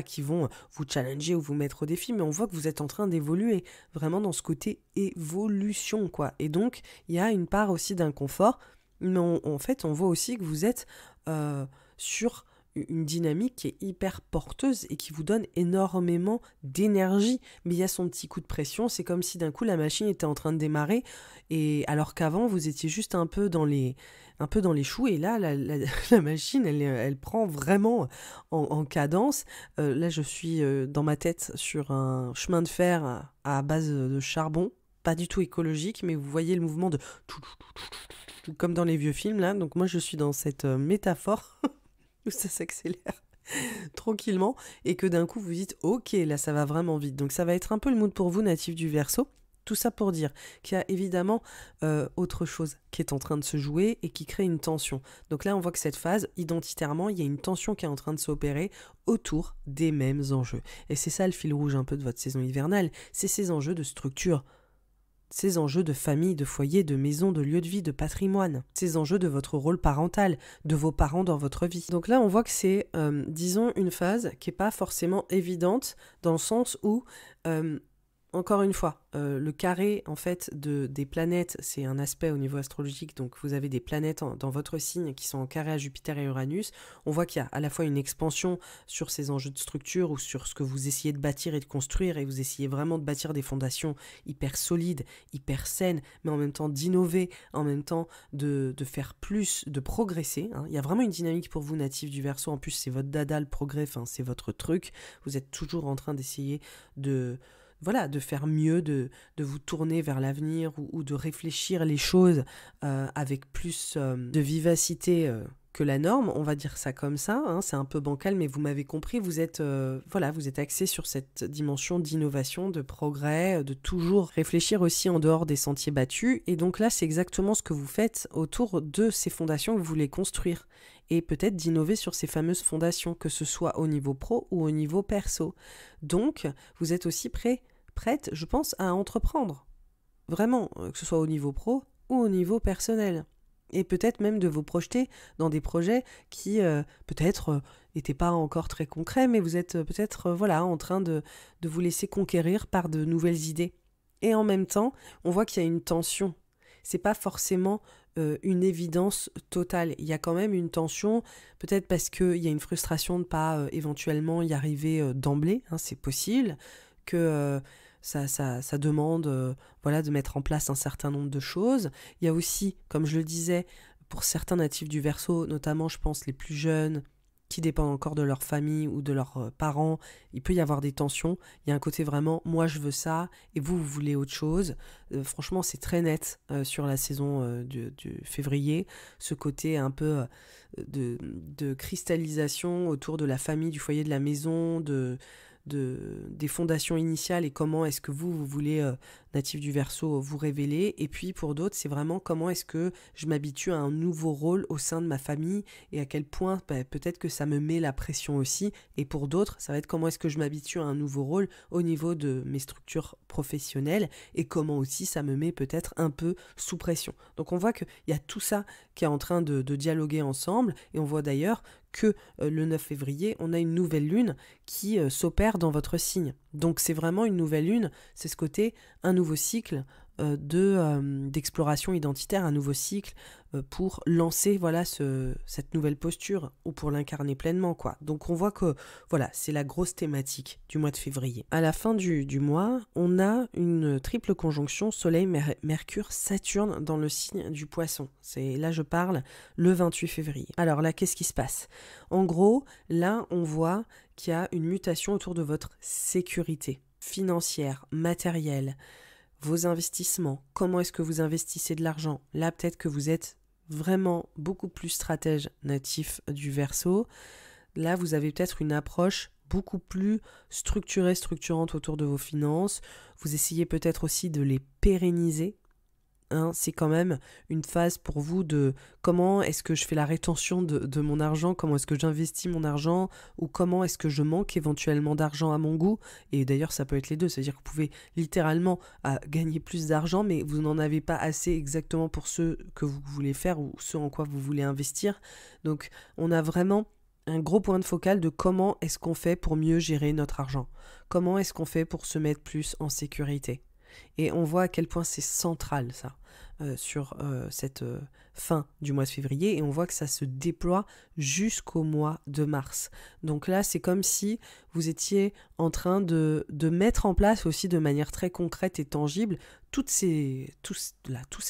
qui vont vous challenger ou vous mettre au défi, mais on voit que vous êtes en train d'évoluer, vraiment dans ce côté évolution, quoi. Et donc, il y a une part aussi d'inconfort, mais en fait, on voit aussi que vous êtes sur une dynamique qui est hyper porteuse et qui vous donne énormément d'énergie. Mais il y a son petit coup de pression, c'est comme si d'un coup la machine était en train de démarrer, et alors qu'avant vous étiez juste un peu dans les choux, et là la machine elle prend vraiment en cadence. Là je suis dans ma tête sur un chemin de fer à base de charbon, pas du tout écologique, mais vous voyez le mouvement de comme dans les vieux films là, donc moi je suis dans cette métaphore où ça s'accélère tranquillement, et que d'un coup vous dites ok, là ça va vraiment vite. Donc ça va être un peu le mood pour vous, natif du Verseau. Tout ça pour dire qu'il y a évidemment autre chose qui est en train de se jouer et qui crée une tension. Donc là on voit que cette phase, identitairement, il y a une tension qui est en train de s'opérer autour des mêmes enjeux. Et c'est ça le fil rouge un peu de votre saison hivernale, c'est ces enjeux de structure, ces enjeux de famille, de foyer, de maison, de lieu de vie, de patrimoine, ces enjeux de votre rôle parental, de vos parents dans votre vie. Donc là, on voit que c'est, disons, une phase qui n'est pas forcément évidente, dans le sens où, encore une fois, le carré en fait des planètes, c'est un aspect au niveau astrologique, donc vous avez des planètes dans votre signe qui sont en carré à Jupiter et Uranus. On voit qu'il y a à la fois une expansion sur ces enjeux de structure ou sur ce que vous essayez de bâtir et de construire, et vous essayez vraiment de bâtir des fondations hyper solides, hyper saines, mais en même temps d'innover, en même temps de faire plus, de progresser, hein. Il y a vraiment une dynamique pour vous, natif du Verseau. En plus c'est votre dada, le progrès, c'est votre truc. Vous êtes toujours en train d'essayer de faire mieux, de vous tourner vers l'avenir, ou de réfléchir les choses avec plus de vivacité que la norme, on va dire ça comme ça, hein. C'est un peu bancal, mais vous m'avez compris, vous êtes axé sur cette dimension d'innovation, de progrès, de toujours réfléchir aussi en dehors des sentiers battus, et donc là c'est exactement ce que vous faites autour de ces fondations que vous voulez construire, et peut-être d'innover sur ces fameuses fondations, que ce soit au niveau pro ou au niveau perso. Donc, vous êtes aussi prête, je pense, à entreprendre. Vraiment, que ce soit au niveau pro ou au niveau personnel. Et peut-être même de vous projeter dans des projets qui, peut-être, n'étaient pas encore très concrets, mais vous êtes peut-être en train de vous laisser conquérir par de nouvelles idées. Et en même temps, on voit qu'il y a une tension. C'est pas forcément une évidence totale. Il y a quand même une tension, peut-être parce qu'il y a une frustration de ne pas éventuellement y arriver d'emblée, hein, c'est possible, que ça demande de mettre en place un certain nombre de choses. Il y a aussi, comme je le disais, pour certains natifs du Verseau, notamment je pense les plus jeunes, qui dépendent encore de leur famille ou de leurs parents, il peut y avoir des tensions. Il y a un côté vraiment, moi je veux ça, et vous voulez autre chose. Franchement, c'est très net sur la saison du février, ce côté un peu de cristallisation autour de la famille, du foyer, de la maison, des fondations initiales, et comment est-ce que vous voulez, natif du Verseau, vous révéler. Et puis pour d'autres, c'est vraiment comment est-ce que je m'habitue à un nouveau rôle au sein de ma famille, et à quel point peut-être que ça me met la pression aussi. Et pour d'autres, ça va être comment est-ce que je m'habitue à un nouveau rôle au niveau de mes structures professionnelles, et comment aussi ça me met peut-être un peu sous pression. Donc on voit qu'il y a tout ça qui est en train de dialoguer ensemble, et on voit d'ailleurs que le 9 février, on a une nouvelle lune qui s'opère dans votre signe. Donc c'est vraiment une nouvelle lune, c'est ce côté, un nouveau cycle d'exploration identitaire, un nouveau cycle pour lancer cette nouvelle posture, ou pour l'incarner pleinement, quoi. Donc on voit que c'est la grosse thématique du mois de février. À la fin du mois, on a une triple conjonction Soleil-Mercure-Saturne dans le signe du Poisson. Là je parle le 28 février. Alors là, qu'est-ce qui se passe ? En gros, là on voit qu'il y a une mutation autour de votre sécurité financière, matérielle, vos investissements, comment est-ce que vous investissez de l'argent. Là, peut-être que vous êtes vraiment beaucoup plus stratège, natif du Verseau. Là, vous avez peut-être une approche beaucoup plus structurante autour de vos finances. Vous essayez peut-être aussi de les pérenniser. C'est quand même une phase pour vous de comment est-ce que je fais la rétention de mon argent, comment est-ce que j'investis mon argent, ou comment est-ce que je manque éventuellement d'argent à mon goût. Et d'ailleurs ça peut être les deux, c'est-à-dire que vous pouvez littéralement gagner plus d'argent, mais vous n'en avez pas assez exactement pour ce que vous voulez faire ou ce en quoi vous voulez investir. Donc on a vraiment un gros point de focal de comment est-ce qu'on fait pour mieux gérer notre argent, comment est-ce qu'on fait pour se mettre plus en sécurité. Et on voit à quel point c'est central ça, sur cette fin du mois de février, et on voit que ça se déploie jusqu'au mois de mars. Donc là, c'est comme si vous étiez en train de mettre en place aussi de manière très concrète et tangible tous ces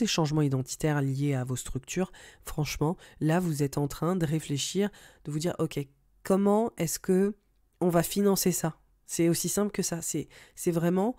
changements identitaires liés à vos structures. Franchement, là, vous êtes en train de réfléchir, de vous dire, ok, comment est-ce que on va financer ça? C'est aussi simple que ça. C'est vraiment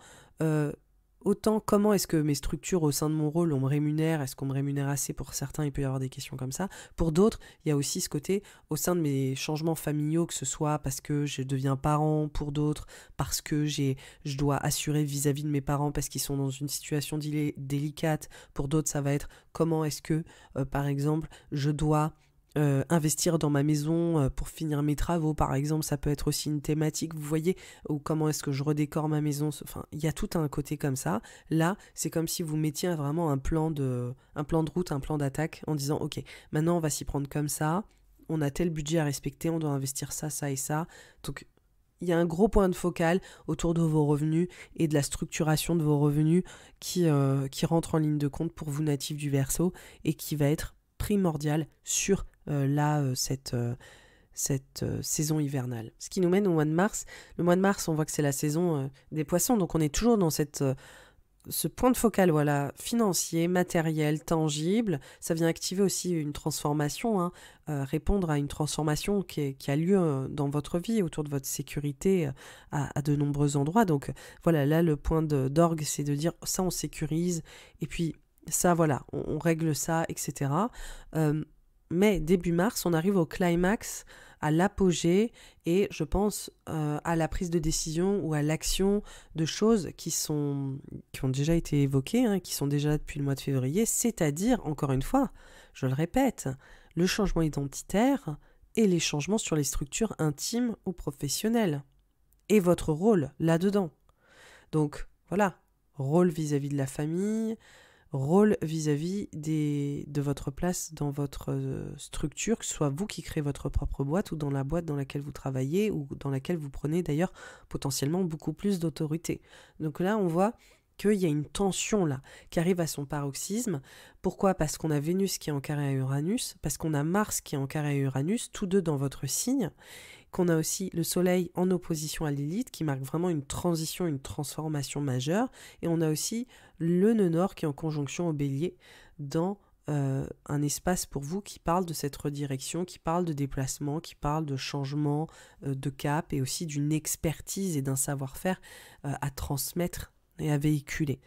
autant comment est-ce que mes structures au sein de mon rôle, on me rémunère, est-ce qu'on me rémunère assez? Pour certains, il peut y avoir des questions comme ça. Pour d'autres, il y a aussi ce côté au sein de mes changements familiaux, que ce soit parce que je deviens parent, pour d'autres, parce que je dois assurer vis-à-vis de mes parents parce qu'ils sont dans une situation délicate. Pour d'autres, ça va être comment est-ce que, par exemple, je dois investir dans ma maison pour finir mes travaux, par exemple. Ça peut être aussi une thématique, vous voyez, ou comment est-ce que je redécore ma maison. Enfin, il y a tout un côté comme ça. Là, c'est comme si vous mettiez vraiment un plan de route, un plan d'attaque, en disant, ok, maintenant on va s'y prendre comme ça, on a tel budget à respecter, on doit investir ça, ça et ça. Donc, il y a un gros point de focal autour de vos revenus et de la structuration de vos revenus qui rentre en ligne de compte pour vous, natifs du Verseau, et qui va être primordial sur cette saison hivernale. Ce qui nous mène au mois de mars. Le mois de mars, on voit que c'est la saison des poissons, donc on est toujours dans ce point de focal, voilà, financier, matériel, tangible. Ça vient activer aussi une transformation, hein, répondre à une transformation qui a lieu dans votre vie, autour de votre sécurité à de nombreux endroits. Donc voilà, là le point d'orgue, c'est de dire ça on sécurise, et puis ça voilà, on règle ça, etc. Mais début mars, on arrive au climax, à l'apogée, et je pense à la prise de décision ou à l'action de choses qui ont déjà été évoquées, hein, qui sont déjà depuis le mois de février, c'est-à-dire, encore une fois, je le répète, le changement identitaire et les changements sur les structures intimes ou professionnelles, et votre rôle là-dedans. Donc voilà, rôle vis-à-vis de la famille, rôle vis-à-vis de votre place dans votre structure, que ce soit vous qui créez votre propre boîte ou dans la boîte dans laquelle vous travaillez ou dans laquelle vous prenez d'ailleurs potentiellement beaucoup plus d'autorité. Donc là, on voit qu'il y a une tension là qui arrive à son paroxysme. Pourquoi? Parce qu'on a Vénus qui est en carré à Uranus, parce qu'on a Mars qui est en carré à Uranus, tous deux dans votre signe, qu'on a aussi le Soleil en opposition à Lilith, qui marque vraiment une transition, une transformation majeure, et on a aussi le nœud nord qui est en conjonction au Bélier, dans un espace pour vous qui parle de cette redirection, qui parle de déplacement, qui parle de changement de cap, et aussi d'une expertise et d'un savoir-faire à transmettre et à véhiculer.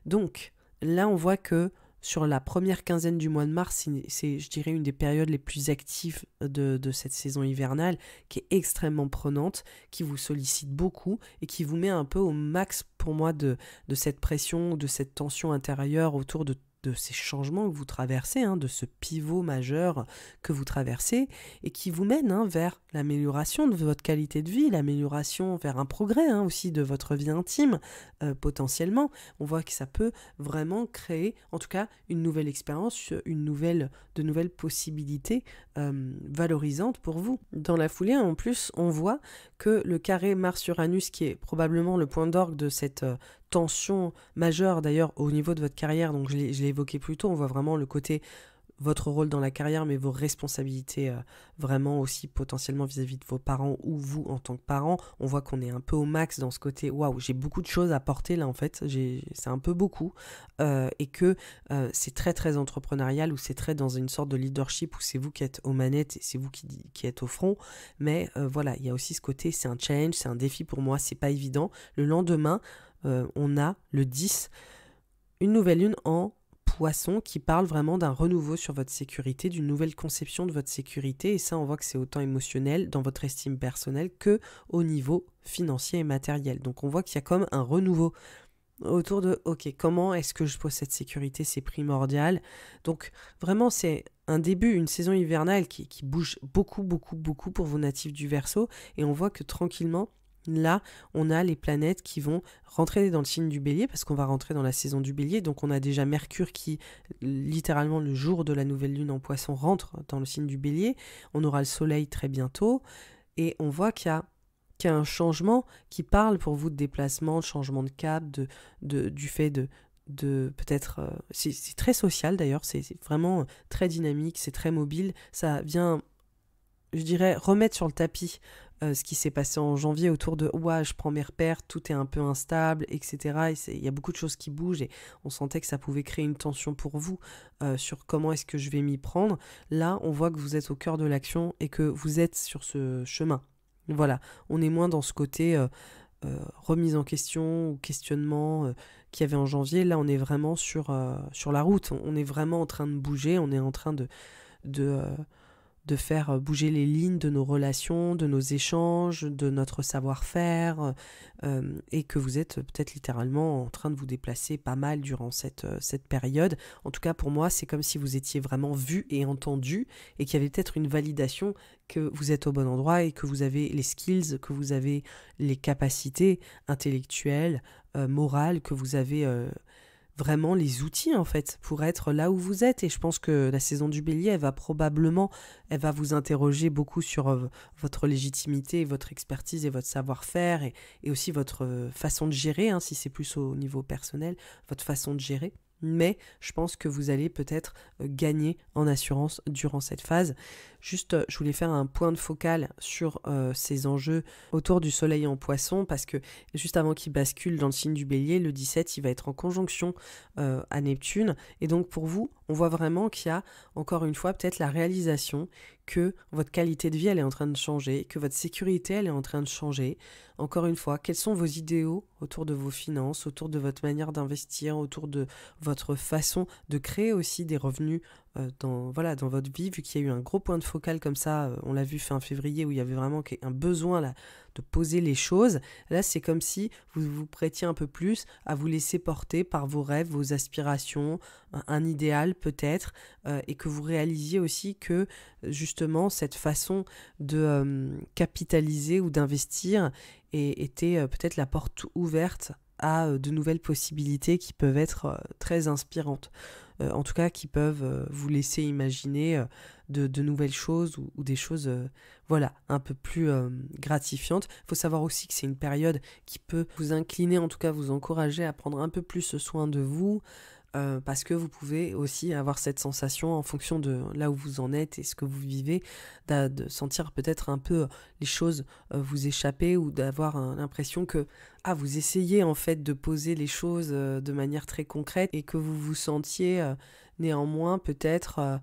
Donc là, on voit que sur la première quinzaine du mois de mars, c'est, je dirais, une des périodes les plus actives de cette saison hivernale, qui est extrêmement prenante, qui vous sollicite beaucoup et qui vous met un peu au max, pour moi, de cette pression, de cette tension intérieure autour de ces changements que vous traversez, hein, de ce pivot majeur que vous traversez, et qui vous mène vers l'amélioration de votre qualité de vie, l'amélioration vers un progrès, hein, aussi de votre vie intime, potentiellement. On voit que ça peut vraiment créer, en tout cas, une nouvelle expérience, de nouvelles possibilités valorisantes pour vous. Dans la foulée, en plus, on voit que le carré Mars-Uranus, qui est probablement le point d'orgue de cette tension majeure d'ailleurs au niveau de votre carrière, donc je l'ai évoqué plus tôt, on voit vraiment le côté votre rôle dans la carrière, mais vos responsabilités vraiment aussi potentiellement vis-à-vis de vos parents ou vous en tant que parent. On voit qu'on est un peu au max dans ce côté, waouh, j'ai beaucoup de choses à porter là en fait, c'est un peu beaucoup, et que c'est très très entrepreneurial, ou c'est très dans une sorte de leadership où c'est vous qui êtes aux manettes et c'est vous qui êtes au front, mais voilà, il y a aussi ce côté, c'est un challenge, c'est un défi pour moi, c'est pas évident. Le lendemain, on a le 10, une nouvelle lune en Poisson qui parle vraiment d'un renouveau sur votre sécurité, d'une nouvelle conception de votre sécurité, et ça on voit que c'est autant émotionnel dans votre estime personnelle que au niveau financier et matériel. Donc on voit qu'il y a comme un renouveau autour de ok, comment est-ce que je pose cette sécurité, c'est primordial. Donc vraiment c'est un début, une saison hivernale qui bouge beaucoup pour vos natifs du Verseau, et on voit que tranquillement là, on a les planètes qui vont rentrer dans le signe du Bélier, parce qu'on va rentrer dans la saison du Bélier. Donc on a déjà Mercure qui, littéralement le jour de la nouvelle lune en Poisson, rentre dans le signe du Bélier. On aura le Soleil très bientôt, et on voit qu'il y a qui a un changement, qui parle pour vous de déplacement, de changement de cap, du fait de peut-être... c'est très social d'ailleurs, c'est vraiment très dynamique, c'est très mobile. Ça vient, je dirais, remettre sur le tapis ce qui s'est passé en janvier autour de ouais, je prends mes repères, tout est un peu instable, etc. Il y a beaucoup de choses qui bougent et on sentait que ça pouvait créer une tension pour vous sur comment est-ce que je vais m'y prendre. Là, on voit que vous êtes au cœur de l'action et que vous êtes sur ce chemin. Voilà, on est moins dans ce côté remise en question ou questionnement qu'il y avait en janvier. Là, on est vraiment sur la route. On est vraiment en train de bouger, on est en train de, de faire bouger les lignes de nos relations, de nos échanges, de notre savoir-faire, et que vous êtes peut-être littéralement en train de vous déplacer pas mal durant cette période. En tout cas, pour moi, c'est comme si vous étiez vraiment vu et entendu, et qu'il y avait peut-être une validation que vous êtes au bon endroit et que vous avez les skills, que vous avez les capacités intellectuelles, morales, que vous avez... vraiment les outils en fait pour être là où vous êtes. Et je pense que la saison du Bélier, elle va vous interroger beaucoup sur votre légitimité, votre expertise et votre savoir-faire et aussi votre façon de gérer, hein, si c'est plus au niveau personnel, votre façon de gérer. Mais je pense que vous allez peut-être gagner en assurance durant cette phase. Juste, je voulais faire un point de focal sur ces enjeux autour du soleil en poisson, parce que juste avant qu'il bascule dans le signe du Bélier, le 17, il va être en conjonction à Neptune. Et donc pour vous, on voit vraiment qu'il y a, encore une fois, peut-être la réalisation que votre qualité de vie, elle est en train de changer, que votre sécurité, elle est en train de changer. Encore une fois, quels sont vos idéaux autour de vos finances, autour de votre manière d'investir, autour de votre façon de créer aussi des revenus dans votre vie, vu qu'il y a eu un gros point de focal comme ça, on l'a vu fin février, où il y avait vraiment un besoin là, de poser les choses. Là, c'est comme si vous vous prêtiez un peu plus à vous laisser porter par vos rêves, vos aspirations, un idéal peut-être, et que vous réalisiez aussi que justement cette façon de capitaliser ou d'investir était peut-être la porte ouverte à de nouvelles possibilités qui peuvent être très inspirantes. En tout cas, qui peuvent vous laisser imaginer de nouvelles choses ou des choses un peu plus gratifiantes. Il faut savoir aussi que c'est une période qui peut vous incliner, en tout cas vous encourager à prendre un peu plus soin de vous, parce que vous pouvez aussi avoir cette sensation en fonction de là où vous en êtes et ce que vous vivez, de sentir peut-être un peu les choses vous échapper, ou d'avoir l'impression que vous essayez en fait de poser les choses de manière très concrète, et que vous vous sentiez néanmoins peut-être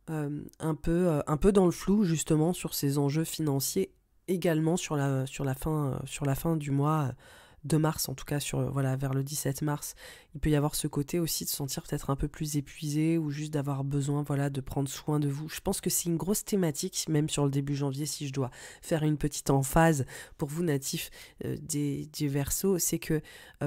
un peu dans le flou justement sur ces enjeux financiers, également sur la fin du mois de mars, en tout cas vers le 17 mars. Il peut y avoir ce côté aussi de se sentir peut-être un peu plus épuisé, ou juste d'avoir besoin de prendre soin de vous. Je pense que c'est une grosse thématique, même sur le début janvier, si je dois faire une petite emphase pour vous natifs des Verseaux, c'est que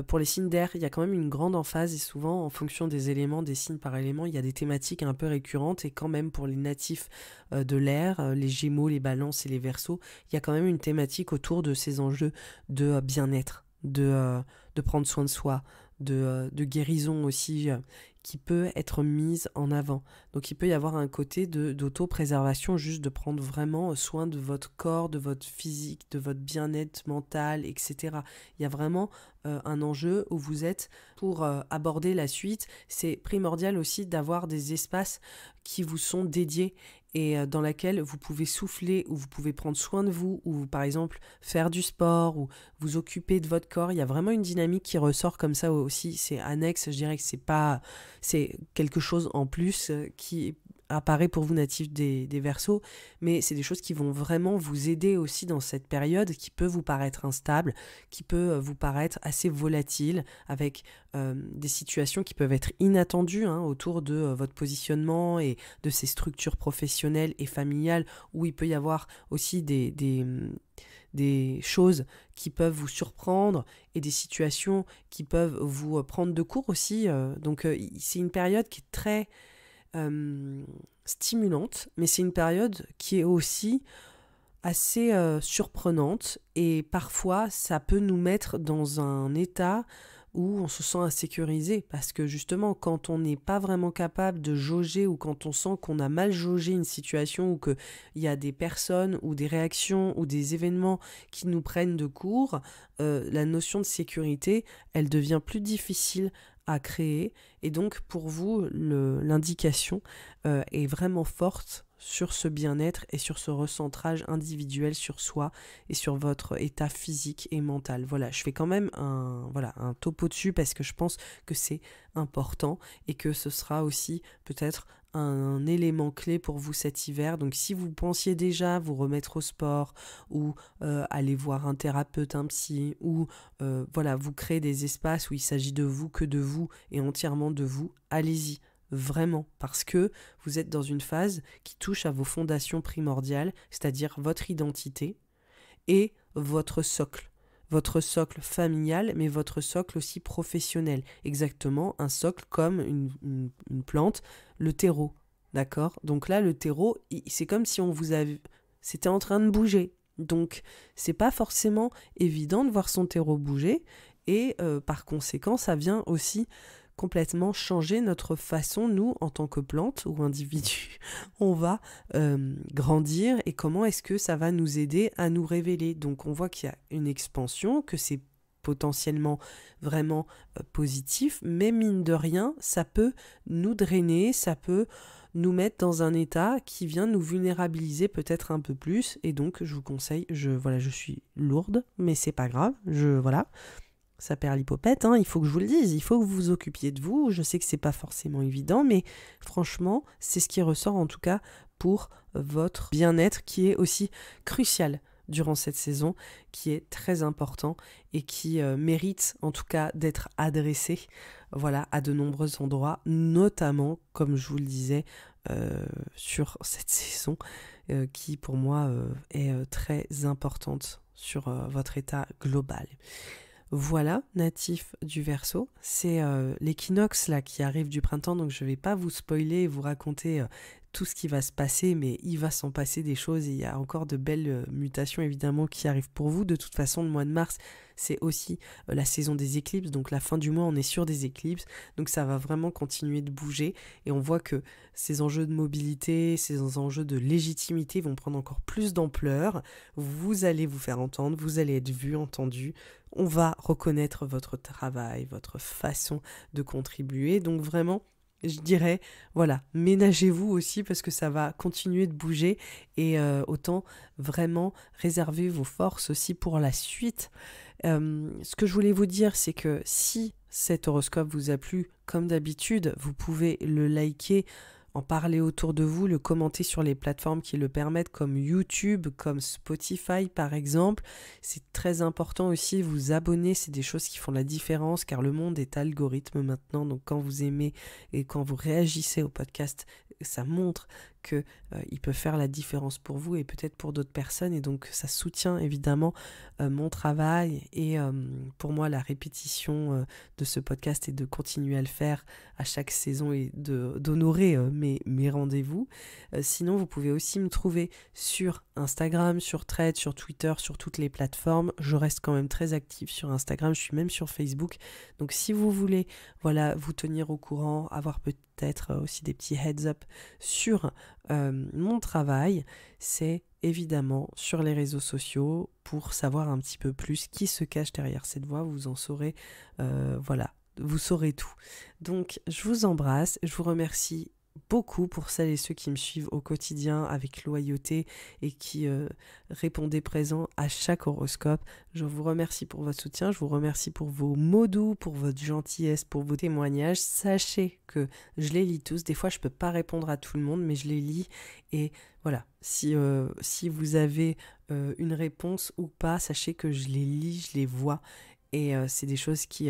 pour les signes d'air, il y a quand même une grande emphase, et souvent en fonction des éléments, des signes par élément, il y a des thématiques un peu récurrentes, et quand même pour les natifs de l'air, les Gémeaux, les Balances et les Verseaux, il y a quand même une thématique autour de ces enjeux de bien-être, de prendre soin de soi, de guérison aussi, qui peut être mise en avant. Donc il peut y avoir un côté d'auto-préservation, juste de prendre vraiment soin de votre corps, de votre physique, de votre bien-être mental, etc. Il y a vraiment un enjeu où vous êtes pour aborder la suite. C'est primordial aussi d'avoir des espaces qui vous sont dédiés, et dans laquelle vous pouvez souffler, où vous pouvez prendre soin de vous, ou par exemple faire du sport, ou vous occuper de votre corps. Il y a vraiment une dynamique qui ressort comme ça aussi. C'est annexe, je dirais que c'est quelque chose en plus qui apparaît pour vous natifs des Verseaux, mais c'est des choses qui vont vraiment vous aider aussi dans cette période qui peut vous paraître instable, qui peut vous paraître assez volatile, avec des situations qui peuvent être inattendues autour de votre positionnement et de ces structures professionnelles et familiales, où il peut y avoir aussi des choses qui peuvent vous surprendre, et des situations qui peuvent vous prendre de court aussi. Donc c'est une période qui est très stimulante, mais c'est une période qui est aussi assez surprenante, et parfois ça peut nous mettre dans un état où on se sent insécurisé, parce que justement, quand on n'est pas vraiment capable de jauger, ou quand on sent qu'on a mal jaugé une situation, ou qu'il y a des personnes, ou des réactions, ou des événements qui nous prennent de court, la notion de sécurité, elle devient plus difficile à créer, et donc pour vous, l'indication est vraiment forte sur ce bien-être et sur ce recentrage individuel sur soi et sur votre état physique et mental. Voilà, je fais quand même un topo dessus parce que je pense que c'est important et que ce sera aussi peut-être un élément clé pour vous cet hiver. Donc si vous pensiez déjà vous remettre au sport ou aller voir un thérapeute, un psy, ou vous créer des espaces où il s'agit de vous, que de vous et entièrement de vous, allez-y. Vraiment, parce que vous êtes dans une phase qui touche à vos fondations primordiales, c'est-à-dire votre identité et votre socle familial, mais votre socle aussi professionnel. Exactement, un socle comme une plante, le terreau, d'accord? Donc là, le terreau, c'est comme si on vous avait... C'était en train de bouger. Donc, c'est pas forcément évident de voir son terreau bouger, et par conséquent, ça vient aussi complètement changer notre façon, nous, en tant que plante ou individu, on va grandir, et comment est-ce que ça va nous aider à nous révéler. Donc on voit qu'il y a une expansion, que c'est potentiellement vraiment positif, mais mine de rien, ça peut nous drainer, ça peut nous mettre dans un état qui vient nous vulnérabiliser peut-être un peu plus, et donc je vous conseille, je suis lourde, mais c'est pas grave, ça perd l'hypopète, il faut que je vous le dise, il faut que vous vous occupiez de vous. Je sais que c'est pas forcément évident, mais franchement, c'est ce qui ressort en tout cas pour votre bien-être, qui est aussi crucial durant cette saison, qui est très important et qui mérite en tout cas d'être adressé à de nombreux endroits, notamment, comme je vous le disais, sur cette saison qui pour moi est très importante sur votre état global. Voilà, natif du Verseau, c'est l'équinoxe là qui arrive du printemps, donc je vais pas vous spoiler et vous raconter tout ce qui va se passer, mais il va s'en passer des choses, et il y a encore de belles mutations évidemment qui arrivent pour vous. De toute façon, le mois de mars, c'est aussi la saison des éclipses, donc la fin du mois, on est sur des éclipses, donc ça va vraiment continuer de bouger, et on voit que ces enjeux de mobilité, ces enjeux de légitimité vont prendre encore plus d'ampleur. Vous allez vous faire entendre, vous allez être vu, entendu, on va reconnaître votre travail, votre façon de contribuer. Donc vraiment, je dirais, ménagez-vous aussi parce que ça va continuer de bouger, et autant vraiment réserver vos forces aussi pour la suite. Ce que je voulais vous dire, c'est que si cet horoscope vous a plu, comme d'habitude, vous pouvez le liker, en parler autour de vous, le commenter sur les plateformes qui le permettent, comme YouTube, comme Spotify par exemple. C'est très important aussi, vous abonner, c'est des choses qui font la différence, car le monde est algorithme maintenant, donc quand vous aimez et quand vous réagissez au podcast, ça montre que il peut faire la différence pour vous et peut-être pour d'autres personnes, et donc ça soutient évidemment mon travail, et pour moi la répétition de ce podcast et de continuer à le faire à chaque saison et d'honorer mes rendez-vous. Sinon, vous pouvez aussi me trouver sur Instagram, sur Threads, sur Twitter, sur toutes les plateformes. Je reste quand même très active sur Instagram, je suis même sur Facebook. Donc si vous voulez vous tenir au courant, avoir peut-être aussi des petits heads up sur mon travail, c'est évidemment sur les réseaux sociaux, pour savoir un petit peu plus qui se cache derrière cette voix. Vous en saurez, vous saurez tout. Donc je vous embrasse, je vous remercie beaucoup pour celles et ceux qui me suivent au quotidien avec loyauté et qui répondaient présent à chaque horoscope. Je vous remercie pour votre soutien, je vous remercie pour vos mots doux, pour votre gentillesse, pour vos témoignages. Sachez que je les lis tous. Des fois, je peux pas répondre à tout le monde, mais je les lis. Et voilà, si vous avez une réponse ou pas, sachez que je les lis, je les vois. Et c'est des choses qui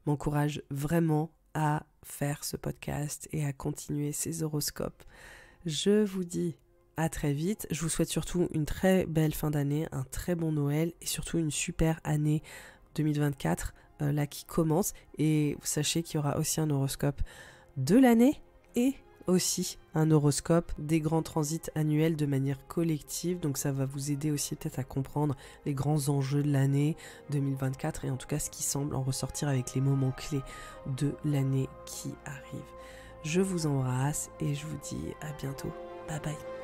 m'encouragent vraiment à faire ce podcast et à continuer ces horoscopes. Je vous dis à très vite. Je vous souhaite surtout une très belle fin d'année, un très bon Noël et surtout une super année 2024 là qui commence. Et sachez qu'il y aura aussi un horoscope de l'année et aussi un horoscope, des grands transits annuels de manière collective, donc ça va vous aider aussi peut-être à comprendre les grands enjeux de l'année 2024 et en tout cas ce qui semble en ressortir avec les moments clés de l'année qui arrive. Je vous embrasse et je vous dis à bientôt. Bye bye.